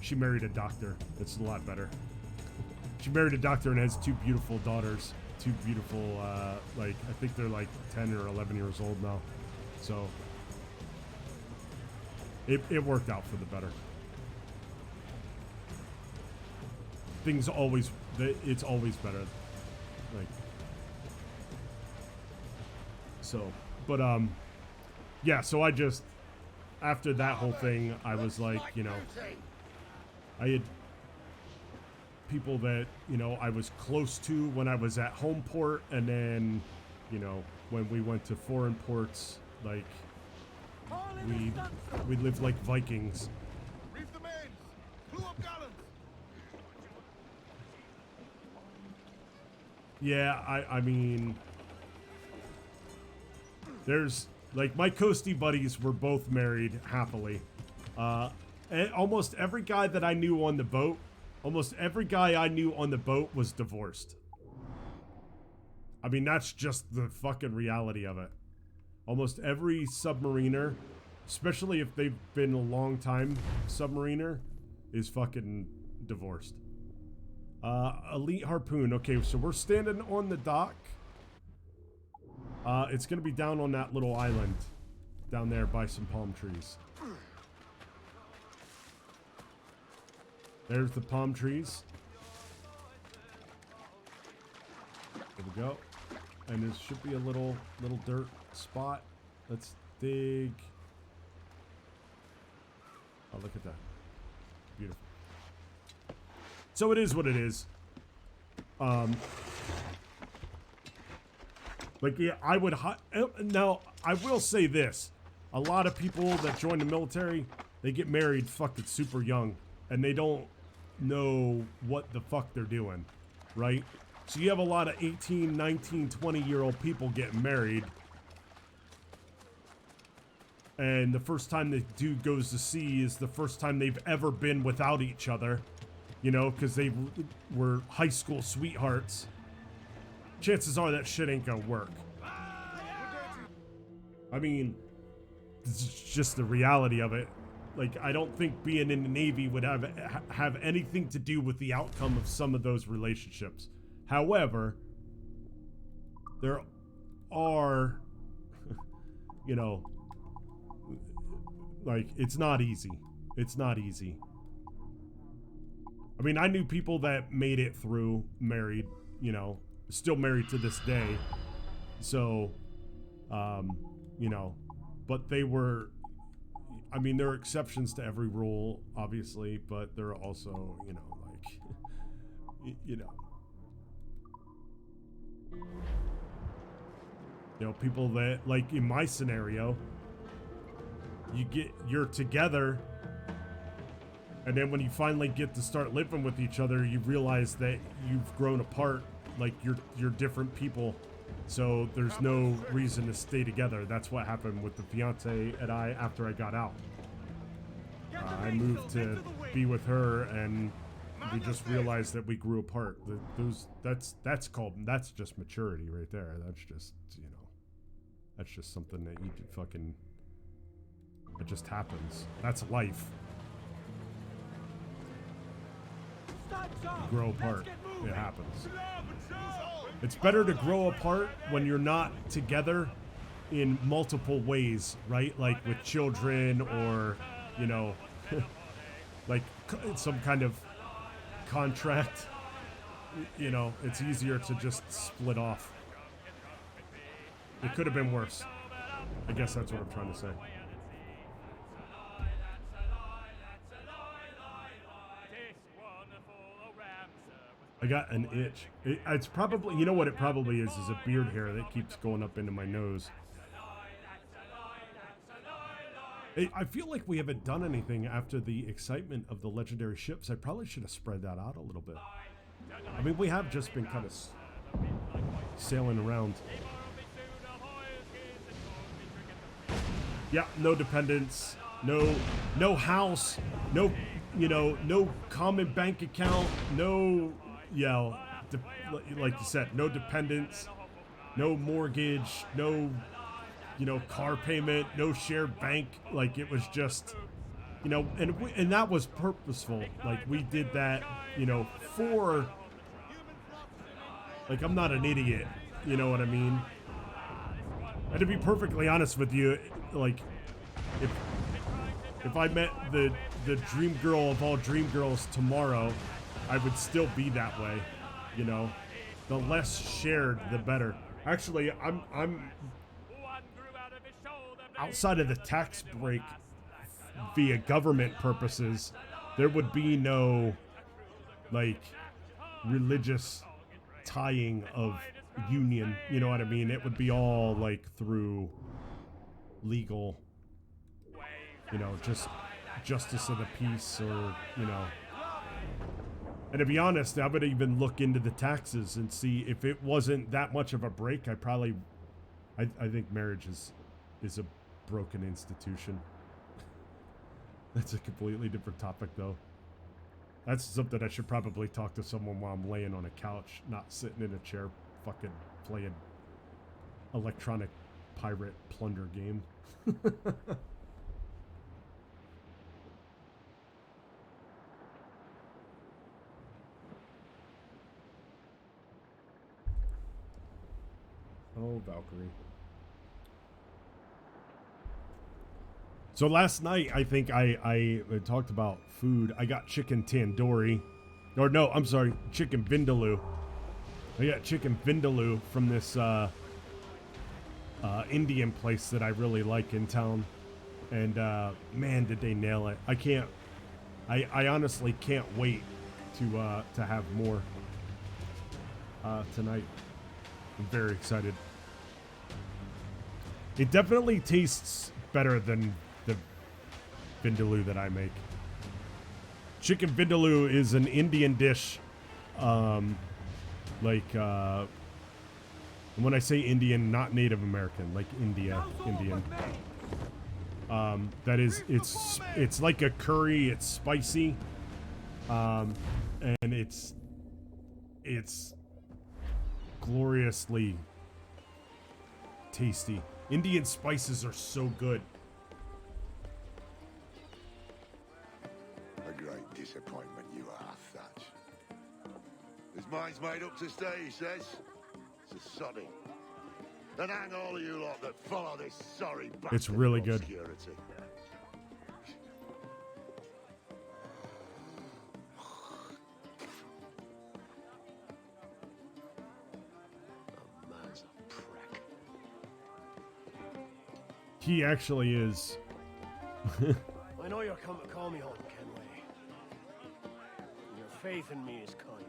She married a doctor. It's a lot better. She married a doctor and has 2 beautiful daughters. 2 beautiful, like, I think they're like 10 or 11 years old now. So it worked out for the better. It's always better. Like, so, but, yeah, so I just, after that whole thing, I was like, you know, I had people that, you know, I was close to when I was at home port, and then, you know, when we went to foreign ports, like, we lived like Vikings. Reef the mains! Blew up gallons! Yeah, I mean, there's, like, my coastie buddies were both married happily. And almost every guy that I knew on the boat, was divorced. I mean, that's just the fucking reality of it. Almost every submariner, especially if they've been a long time submariner, is fucking divorced. Elite harpoon. Okay, so we're standing on the dock. It's gonna be down on that little island down there by some palm trees. There's the palm trees. There we go. And there should be a little dirt spot. Let's dig. Oh, look at that. Beautiful. So it is what it is. Like, yeah, I would... Now, I will say this. A lot of people that join the military, they get married fucking super young. And they don't know what the fuck they're doing, right? So you have a lot of 18, 19, 20-year-old people getting married. And the first time the dude goes to sea is the first time they've ever been without each other. You know, because they were high school sweethearts. Chances are that shit ain't gonna work. I mean, this is just the reality of it. Like, I don't think being in the Navy would have anything to do with the outcome of some of those relationships. However, there are, you know, like, it's not easy. It's not easy. I mean, I knew people that made it through married, you know, still married to this day. So, you know, but they were, I mean, there are exceptions to every rule, obviously, but there are also, you know, like, you know, people that, like, in my scenario, you're together, and then when you finally get to start living with each other, you realize that you've grown apart, like, you're different people. So there's no reason to stay together. That's what happened with the fiance and I after I got out. I moved to be with her, and we just realized that we grew apart. That's just maturity right there. That's just, you know, that's just something that you fucking It just happens. That's life. Grow apart. It happens. It's better to grow apart when you're not together in multiple ways, right? Like with children or, you know, like some kind of contract. You know, it's easier to just split off. It could have been worse. I guess that's what I'm trying to say. I got an itch. It's probably, you know what it probably is a beard hair that keeps going up into my nose. I feel like we haven't done anything after the excitement of the legendary ships. I probably should have spread that out a little bit. I mean, we have just been kind of sailing around. Yeah, no dependents, no house, no, you know, no common bank account, no, yeah, like you said, no dependents, no mortgage, no, you know, car payment, no shared bank. Like it was just, you know, and that was purposeful. Like we did that, you know, for, like I'm not an idiot, you know what I mean? And to be perfectly honest with you, like if I met the dream girl of all dream girls tomorrow, I would still be that way, you know. The less shared, the better. Actually, I'm outside of the tax break via government purposes, there would be no like religious tying of union, you know what I mean? It would be all like through legal, you know, just justice of the peace, or, you know. And to be honest, I would even look into the taxes and see if it wasn't that much of a break. I think marriage is a broken institution. That's a completely different topic, though. That's something I should probably talk to someone while I'm laying on a couch, not sitting in a chair fucking playing electronic pirate plunder game. Oh, Valkyrie. So last night, I think I talked about food. I got chicken tandoori. Or no, I'm sorry, chicken vindaloo. I got chicken vindaloo from this Indian place that I really like in town. And man, did they nail it. I honestly can't wait to have more tonight. I'm very excited. It definitely tastes better than the vindaloo that I make. Chicken vindaloo is an Indian dish. Like, when I say Indian, not Native American, like Indian. That is, it's like a curry. It's spicy. And it's gloriously tasty. Indian spices are so good. A great disappointment you are, Thatch. His mind's made up to stay, he says. It's a sodding. And hang all of you lot that follow this sorry bastard. It's really good. Obscurity. He actually is. I know you're come to call me home, Kenway. Your faith in me is kind.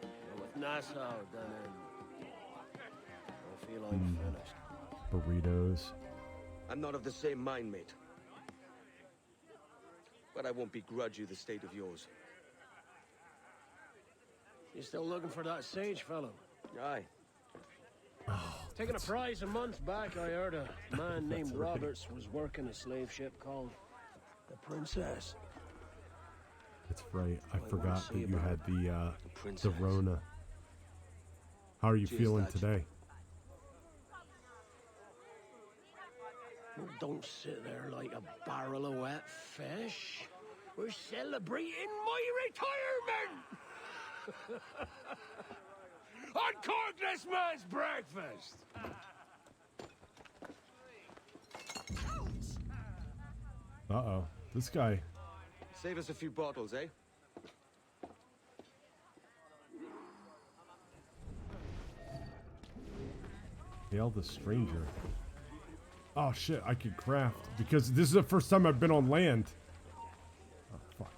But with Nassau done in, I feel I'm finished. Burritos. I'm not of the same mind, mate. But I won't begrudge you the state of yours. You still looking for that sage fellow? Aye. Taking a prize a month back, I heard a man named Roberts was working a slave ship called the Princess. That's right. I forgot that you had the Princess. Rona. How are you Cheers, feeling Dutch. today? Well, don't sit there like a barrel of wet fish. We're celebrating my retirement! Uncork this man's breakfast! Uh-oh. This guy. Save us a few bottles, eh? Hail the stranger. Oh shit, I could craft. Because this is the first time I've been on land. Oh, fuck.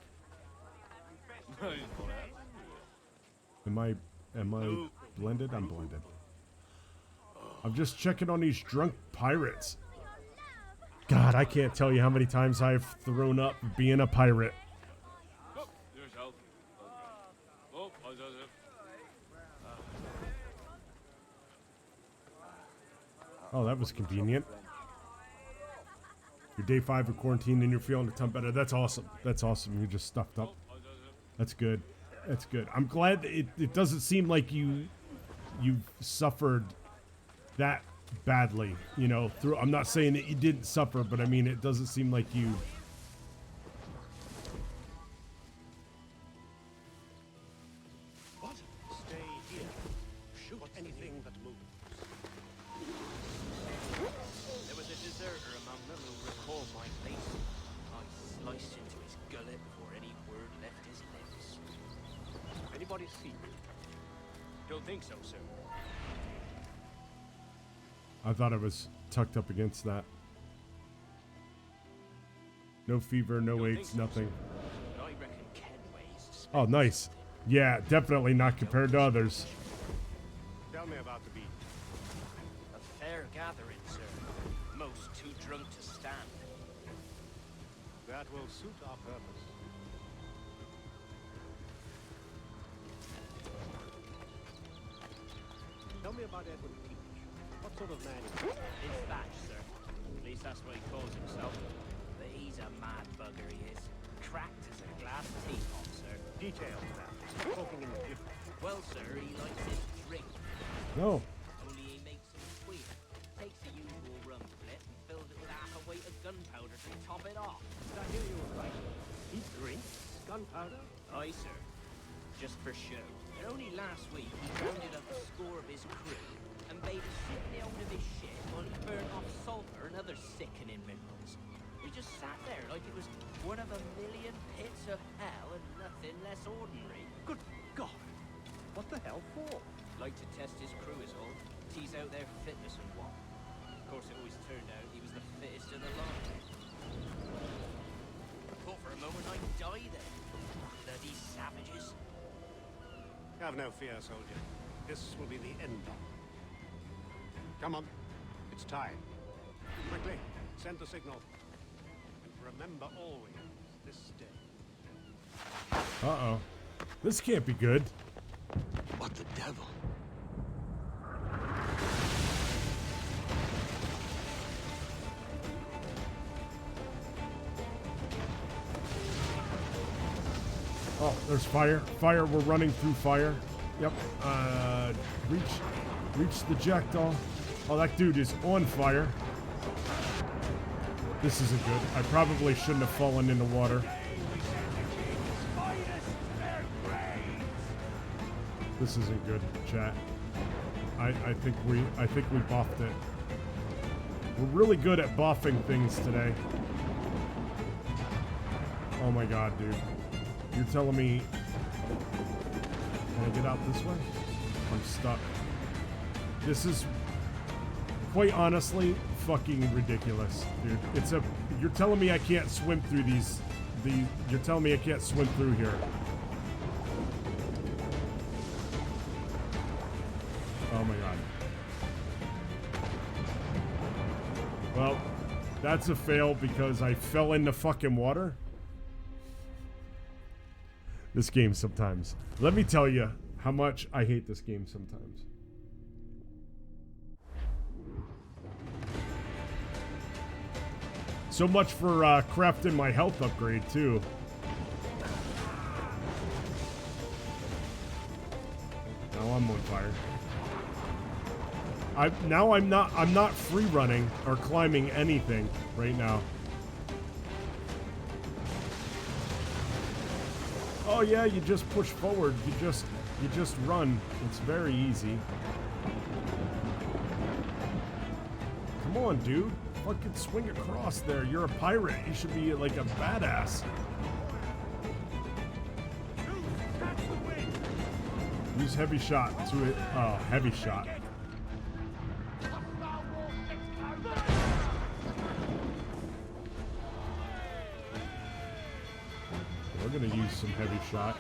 Am I blended? I'm blended. I'm just checking on these drunk pirates. God, I can't tell you how many times I've thrown up being a pirate. Oh, that was convenient. You're day 5 of quarantine and you're feeling a ton better. That's awesome. That's awesome. You're just stuffed up. That's good. That's good. I'm glad that it doesn't seem like you've suffered that badly. You know, through. I'm not saying that you didn't suffer, but I mean, it doesn't seem like you. What? Stay here. Shoot anything that moves. There was a deserter among them who recalled my face. I sliced into his gullet before any word left his lips. Anybody see me? Don't think so, sir. I thought I was tucked up against that. No fever, no aches, nothing. But I reckon Kenway's Oh, nice. Yeah, definitely not compared to others. Tell me about the beach. a fair gathering, sir. Most too drunk to stand. That will suit our purpose. Tell me about Edward Peach. What sort of man is he? It's Thatch, sir. At least that's what he calls himself. But he's a mad bugger, he is. Cracked as a glass teapot, sir. Details that. Stop talking in the gift. Well, sir, he likes his drink. No. Only he makes them sweet. Takes the usual rum flip and fills it with half a weight of gunpowder to top it off. Did I hear you right? He drinks gunpowder? Aye, sir. Just for show. And only last week he rounded up a score of his crew and made us sit in the hold of his ship while he burned off sulfur and other sickening minerals. We just sat there like it was one of a million pits of hell and nothing less ordinary. Good God! What the hell for? Like to test his crew is all. Tease out their fitness and what. Of course, it always turned out he was the fittest of the lot. Thought for a moment I'd die there. Bloody savages. Have no fear, soldier. This will be the end of it. Come on. It's time. Quickly, send the signal. And remember always this day. Uh-oh. This can't be good. What the devil? Oh, there's fire. Fire, we're running through fire. Yep. Reach the jackdaw. Oh, that dude is on fire. This isn't good. I probably shouldn't have fallen in the water. This isn't good, chat. I think we buffed it. We're really good at buffing things today. Oh my god, dude. You're telling me... Can I get out this way? I'm stuck. This is... Quite honestly, fucking ridiculous, dude. You're telling me I can't swim through you're telling me I can't swim through here. Oh my god. Well, that's a fail because I fell in the fucking water. This game sometimes. Let me tell you how much I hate this game sometimes. So much for crafting my health upgrade too. Now I'm on fire. I'm not free running or climbing anything right now. Oh yeah, you just push forward. You just run. It's very easy. Come on, dude. Fucking swing across there. You're a pirate. You should be like a badass. Use heavy shot to it. Oh, heavy shot. We're gonna use some heavy shot.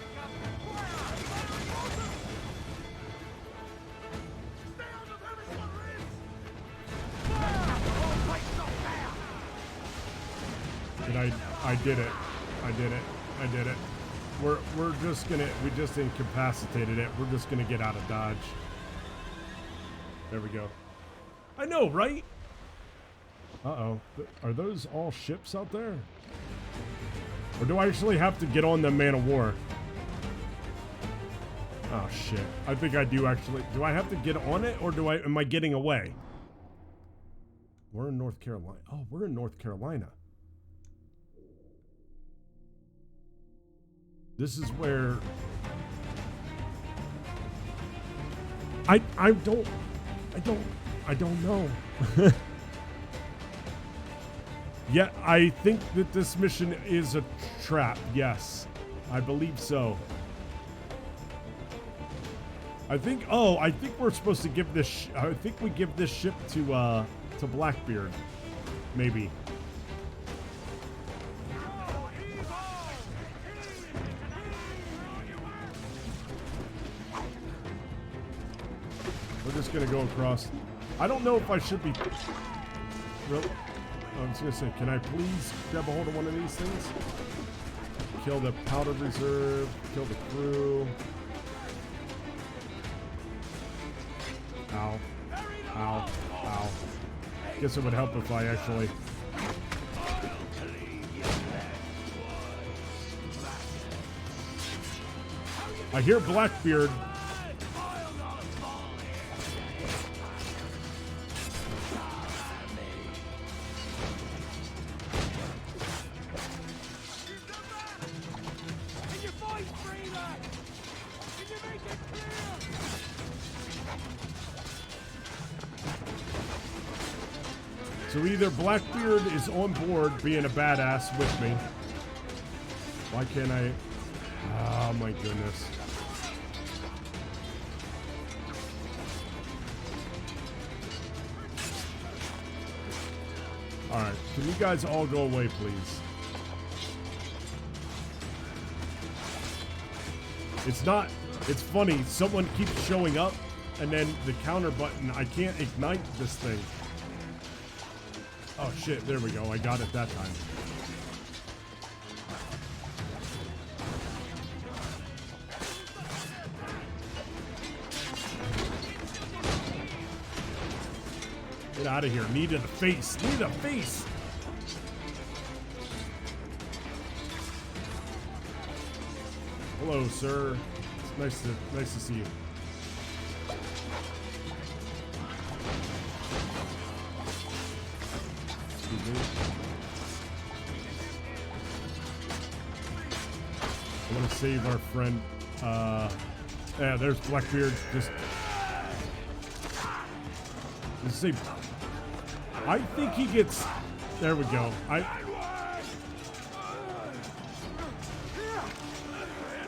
And I did it. I did it. I did it. We're just gonna, we just incapacitated it. We're just gonna get out of dodge. There we go. I know, right? Uh-oh. Are those all ships out there? Or do I actually have to get on the man of war? Oh shit. I think I do actually. Do I have to get on it or am I getting away? We're in North Carolina. Oh, we're in North Carolina. This is where I don't know. Yeah, I think that this mission is a trap. Yes, I believe so. I think we're supposed to give this. I think we give this ship to Blackbeard, maybe. We're just gonna go across. I don't know if I should be. Really? I was gonna say, can I please grab a hold of one of these things? Kill the powder reserve. Kill the crew. Ow. Ow. Ow. Guess it would help if I actually. I hear Blackbeard. So either Blackbeard is on board being a badass with me. Why can't I? Oh my goodness. Alright, can you guys all go away, please? It's funny, someone keeps showing up, and then the counter button, I can't ignite this thing. Oh shit, there we go. I got it that time. Get out of here. Knee to the face. Knee to the face. Hello, sir. It's nice to see you. I want to save our friend. Yeah, there's Blackbeard. Just see. I think he gets. There we go. In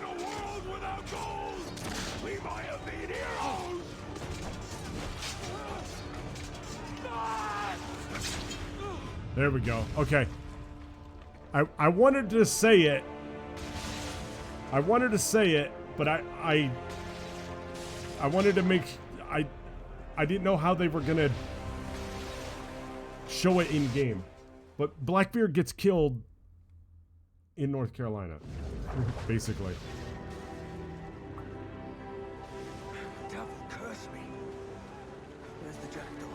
a world without gold, we might have been heroes. There we go. Okay. I wanted to say it. I wanted to say it, but I wanted to make I didn't know how they were gonna show it in game. But Blackbeard gets killed in North Carolina. Basically. Devil curse me. Where's the jackdaw?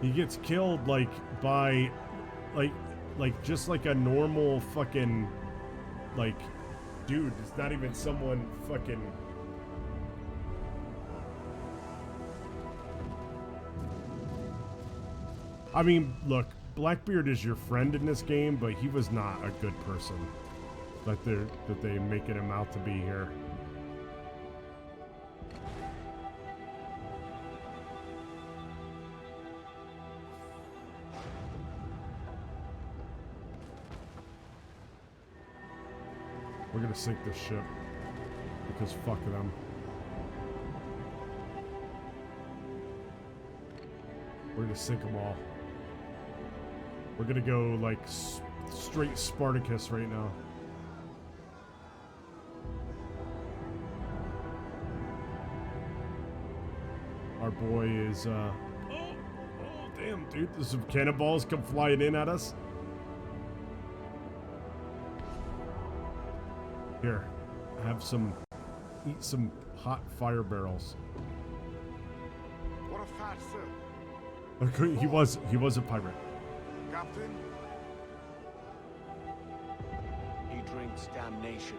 He gets killed like by like just like a normal fucking like, dude, it's not even someone fucking. I mean, look, Blackbeard is your friend in this game, but he was not a good person that they making him out to be here. We're gonna sink this ship because fuck them. We're gonna sink them all. We're gonna go like straight Spartacus right now. Our boy is oh damn, dude, there's some cannonballs come flying in at us. Here, have some, eat some hot fire barrels. What a fat sir. Okay, he was a pirate. Captain? He drinks damnation.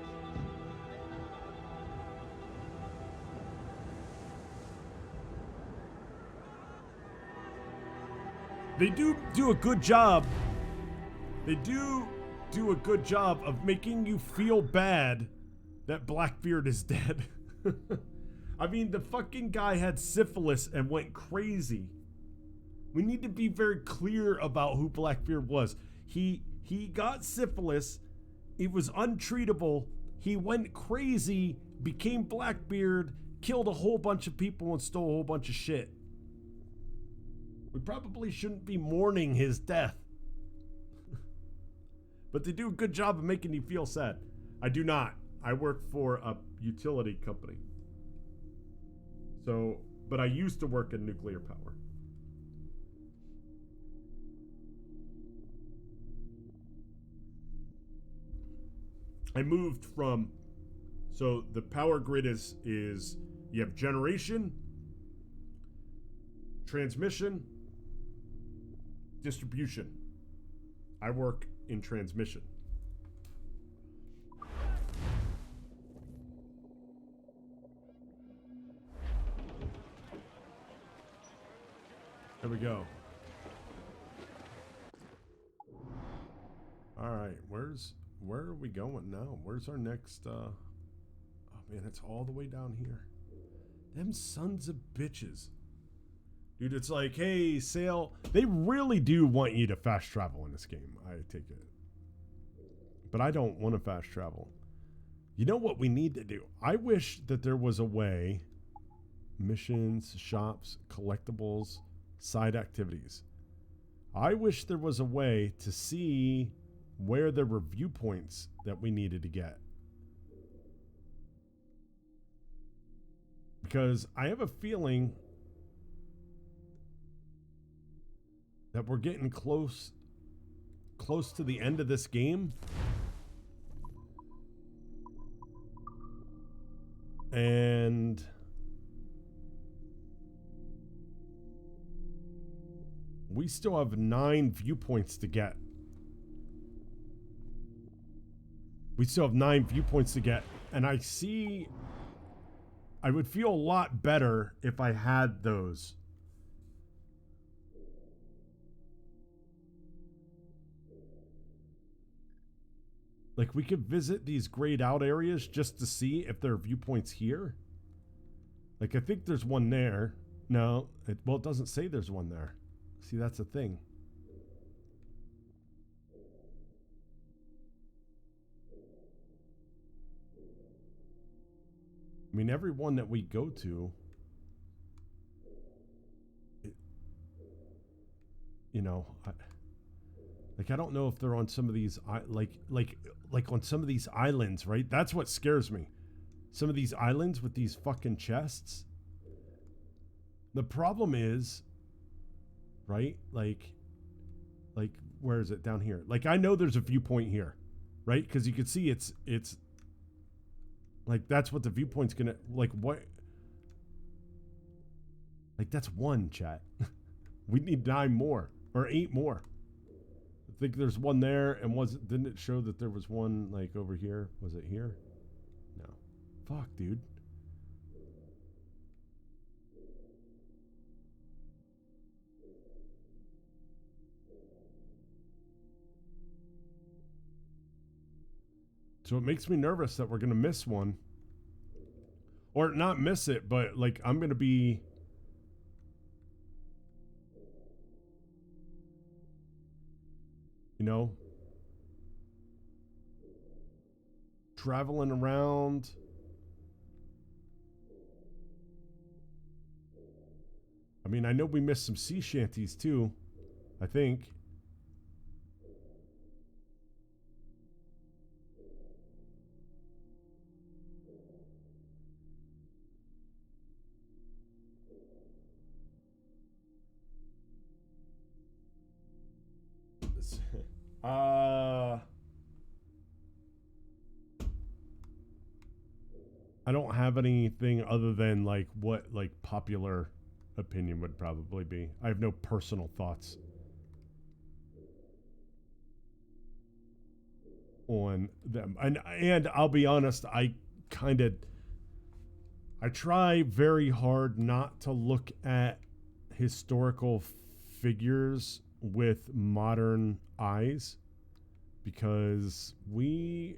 They do a good job. They do a good job of making you feel bad that Blackbeard is dead. I mean, the fucking guy had syphilis and went crazy. We need to be very clear about who Blackbeard was. He got syphilis. It was untreatable. He went crazy, became Blackbeard, killed a whole bunch of people and stole a whole bunch of shit. We probably shouldn't be mourning his death. But they do a good job of making you feel sad. I do not. I work for a utility company. So, but I used to work in nuclear power. I moved from, so the power grid is you have generation, transmission, distribution. I work in transmission. There we go. All right, where are we going now? Where's our next oh man, it's all the way down here. Them sons of bitches. Dude, it's like, hey, sail. They really do want you to fast travel in this game, I take it. But I don't want to fast travel. You know what we need to do? I wish that there was a way, missions, shops, collectibles, side activities. I wish there was a way to see where there were viewpoints that we needed to get. Because I have a feeling that we're getting close to the end of this game. And we still have 9 viewpoints to get. We still have 9 viewpoints to get. And I would feel a lot better if I had those. Like, we could visit these grayed out areas just to see if there are viewpoints here. Like, I think there's one there. No, it doesn't say there's one there. See, that's the thing. I mean, every one that we go to, I don't know if they're on some of these, like on some of these islands, right? That's what scares me. Some of these islands with these fucking chests. The problem is, right? Like where is it? Down here. Like, I know there's a viewpoint here, right? Because you can see it's like, that's what the viewpoint's gonna, like, what? Like, that's one, chat. We need 9 more or 8 more. think there's one there, and didn't it show that there was one like over here? Was it here? No. Fuck, dude. So it makes me nervous that we're gonna miss one. Or not miss it, but like I'm gonna be traveling around. I mean, I know we missed some sea shanties too, I think. I don't have anything other than like what like popular opinion would probably be. I have no personal thoughts on them. And I'll be honest, I try very hard not to look at historical figures with modern eyes because we're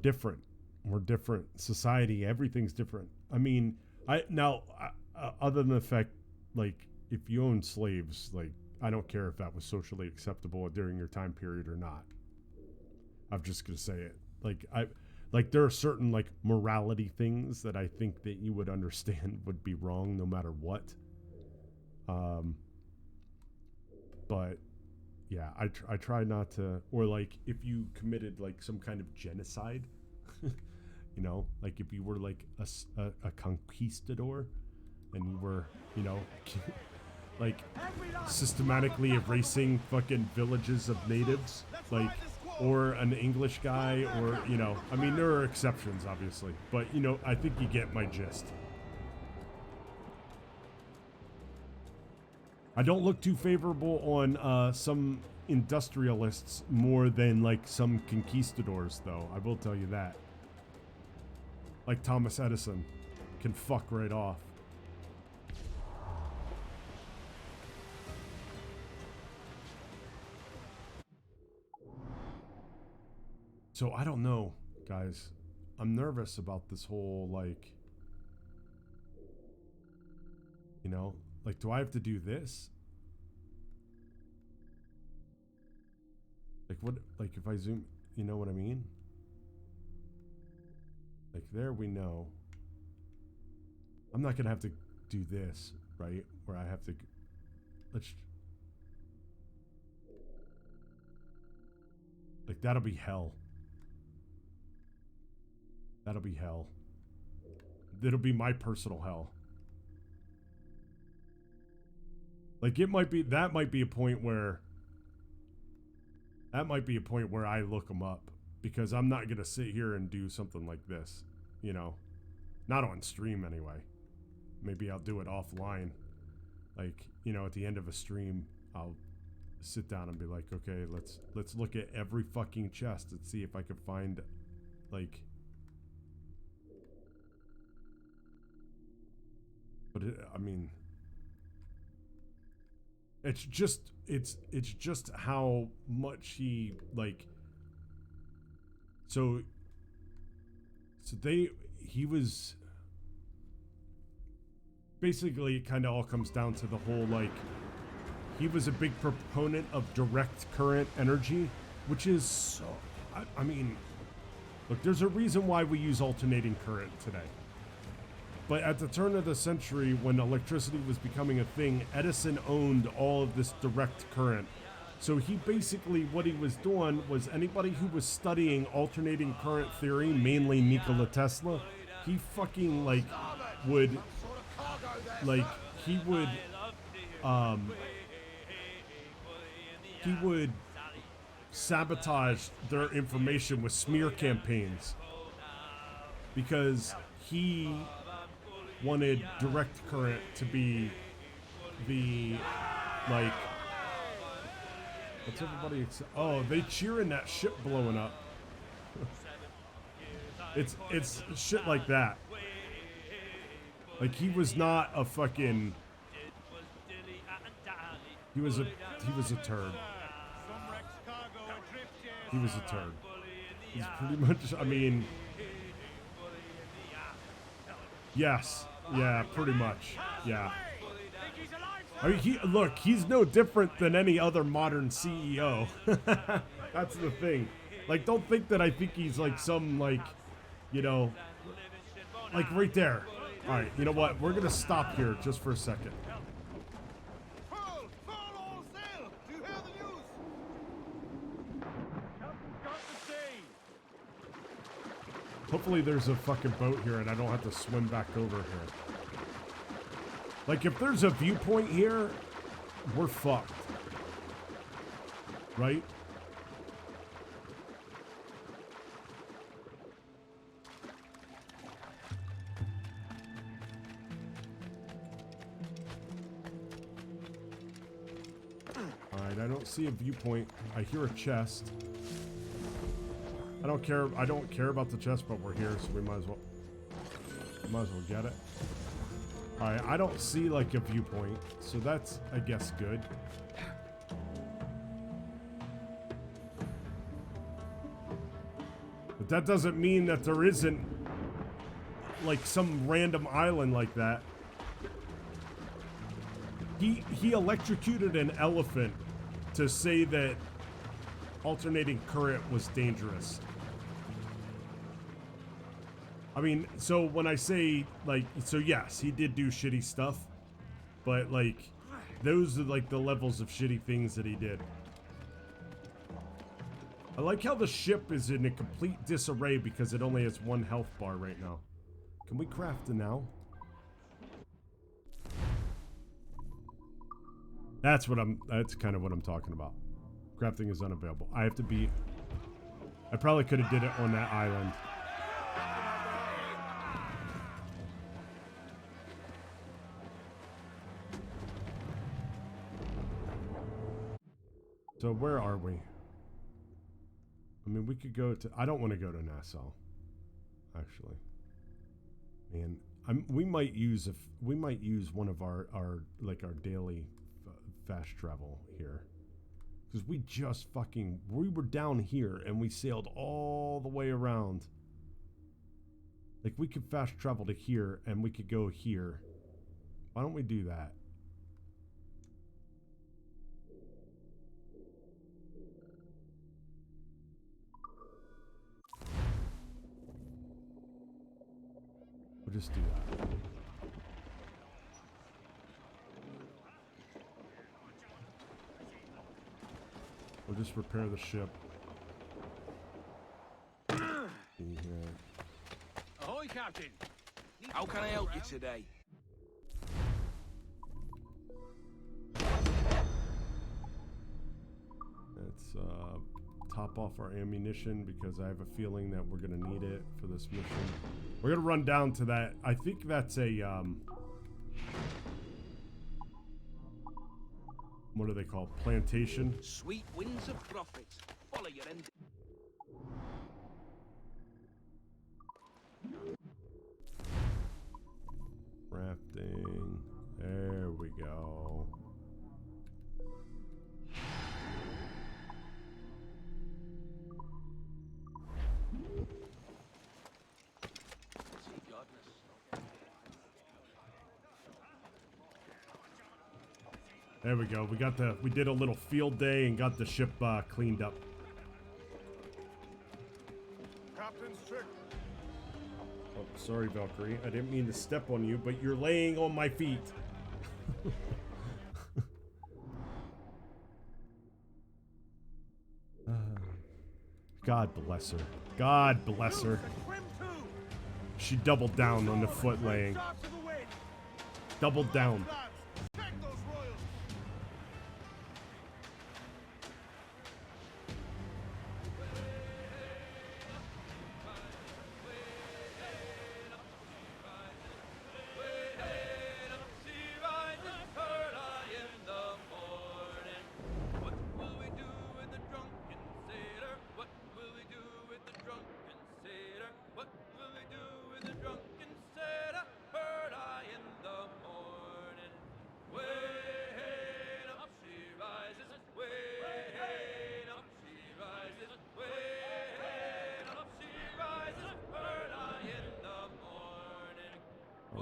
different. We're different. Society, everything's different. I mean, other than the fact, like, if you own slaves, like, I don't care if that was socially acceptable during your time period or not. I'm just gonna say it. Like, there are certain, like, morality things that I think that you would understand would be wrong no matter what. But yeah, I try not to, or like if you committed like some kind of genocide, like if you were like a conquistador and you were, like systematically erasing fucking villages of natives, like, or an English guy, or, I mean, there are exceptions obviously, but I think you get my gist. I don't look too favorable on some industrialists more than like some conquistadors, though. I will tell you that. Like Thomas Edison can fuck right off. So I don't know, guys. I'm nervous about this whole like, like, do I have to do this? Like, what, like, if I zoom, you know what I mean? Like, there we know. I'm not gonna have to do this, right? Where I have to, like, that'll be hell. That'll be hell. It'll be my personal hell. Like, that might be a point where I look them up, because I'm not going to sit here and do something like this, not on stream anyway. Maybe I'll do it offline. Like, at the end of a stream, I'll sit down and be like, okay, let's look at every fucking chest and see if I can find, like, but I mean, it's just how much he, like, he was basically, it kind of all comes down to the whole, like, he was a big proponent of direct current energy, which is so, I mean, look, there's a reason why we use alternating current today. But at the turn of the century, when electricity was becoming a thing, Edison owned all of this direct current. So he basically, what he was doing was, anybody who was studying alternating current theory, mainly Nikola Tesla, he fucking, like, would, like, he would sabotage their information with smear campaigns, because he wanted direct current to be the, like, What's everybody oh, they cheering that ship blowing up. It's shit like that. Like he was not a fucking. He was a turd. He was a turd. He's pretty much. I mean. Yes. Yeah. Pretty much. Yeah. I mean, look. He's no different than any other modern CEO. That's the thing. Like, don't think that I think he's like some like. You know, like right there. All right, you know what? We're gonna stop here just for a second. Hopefully there's a fucking boat here and I don't have to swim back over here. Like if there's a viewpoint here, we're fucked. Right? I don't see a viewpoint. I hear a chest. I don't care about the chest, but we're here, so we might as well get it. Alright, I don't see like a viewpoint, so that's I guess good. But that doesn't mean that there isn't like some random island like that. He electrocuted an elephant to say that alternating current was dangerous. I mean, so when I say, like, so yes, he did do shitty stuff, but, like, those are, like, the levels of shitty things that he did. I like how the ship is in a complete disarray because it only has one health bar right now. Can we craft it now? That's kind of what I'm talking about. Crafting is unavailable. I probably could have did it on that island. So where are we? I mean, we could go to, I don't want to go to Nassau, actually. Man, we might use one of our daily fast travel here. Because we were down here and we sailed all the way around. Like we could fast travel to here and we could go here. Why don't we do that? We'll just do that. We'll just repair the ship. Ahoy, Captain! How can I help you today? Let's top off our ammunition because I have a feeling that we're gonna need it for this mission. We're gonna run down to that. I think that's a what are they called? Plantation. Sweet winds of profit. Follow your end. Crafting. There we go. There we go. We did a little field day and got the ship cleaned up. Captain's trick. Oh, sorry, Valkyrie. I didn't mean to step on you, but you're laying on my feet. God bless her. God bless her. She doubled down on the foot laying. Doubled down.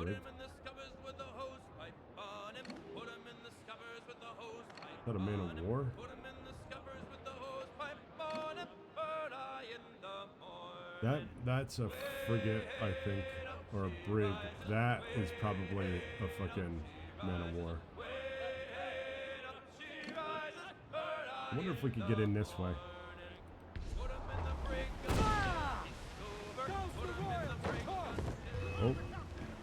brig. Is that a man of war? That's a frigate, I think, or a brig. That is probably a fucking man of war. I wonder if we could get in this way. Oh.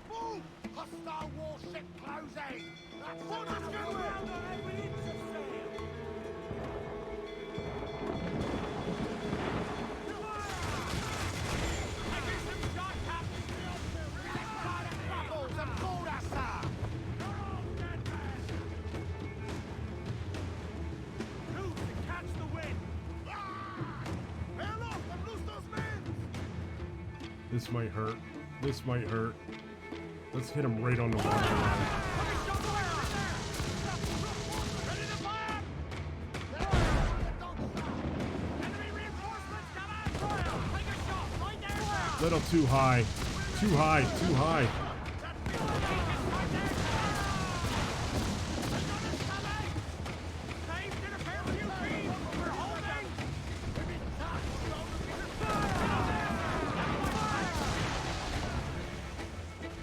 Move! Hostile warship closing! That's what I'm doing! This might hurt. This might hurt. Let's hit him right on the water line. Little too high. Too high. Too high.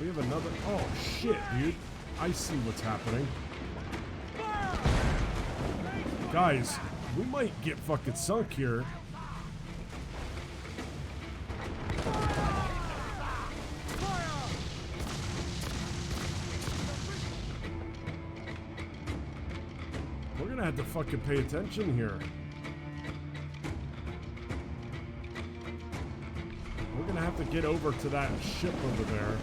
We have another. Oh shit, dude. I see what's happening. Guys, we might get fucking sunk here. We're gonna have to fucking pay attention here. We're gonna have to get over to that ship over there.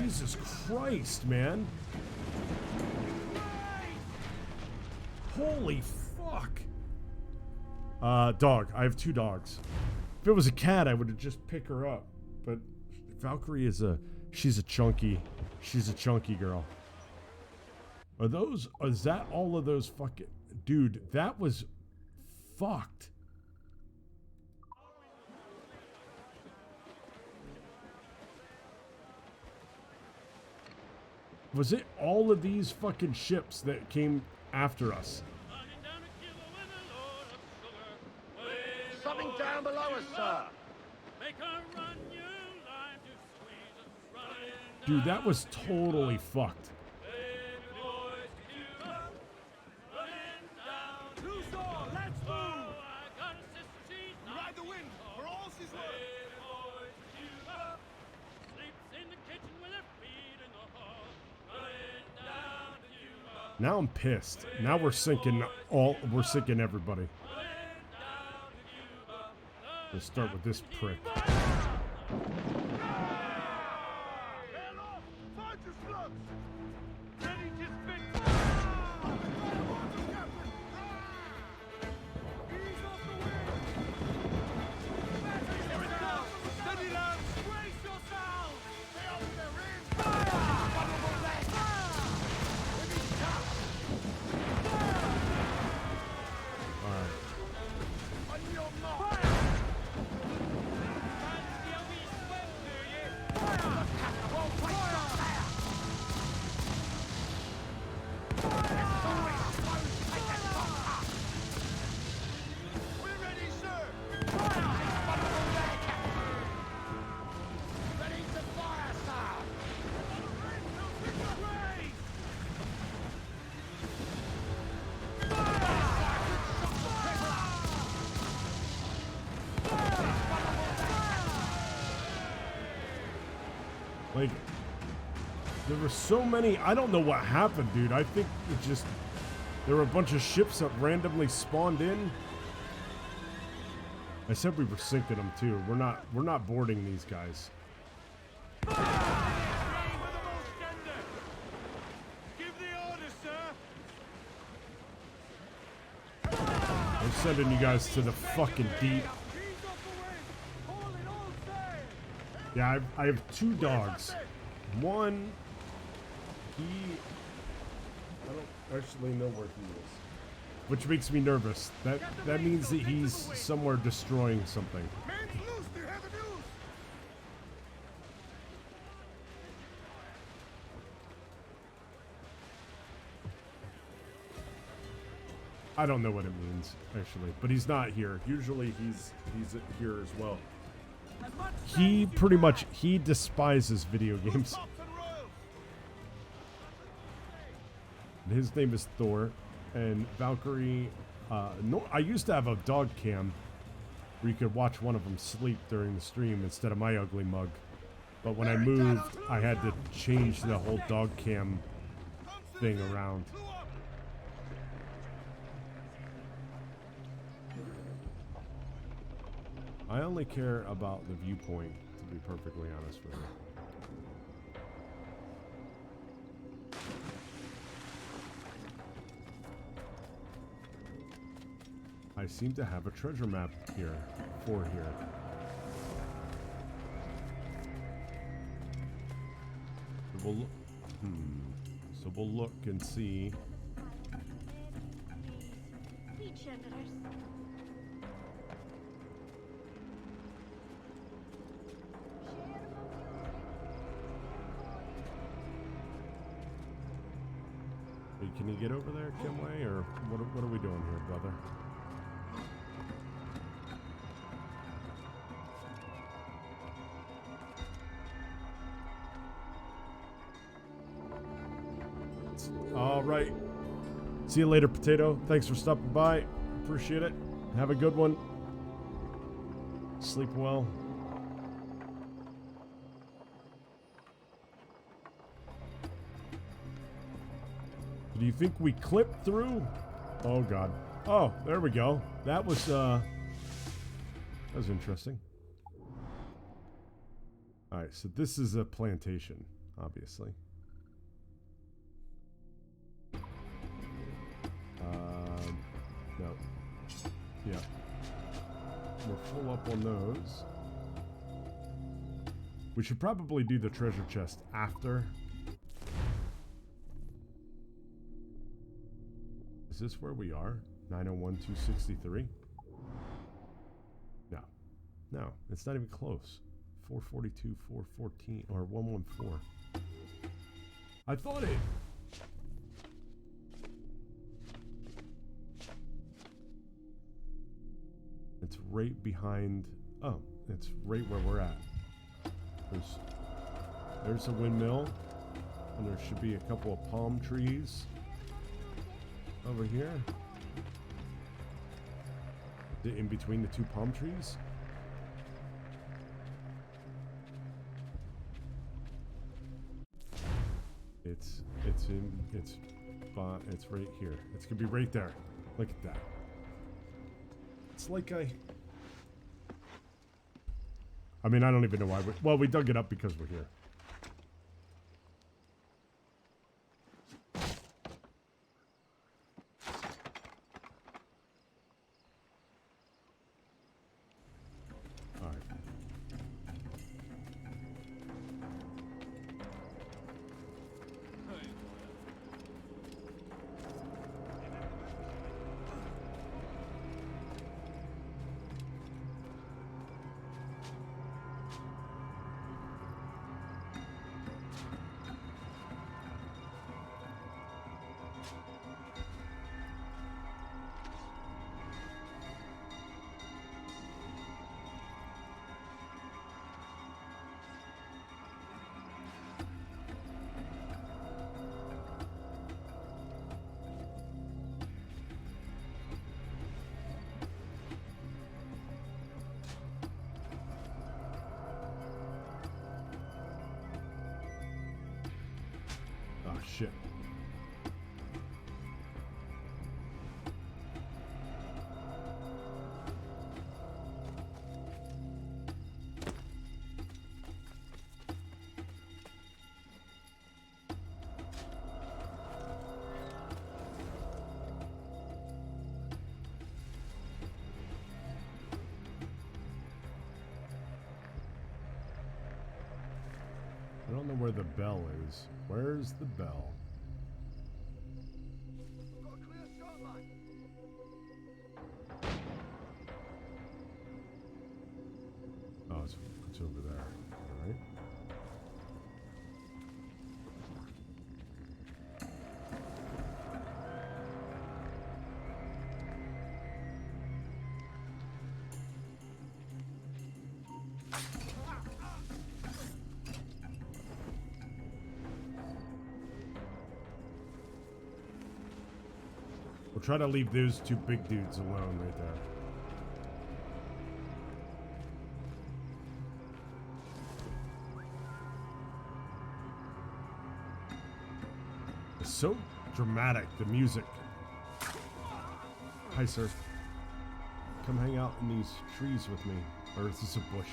Jesus Christ, man. Holy fuck. Dog. I have 2 dogs. If it was a cat, I would have just picked her up. But Valkyrie is she's a chunky girl. Is that all of those fucking, dude, that was fucked. Was it all of these fucking ships that came after us? Something down below us, sir. Dude, that was totally fucked. Let's move! Ride the wind, for all she's worth. Now I'm pissed. Now we're sinking everybody. Let's start with this prick. Like, there were so many. I don't know what happened, dude. I think it just, there were a bunch of ships that randomly spawned in. I said we were sinking them too. We're not boarding these guys. I'm sending you guys to the fucking deep. Yeah, I have 2 dogs. One, I don't actually know where he is, which makes me nervous. That means that he's somewhere destroying something. I don't know what it means, actually. But he's not here. Usually he's here as well. He pretty much, he despises video games. And his name is Thor. And Valkyrie, no, I used to have a dog cam where you could watch one of them sleep during the stream instead of my ugly mug. But when I moved, I had to change the whole dog cam thing around. I only care about the viewpoint, to be perfectly honest with you. I seem to have a treasure map here, for here. So we'll look, so we'll look and see. Hey, can you get over there, Kimway, or what are we doing here, brother? All right. See you later, Potato. Thanks for stopping by. Appreciate it. Have a good one. Sleep well. Do you think we clipped through? Oh, God. Oh, there we go. That was interesting. All right, so this is a plantation, obviously. No. Yeah. We're full up on those. We should probably do the treasure chest after. Is this where we are? 901-263? No. No, it's not even close. 442, 414, or 114. I thought it... It's right behind... Oh, it's right where we're at. There's a windmill. And there should be a couple of palm trees over here. In between the two palm trees. It's right here. It's gonna be right there. Look at that. It's like I mean, I don't even know why well, we dug it up because we're here. Shit. I don't know where the bell is. Where's the bell? Got a clear shot line. Oh, it's over there. All right. We'll try to leave those two big dudes alone right there. It's so dramatic, the music. Hi, sir. Come hang out in these trees with me. Or is this a bush?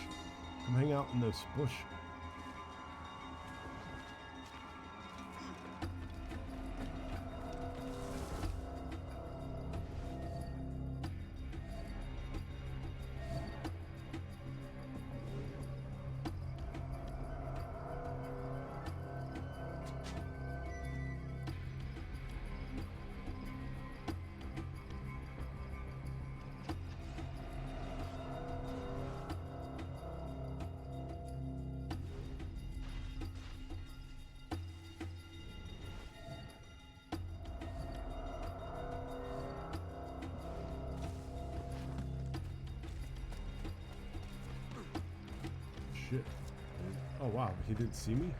Come hang out in this bush. Shit. Oh wow, he didn't see me?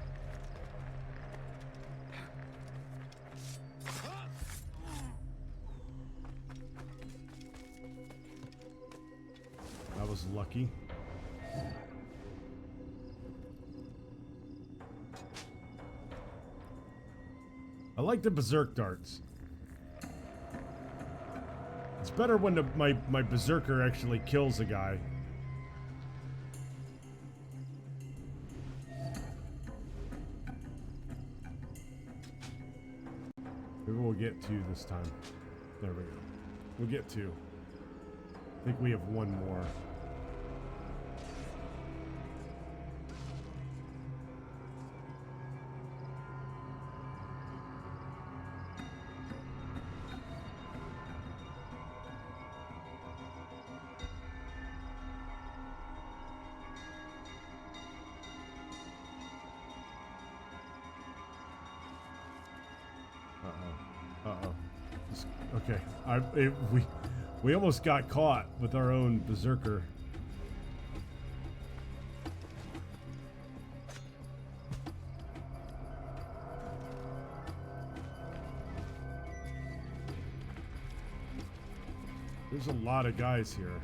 That was lucky. I like the berserk darts. It's better when my berserker actually kills a guy. Maybe we'll get two this time. There we go. We'll get two. I think we have one more. Uh-oh. Okay. We almost got caught with our own berserker. There's a lot of guys here.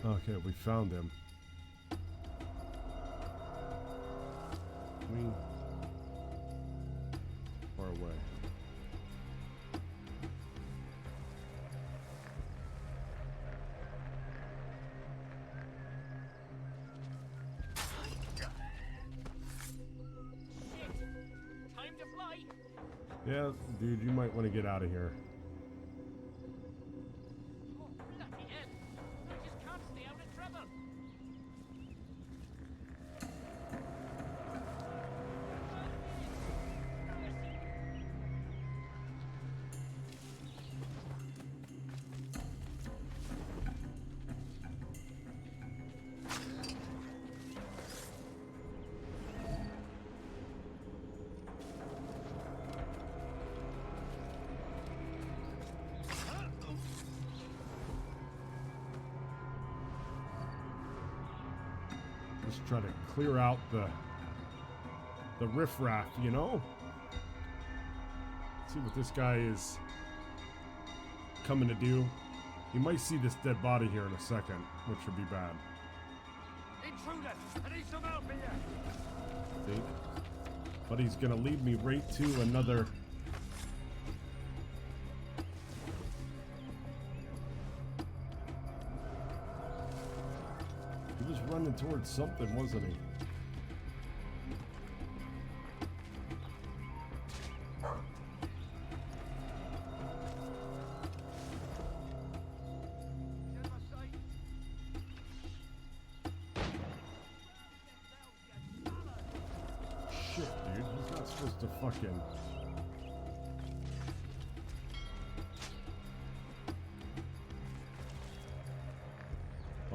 Okay, we found him. Far away. Shit! Time to fly! Yeah, dude, you might want to get out of here. Oh, bloody hell! I just can't stay out of trouble! Just try to clear out the riffraff, you know? See what this guy is coming to do. You might see this dead body here in a second, which would be bad. Intruders! I need some help here! I think. But he's gonna lead me right to another. He was running towards something, wasn't he? Shit, dude. He's not supposed to fucking.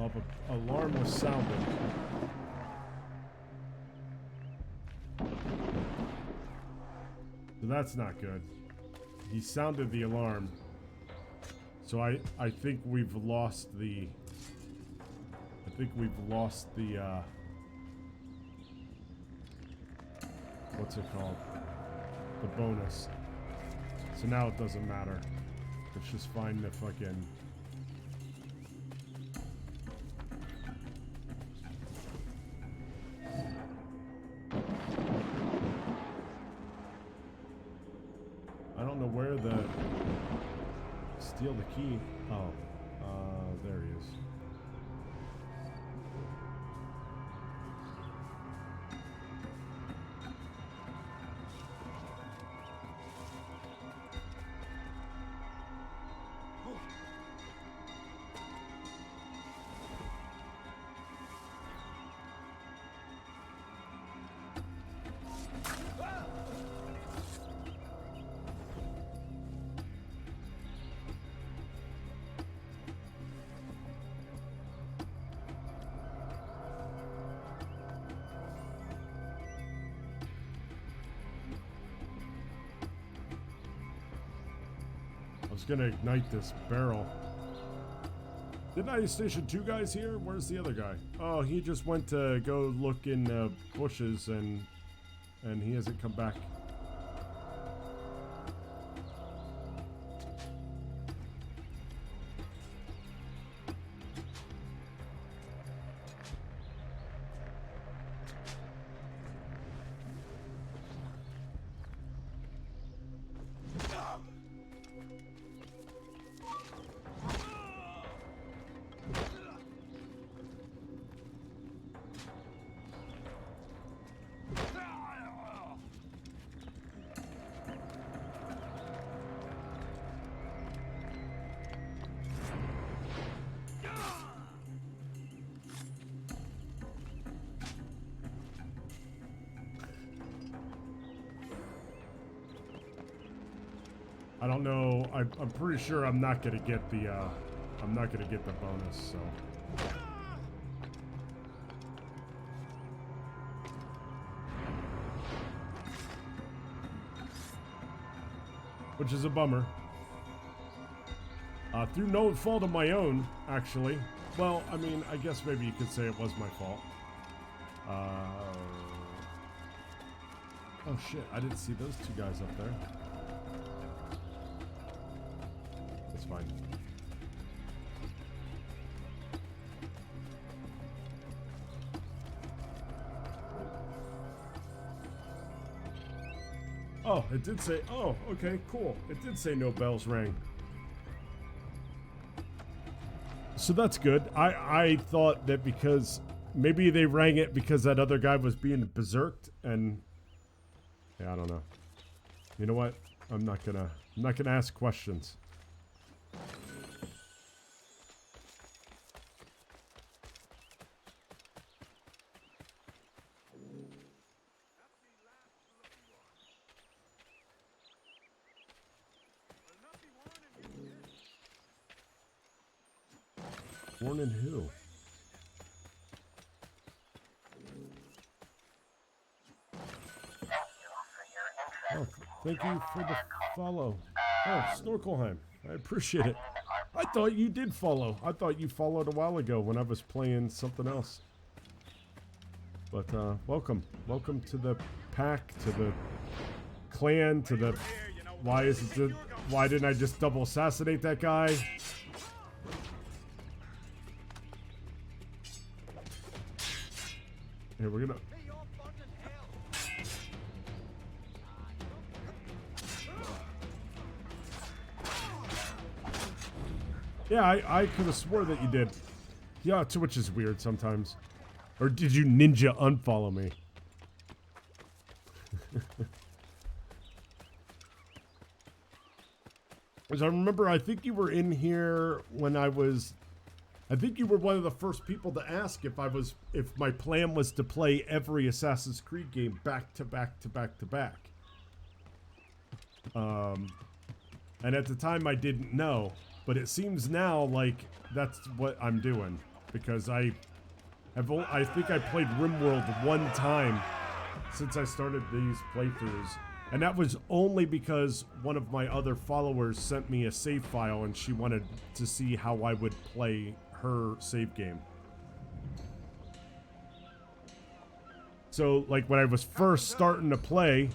Oh, but alarm was sounded. So that's not good. He sounded the alarm. So I think we've lost the. think we've lost the, what's it called? The bonus. So now it doesn't matter. It's just fine to fucking... I don't know where the... Steal the key. Oh. There he is. I was gonna ignite this barrel. Didn't I station 2 guys here? Where's the other guy? Oh, he just went to go look in the bushes and he hasn't come back. I don't know. I'm pretty sure I'm not gonna get the bonus. So. Which is a bummer. Through no fault of my own, actually. Well, I mean, I guess maybe you could say it was my fault. Oh shit! I didn't see those 2 guys up there. It's fine. Oh, it did say, oh, okay, cool. It did say no bells rang. So that's good. I thought that because maybe they rang it because that other guy was being berserked and yeah, I don't know. You know what? I'm not gonna ask questions. Warning who? Oh, thank you for the follow. Oh, Snorkelheim. I appreciate it. I thought you did follow. I thought you followed a while ago when I was playing something else. But, welcome. Welcome to the pack, to the clan, to the... Why didn't I just double assassinate that guy? Here, we're gonna... Yeah, I could have swore that you did. Yeah, Twitch is weird sometimes. Or did you ninja unfollow me? As I remember, I think you were in here when I think you were one of the first people to ask if my plan was to play every Assassin's Creed game back to back to back to back. And at the time I didn't know, but it seems now like that's what I'm doing because I think I played RimWorld 1 time since I started these playthroughs. And that was only because one of my other followers sent me a save file and she wanted to see how I would play her save game. so like when I was first starting to play,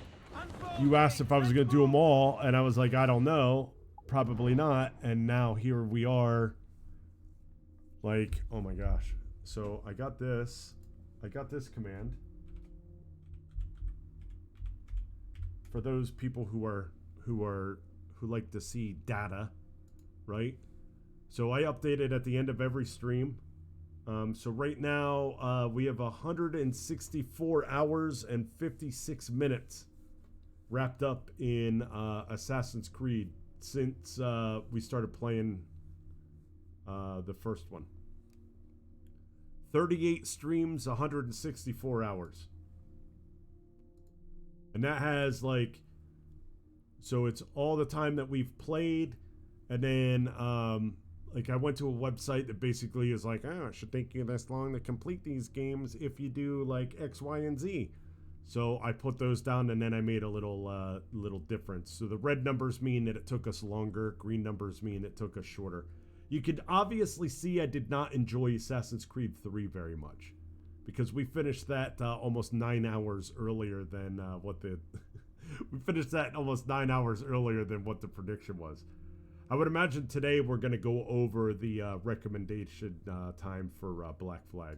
you asked if I was going to do them all, and I was like, I don't know, probably not. And now here we are. Like, oh my gosh. So I got this command. For those people who like to see data, right? So I update it at the end of every stream. So right now we have 164 hours and 56 minutes wrapped up in Assassin's Creed since we started playing the first one. 38 streams, 164 hours. And that has like, so it's all the time that we've played. And then like I went to a website that basically is like, oh, it should take you this long to complete these games if you do like X, Y, and Z. So I put those down, and then I made a little difference. So the red numbers mean that it took us longer. Green numbers mean it took us shorter. You could obviously see I did not enjoy Assassin's Creed 3 very much, because we finished that almost 9 hours earlier than what the we finished that almost 9 hours earlier than what the prediction was. I would imagine today we're going to go over the recommendation time for Black Flag.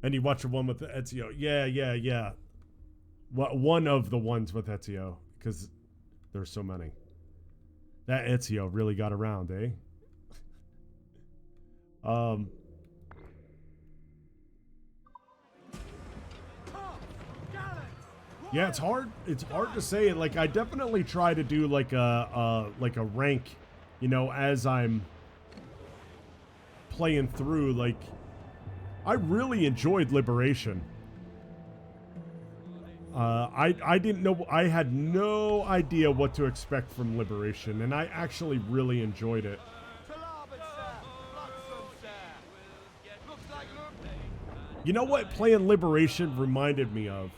And you watch the one with Ezio. Yeah. One of the ones with Ezio, because there's so many. That Ezio really got around, eh? Yeah, it's hard. It's hard to say. Like, I definitely try to do like a rank, you know, as I'm playing through. Like, I really enjoyed Liberation. I didn't know. I had no idea what to expect from Liberation, and I actually really enjoyed it. You know what playing Liberation reminded me of?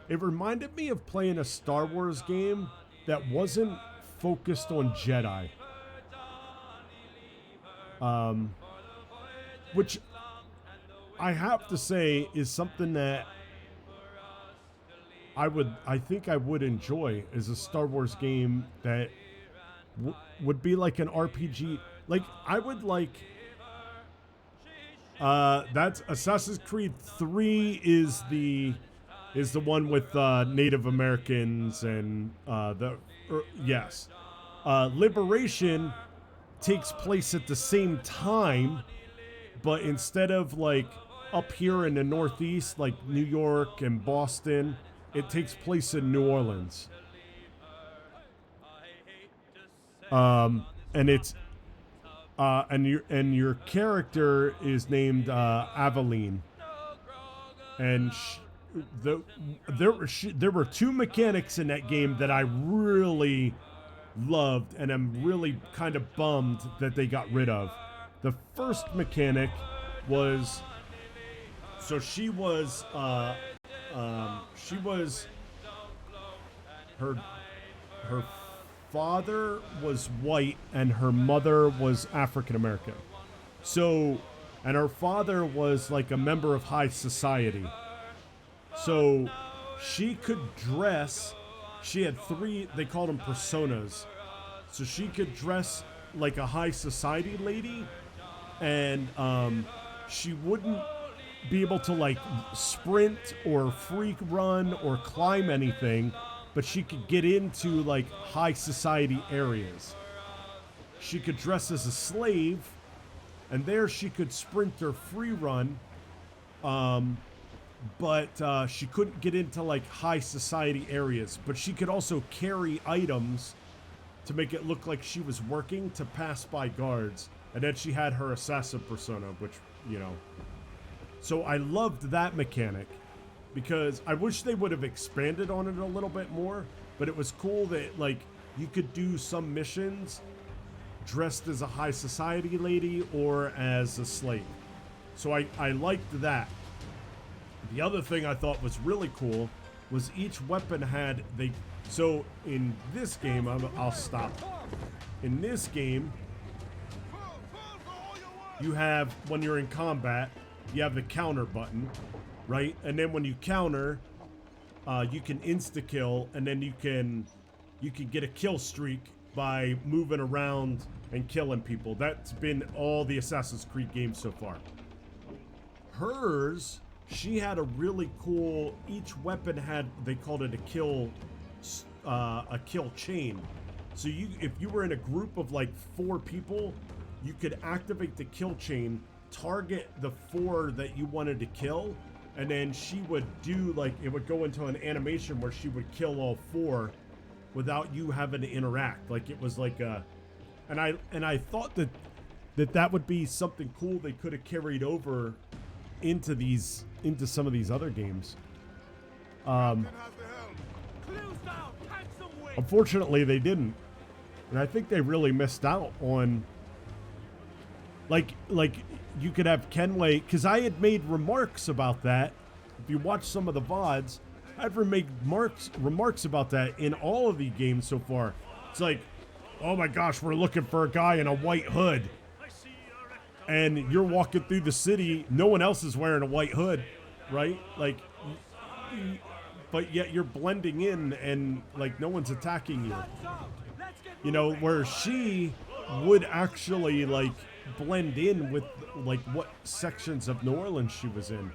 It reminded me of playing a Star Wars game that wasn't focused on Jedi. Which I have to say is something that I think I would enjoy, is a Star Wars game that would be like an RPG. Like, I would like, that's Assassin's Creed 3 is the one with Native Americans and yes. Liberation takes place at the same time, but instead of like up here in the Northeast, like New York and Boston, it takes place in New Orleans. And it's and your character is named Aveline, and there were two mechanics in that game that I really loved, and I'm really kind of bummed that they got rid of. The first mechanic was, so she was her father was white and her mother was African American. So, and her father was like a member of high society. So she could dress, she had three, they called them personas. So she could dress like a high society lady, and she wouldn't be able to like sprint or freak run or climb anything, but she could get into like high society areas. She could dress as a slave, and there she could sprint or free run, but she couldn't get into like high society areas. But she could also carry items to make it look like she was working to pass by guards. And then she had her assassin persona, which, you know. So I loved that mechanic, because I wish they would have expanded on it a little bit more, but it was cool that like you could do some missions dressed as a high society lady or as a slave. So I liked that. The other thing I thought was really cool was each weapon had, so in this game, I'll stop. In this game, you have, when you're in combat, you have the counter button, right? And then when you counter, you can insta-kill, and then you can get a kill streak by moving around and killing people. That's been all the Assassin's Creed games so far. Hers, she had a really cool, each weapon had, they called it a kill chain. So if you were in a group of like 4 people, you could activate the kill chain, target the 4 that you wanted to kill, and then she would do, like, it would go into an animation where she would kill all 4 without you having to interact. Like, it was like a, and I thought that would be something cool they could have carried over into some of these other games. Unfortunately, they didn't, and I think they really missed out on, like you could have Kenway, because I had made remarks about that. If you watch some of the VODs, I've made remarks about that in all of the games so far. It's like, oh my gosh, we're looking for a guy in a white hood, and you're walking through the city, no one else is wearing a white hood, right? Like, but yet you're blending in, and like no one's attacking you. You know, where she would actually like blend in with like what sections of New Orleans she was in.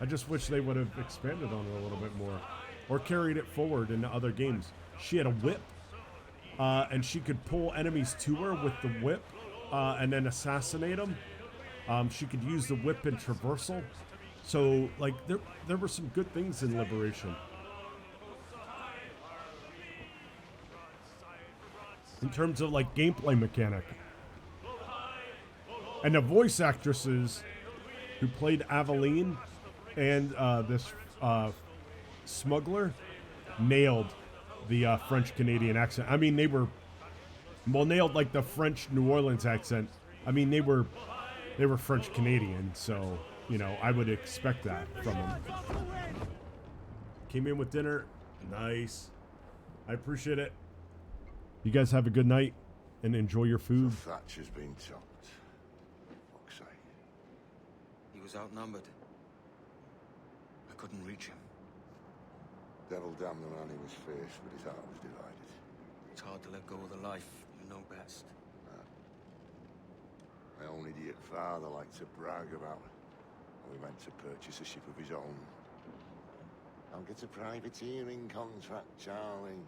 I just wish they would have expanded on it a little bit more, or carried it forward into other games. She had a whip, and she could pull enemies to her with the whip, and then assassinate them. She could use the whip in traversal. So like there were some good things in Liberation. In terms of like gameplay mechanic. And the voice actresses who played Aveline and this smuggler nailed the French-Canadian accent. I mean, they were, well, nailed like the French New Orleans accent. I mean, they were French-Canadian, so, you know, I would expect that from them. Came in with dinner. Nice. I appreciate it. You guys have a good night and enjoy your food. The Thatcher's been topped. Fuck's sake. He was outnumbered. I couldn't reach him. Devil damn the man he was faced, but his heart was divided. It's hard to let go of the life you know best. My own idiot father liked to brag about how he went to purchase a ship of his own. I'll get a privateering contract, Charlie.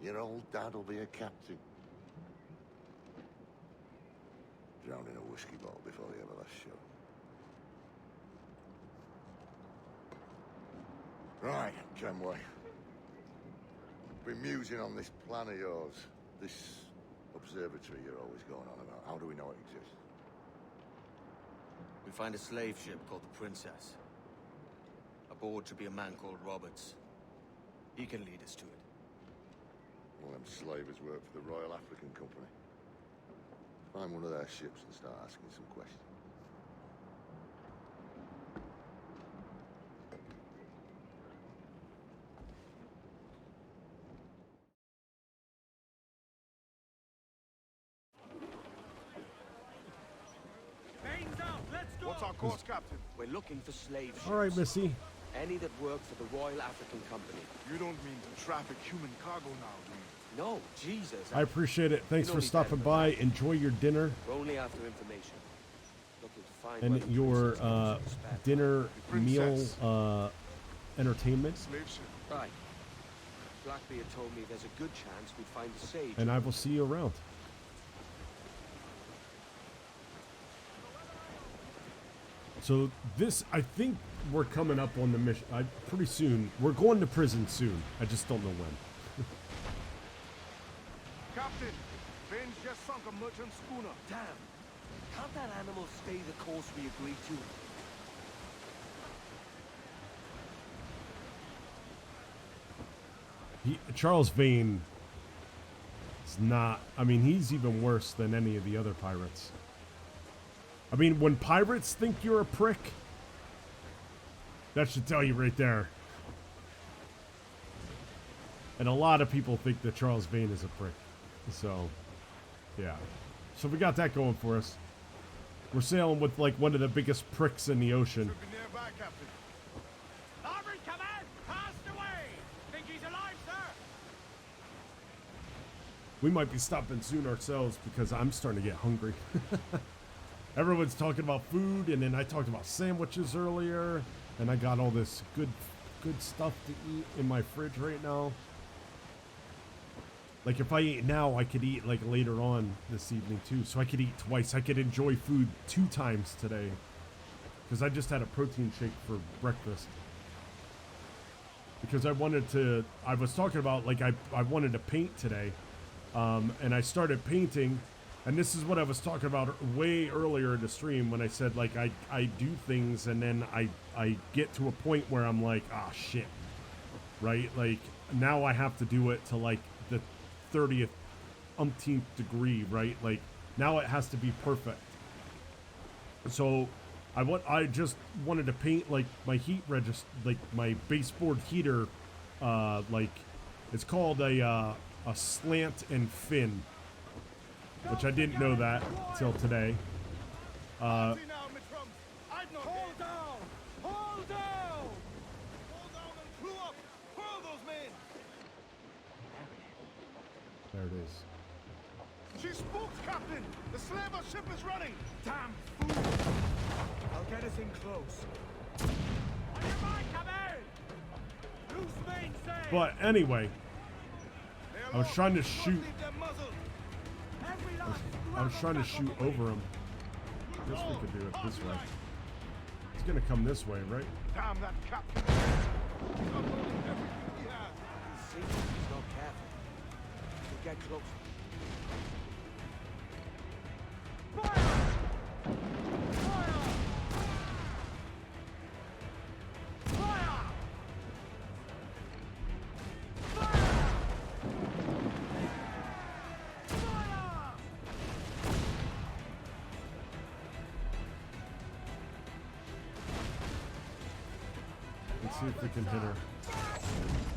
Your old dad'll be a captain. Drowned in a whiskey bottle before he ever left shore. Right, Kenway. Been musing on this plan of yours. This observatory you're always going on about. How do we know it exists? We find a slave ship called the Princess. Aboard should be a man called Roberts. He can lead us to it. One of them slavers work for the Royal African Company. Find one of their ships and start asking some questions. What's our course, Captain? We're looking for slave ships. All right, Missy. Any that work for the Royal African Company. You don't mean to traffic human cargo now, do you? No, Jesus. I appreciate it. Thanks for stopping by. Enjoy your dinner We're only after information. Looking to find and where the your princess was spare. dinner meal Princess. entertainment. Slave ship. Right. Blackbeard told me there's a good chance we'd find a sage. And I will see you around. So this, I think we're coming up on the mission. Pretty soon. We're going to prison soon. I just don't know when. Captain, Bane's just sunk a merchant schooner. Damn. Can't that animal stay the course we agreed to? Charles Vane is not, I mean, he's even worse than any of the other pirates. I mean, when pirates think you're a prick, that should tell you right there. And a lot of people think that Charles Vane is a prick. So, yeah. So we got that going for us. We're sailing with like one of the biggest pricks in the ocean. Should be nearby, Captain. Larboard command, cast away! Think he's alive, sir? We might be stopping soon ourselves because I'm starting to get hungry. Everyone's talking about food, and then I talked about sandwiches earlier, and I got all this good stuff to eat in my fridge right now. Like if I eat now, I could eat like later on this evening too. So I could eat twice. I could enjoy food 2 times today. Because I just had a protein shake for breakfast. Because I was talking about like I wanted to paint today. And I started painting. And this is what I was talking about way earlier in the stream when I said like I do things and then I get to a point where I'm like, ah, shit. Right? Like now I have to do it to like the 30th umpteenth degree, right? Like now it has to be perfect. So I just wanted to paint like my heat register, like my baseboard heater, like it's called a slant and fin, which I didn't know that till today. Easy now, Mitrums. I've not Hold down! Hold down! Hold down and crew up. Hurl those men. There it is. She spooks, Captain. The slaver ship is running. Damn fool! I'll get us in close. On your mark, command! Loose mainsail! But anyway, They're I was lost. trying to Must shoot. leave them muzzled. Every last I was trying to shoot over him. Guess we could do it this way. It's gonna come this way, right? Damn that captain. He's unloading everything he has. See, he's not careful. We'll get close. Fire! Fire! Fire! Fire! Fire! Let's see if we can hit her.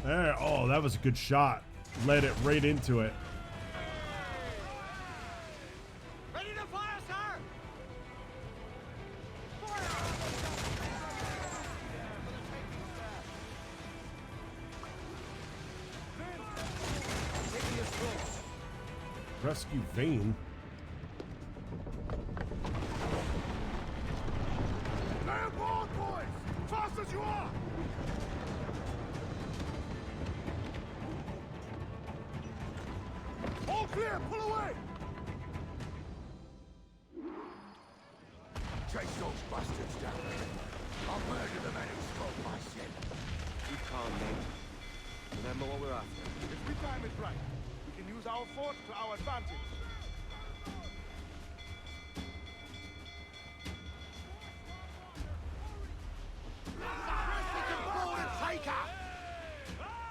There. Oh, that was a good shot. Led it right into it. Ready to fire, sir! Taking us close. Rescue Vane. Lay aboard, boys. Fast as you are. All clear. Pull away. Chase those bastards down. I'll murder the men who spoke my ship. Keep calm, mate. Remember what we're after. If we time it right, we can use our fort to our advantage.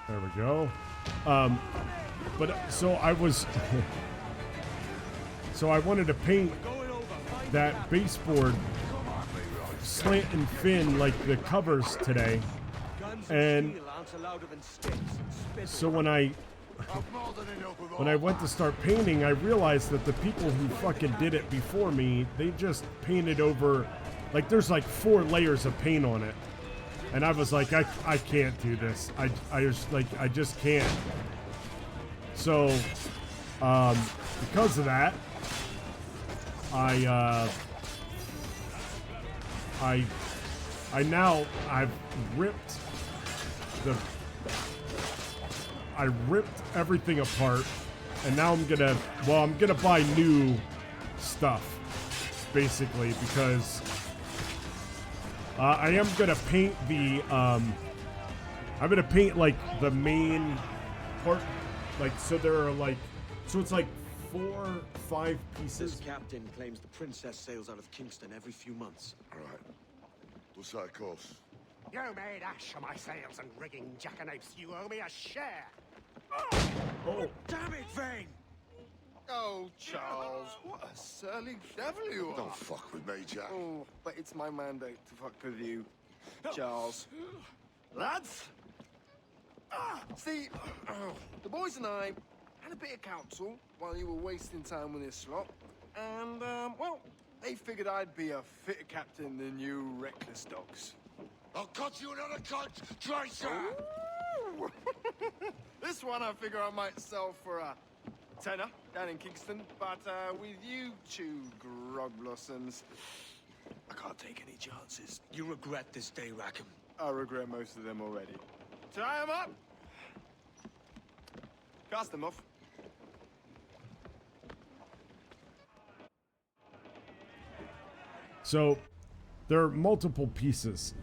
There we go. But so I was, so I wanted to paint that baseboard slant and fin like the covers today. And so when I went to start painting, I realized that the people who fucking did it before me, they just painted over, like there's like 4 layers of paint on it. And I was like, I can't do this. I just can't. So, because of that, I've ripped everything apart, and now I'm gonna buy new stuff, basically, because I am gonna paint the I'm gonna paint like the main part, like so there are like it's like 4, 5 pieces. This captain claims the princess sails out of Kingston every few months. All right. We'll set a course. You made ash of my sails and rigging, jackanapes. You owe me a share. Oh, Damn it, Vane! Oh, Charles, what a surly devil you are. Don't fuck with me, Jack. Oh, but it's my mandate to fuck with you, Charles. Lads, See, the boys and I had a bit of counsel while you were wasting time with this slot. And, well, They figured I'd be a fitter captain than you reckless dogs. I'll cut you another cunt, traitor! Ooh. This one I figure I might sell for a tenner down in Kingston, but with you two grog blossoms, I can't take any chances. You regret this day, Rackham. I regret most of them already. Tie them up! Cast them off. So there are multiple pieces.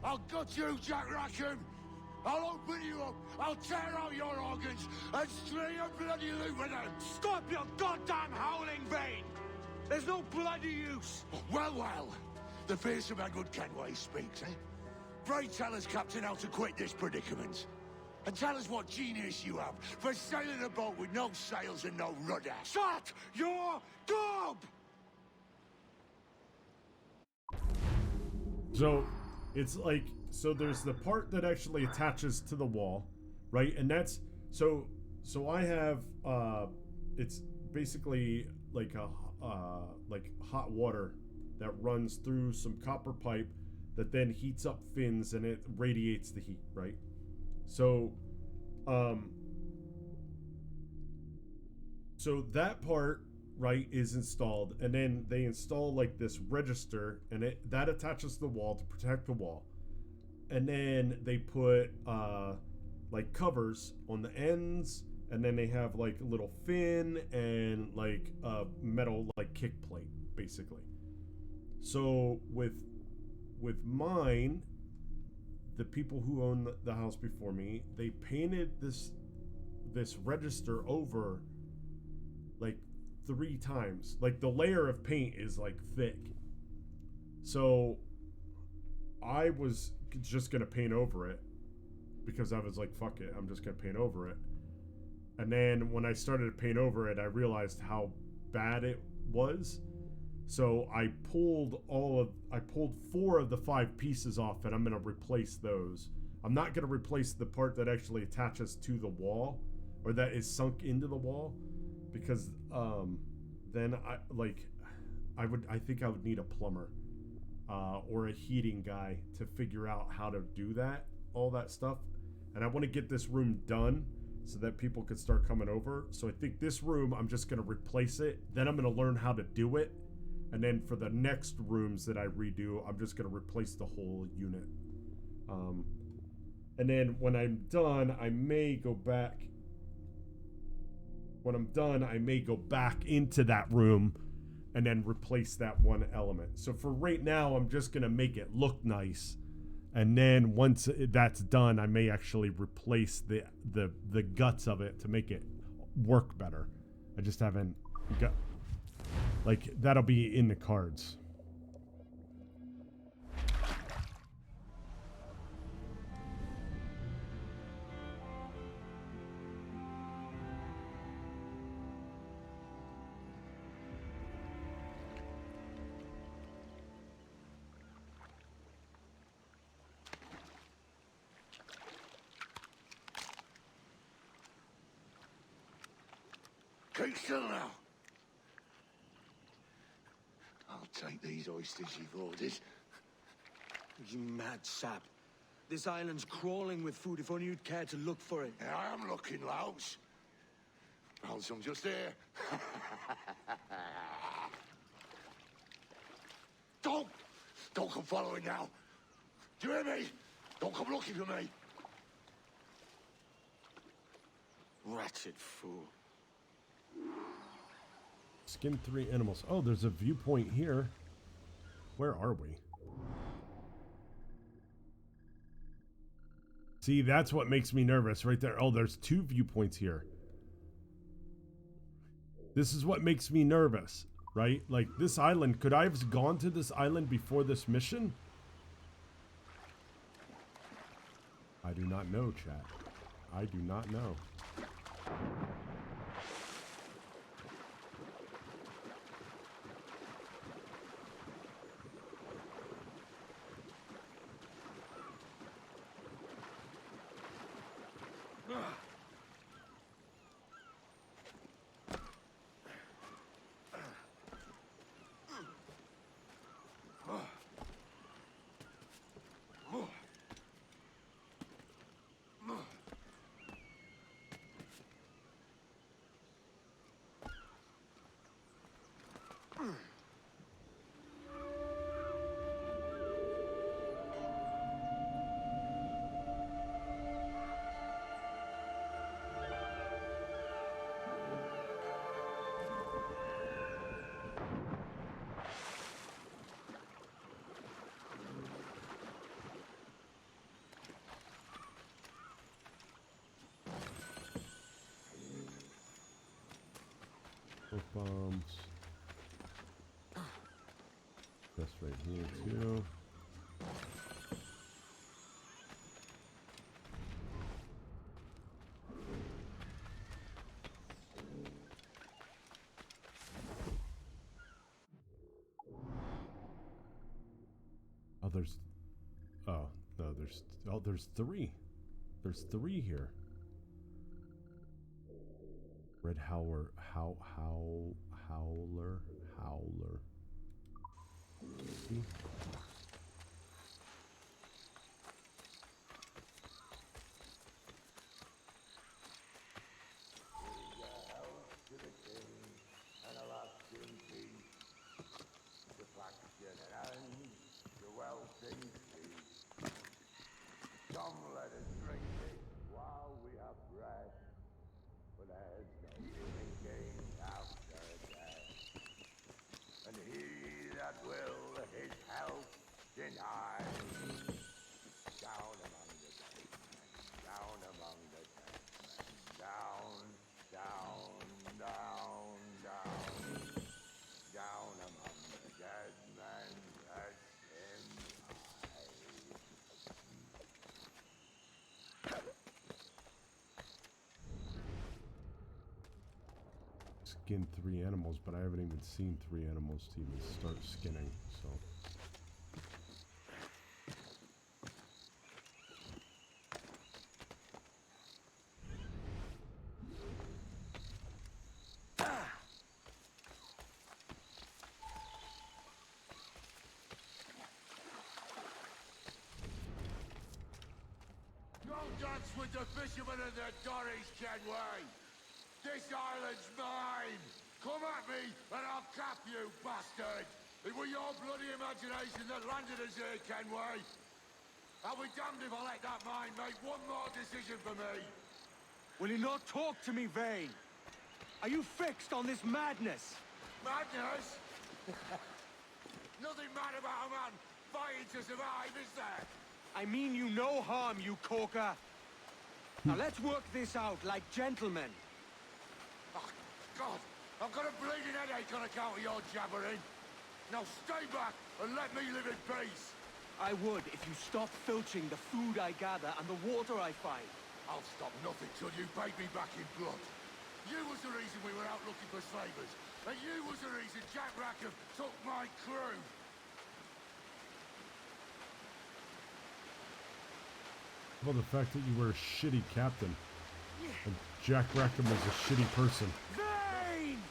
I'll gut you, Jack Rackham! I'll open you up, I'll tear out your organs, and string your bloody loot with them! Stop your goddamn howling, Vane! There's no bloody use! Well, well, the fearsome Edward Kenway speaks, eh? Pray tell us, Captain, how to quit this predicament. And tell us what genius you have for sailing a boat with no sails and no rudder. Shut your gob! So it's like, so there's the part that actually attaches to the wall, right? And that's, so I have, it's basically like a, like hot water that runs through some copper pipe that then heats up fins and it radiates the heat, right? So, so that part, right, is installed, and then they install like this register, and that attaches to the wall to protect the wall, and then they put like covers on the ends, and then they have like a little fin and like a metal like kick plate, basically. So with mine, the people who own the house before me, they painted this register over like 3 times. Like the layer of paint is like thick. So I was just gonna paint over it because I was like, fuck it, I'm just gonna paint over it. And then when I started to paint over it, I realized how bad it was. So I pulled 4 of the 5 pieces off, and I'm gonna replace those. I'm not gonna replace the part that actually attaches to the wall, or that is sunk into the wall, because then I think I would need a plumber or a heating guy to figure out how to do that, all that stuff. And I want to get this room done so that people can start coming over. So I think this room, I'm just going to replace it. Then I'm going to learn how to do it. And then for the next rooms that I redo, I'm just going to replace the whole unit. And then when I'm done, I may go back. When I'm done, I may go back into that room and then replace that one element. So for right now, I'm just going to make it look nice. And then once that's done, I may actually replace the guts of it to make it work better. I just haven't got, like, that'll be in the cards. Keep still now. I'll take these oysters you've ordered. You mad sap. This island's crawling with food if only you'd care to look for it. Yeah, I am looking, Louts. Found some just here. Don't come following now. Do you hear me? Don't come looking for me. Wretched fool. Skin 3 animals. Oh, there's a viewpoint here. Where are we? See, that's what makes me nervous right there. Oh, there's 2 viewpoints here. This is what makes me nervous, right? Like, this island, could I have gone to this island before this mission? I do not know, chat. I do not know. pipe bombs. That's right here too. Oh, there's. Oh no, there's. Oh, there's three. There's three here. Red Howler. Howler. See? Come, let us drink it while we have breath. For there's no thinking after death. And he that will his health deny. Down among the dead men, down among the dead men, down, down, down, down. Down among the dead men, let him lie. Skin 3 animals, but I haven't even seen 3 animals to even start skinning, so. Don't dance with the fishermen and their dories, Kenway! This island's mine! Come at me, and I'll cap you, bastard! It was your bloody imagination that landed us here, Kenway! I'll be damned if I let that mind make one more decision for me! Will you not talk to me, Vane? Are you fixed on this madness? Madness? Nothing mad about a man fighting to survive, is there? I mean you no harm, you corker. Now let's work this out like gentlemen. Oh, God! I've got a bleeding headache on account of your jabbering! Now stay back and let me live in peace! I would if you stopped filching the food I gather and the water I find. I'll stop nothing till you paid me back in blood. You was the reason we were out looking for slavers, and you was the reason Jack Rackham took my crew. Well, the fact that you were a shitty captain, and Jack Rackham was a shitty person. Vane!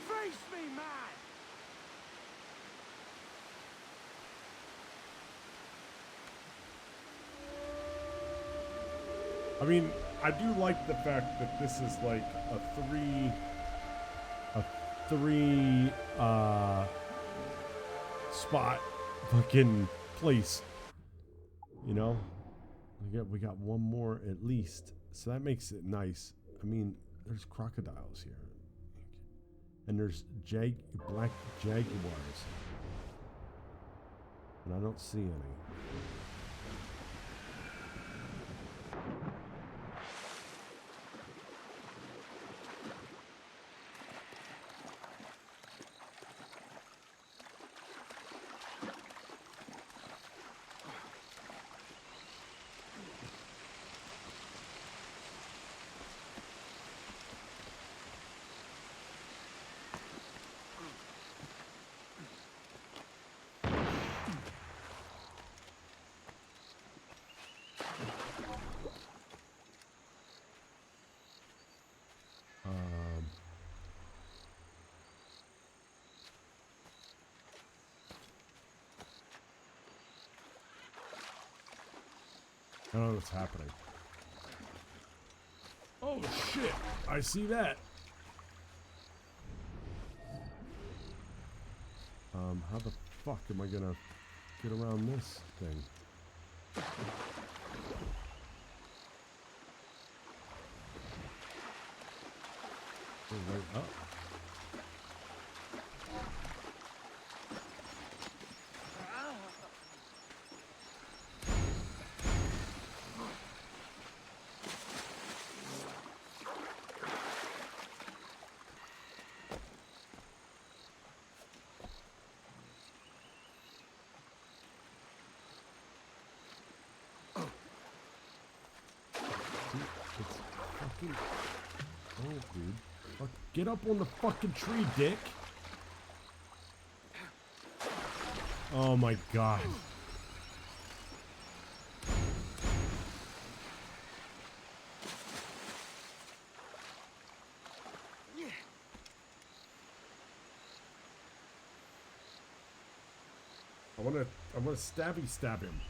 Face me, man! I mean, I do like the fact that this is like a three spot fucking place. You know? We got one more at least. So that makes it nice. I mean, there's crocodiles here. And there's black jaguars. And I don't see any. I don't know what's happening. Oh shit! I see that. How the fuck am I gonna get around this thing? Go right up. Oh, dude. Fuck, get up on the fucking tree, dick. Oh my god. I wanna stabby stab him.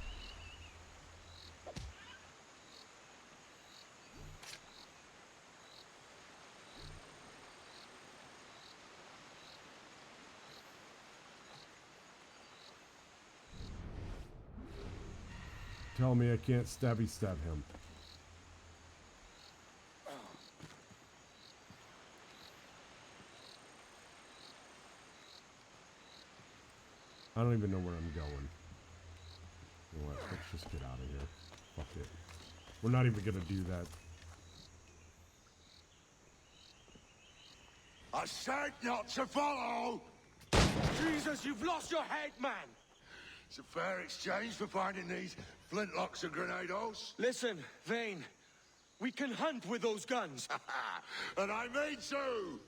Tell me I can't stabby stab him. I don't even know where I'm going. You know what? Let's just get out of here. Fuck it. We're not even gonna do that. I said not to follow! Jesus, you've lost your head, man! It's a fair exchange for finding these flintlocks and grenados. Listen, Vane. We can hunt with those guns. And I mean to!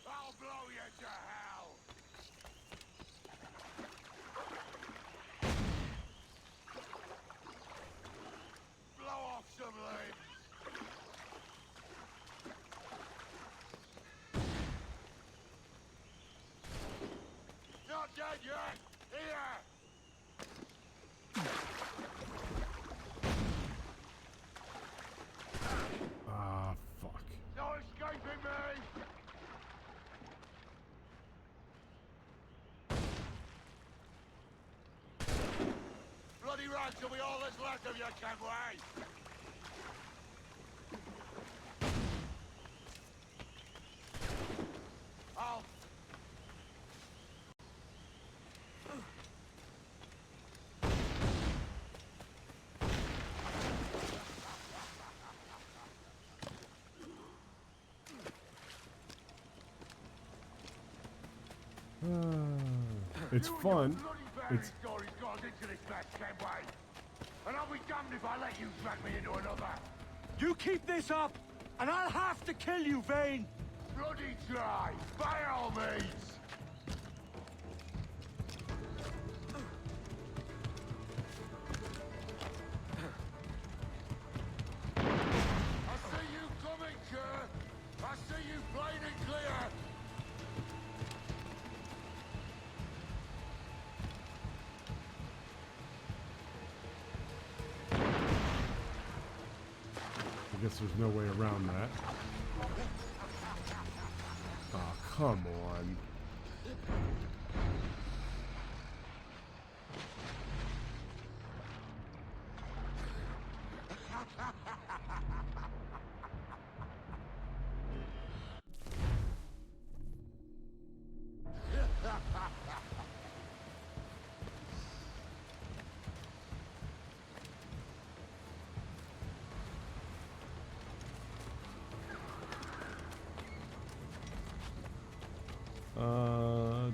I'll blow you to hell! Blow off some limbs! Not dead yet! Here! Ah, fuck. No escaping me! Bloody rats will be all that's left of you, Kenway! I'll... It's fun. It's stories goes into this mess, Kenway. And I'll be damned if I let you drag me into another. You keep this up, and I'll have to kill you, Vane! Bloody try, by all means. I see you coming, Kerr. I see you plain and clear. I guess there's no way around that. Oh, come on.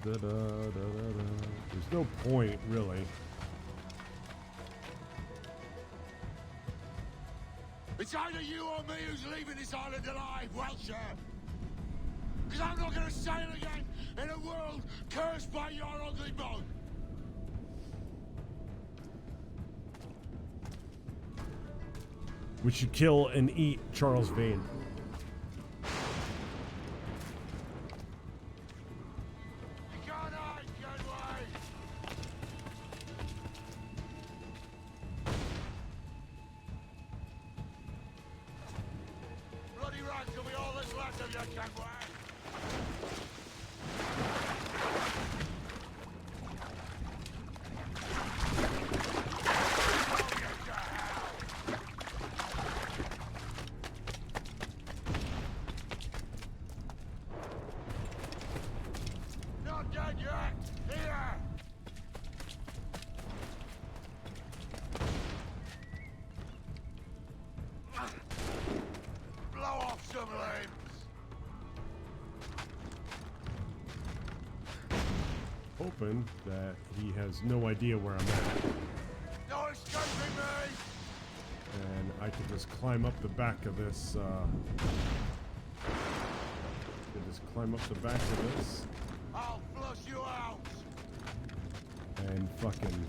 There's no point, really. It's either you or me who's leaving this island alive, Welcher. Because I'm not going to sail again in a world cursed by your ugly mug. We should kill and eat Charles Vane. You can't hide, Kenway. Bloody rats will be all that's left of you, Kenway. Not dead yet! Here! Blow off some limbs! Hope open that he has no idea where I'm at. No escaping me! And I can just climb up the back of this, I'll flush you out! and fucking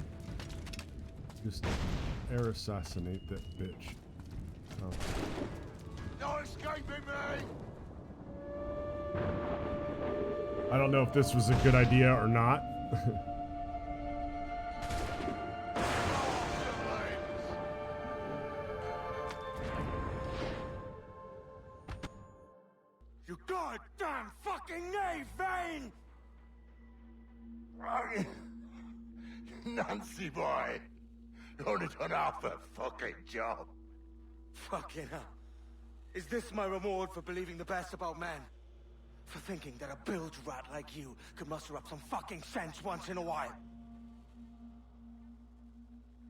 just air assassinate that bitch. Oh. No escaping me! I don't know if this was a good idea or not. You goddamn fucking knave, Vane! Nancy boy! Only done half a fucking job. Fucking hell. Is this my reward for believing the best about men? For thinking that a bilge rat like you could muster up some fucking sense once in a while?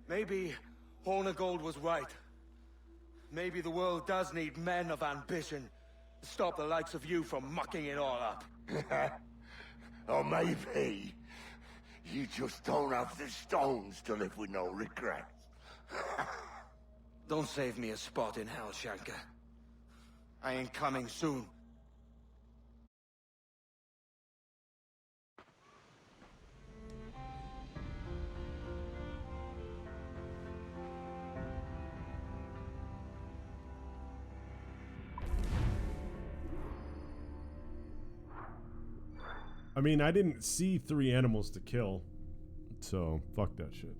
Maybe Horner Gold was right. Maybe the world does need men of ambition to stop the likes of you from mucking it all up. Or maybe you just don't have the stones to live with no regrets. Don't save me a spot in hell, Shanker. I ain't coming soon. I mean, I didn't see 3 animals to kill, so fuck that shit.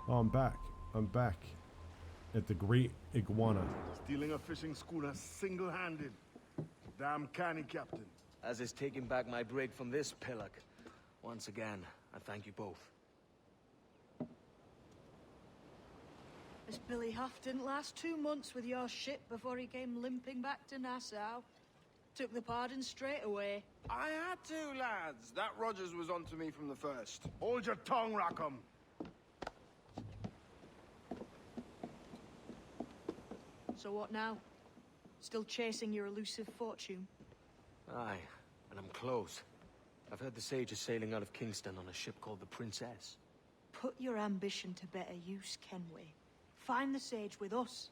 Oh, I'm back. I'm back at the Great Iguana. Stealing a fishing schooner single-handed. Damn canny, Captain. As is taking back my brig from this pillock. Once again, I thank you both. This Billy Huff didn't last 2 months with your ship before he came limping back to Nassau. Took the pardon straight away. I had to, lads. That Rogers was onto me from the first. Hold your tongue, Rackham. So what now? Still chasing your elusive fortune? Aye, and I'm close. I've heard the Sage is sailing out of Kingston on a ship called the Princess. Put your ambition to better use, Kenway. Find the Sage with us.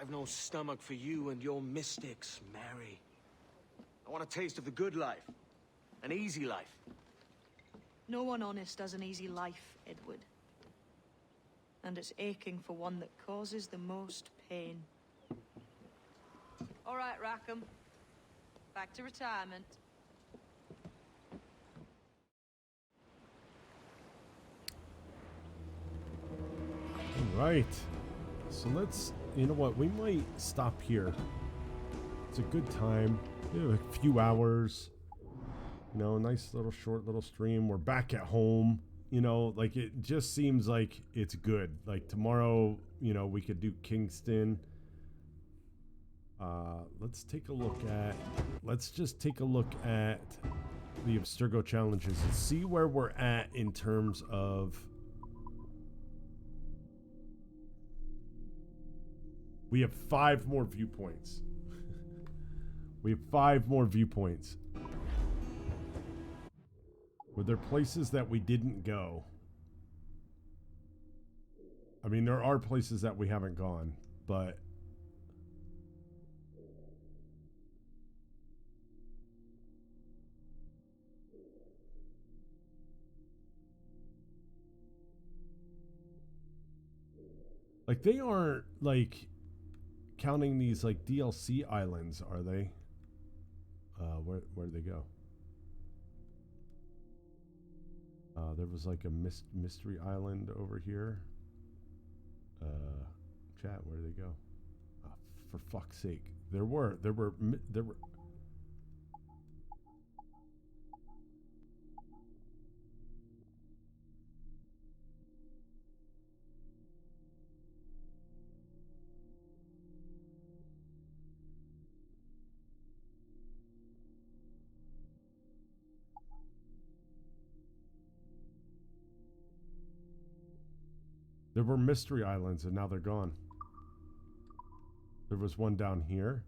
I've no stomach for you and your mystics, Mary. I want a taste of the good life. An easy life. No one honest has an easy life, Edward. And it's aching for one that causes the most pain. All right, Rackham. Back to retirement. All right. So let's, you know what, we might stop here. It's a good time. A few hours. You know, nice little short little stream. We're back at home. You know, like it just seems like it's good. Like tomorrow, you know, we could do Kingston. Let's just take a look at the Abstergo challenges and see where we're at in terms of. We have 5 more viewpoints. We have 5 more viewpoints. Were there places that we didn't go? I mean, there are places that we haven't gone, but like they aren't like counting these like DLC islands, are they? Where'd they go? There was like a mystery island over here. Chat, where did they go? For fuck's sake, there were. There were mystery islands and now they're gone. There was one down here.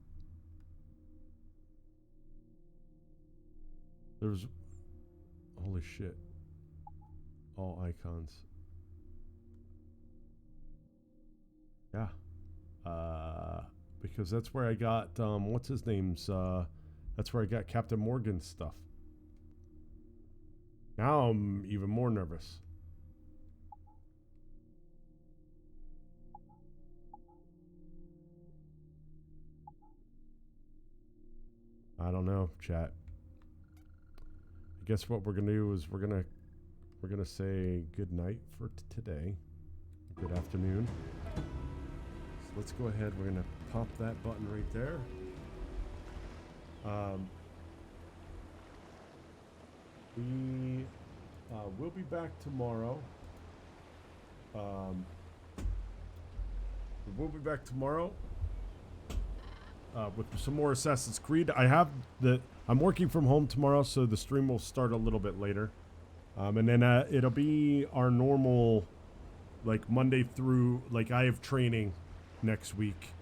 There's... Holy shit. All icons. Yeah. Because that's where I got, what's his name's, that's where I got Captain Morgan's stuff. Now I'm even more nervous. I don't know, chat. I guess what we're gonna do is we're gonna say good night for today. Good afternoon. So let's go ahead. We're gonna pop that button right there. We will be back tomorrow. We'll be back tomorrow with some more Assassin's Creed. I'm working from home tomorrow, so the stream will start a little bit later. And then it'll be our normal, like Monday through, like I have training next week,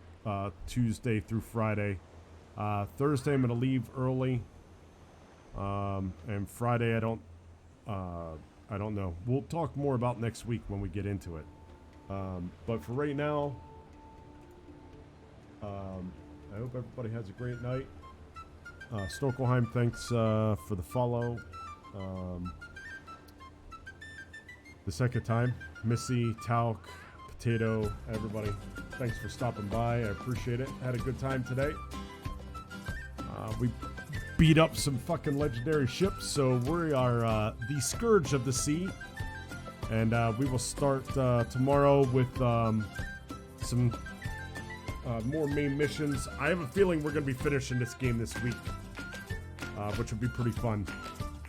Tuesday through Friday. Thursday I'm gonna leave early. And Friday I don't know. We'll talk more about next week when we get into it. But for right now, I hope everybody has a great night. Stokelheim, thanks for the follow. The second time. Missy, Talc, Potato, everybody, thanks for stopping by. I appreciate it. Had a good time today. We beat up some fucking legendary ships, so we are the Scourge of the Sea. And we will start tomorrow with some more main missions. I have a feeling we're going to be finishing this game this week, which will be pretty fun.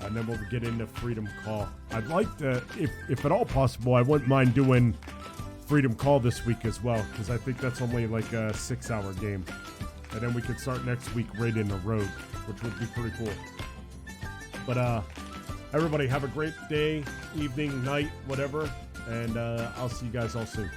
And then we'll get into Freedom Call. I'd like to, if at all possible, I wouldn't mind doing Freedom Call this week as well, because I think that's only like a 6-hour game. And then we could start next week right in the road, which would be pretty cool. But everybody have a great day, evening, night, whatever. And I'll see you guys all soon.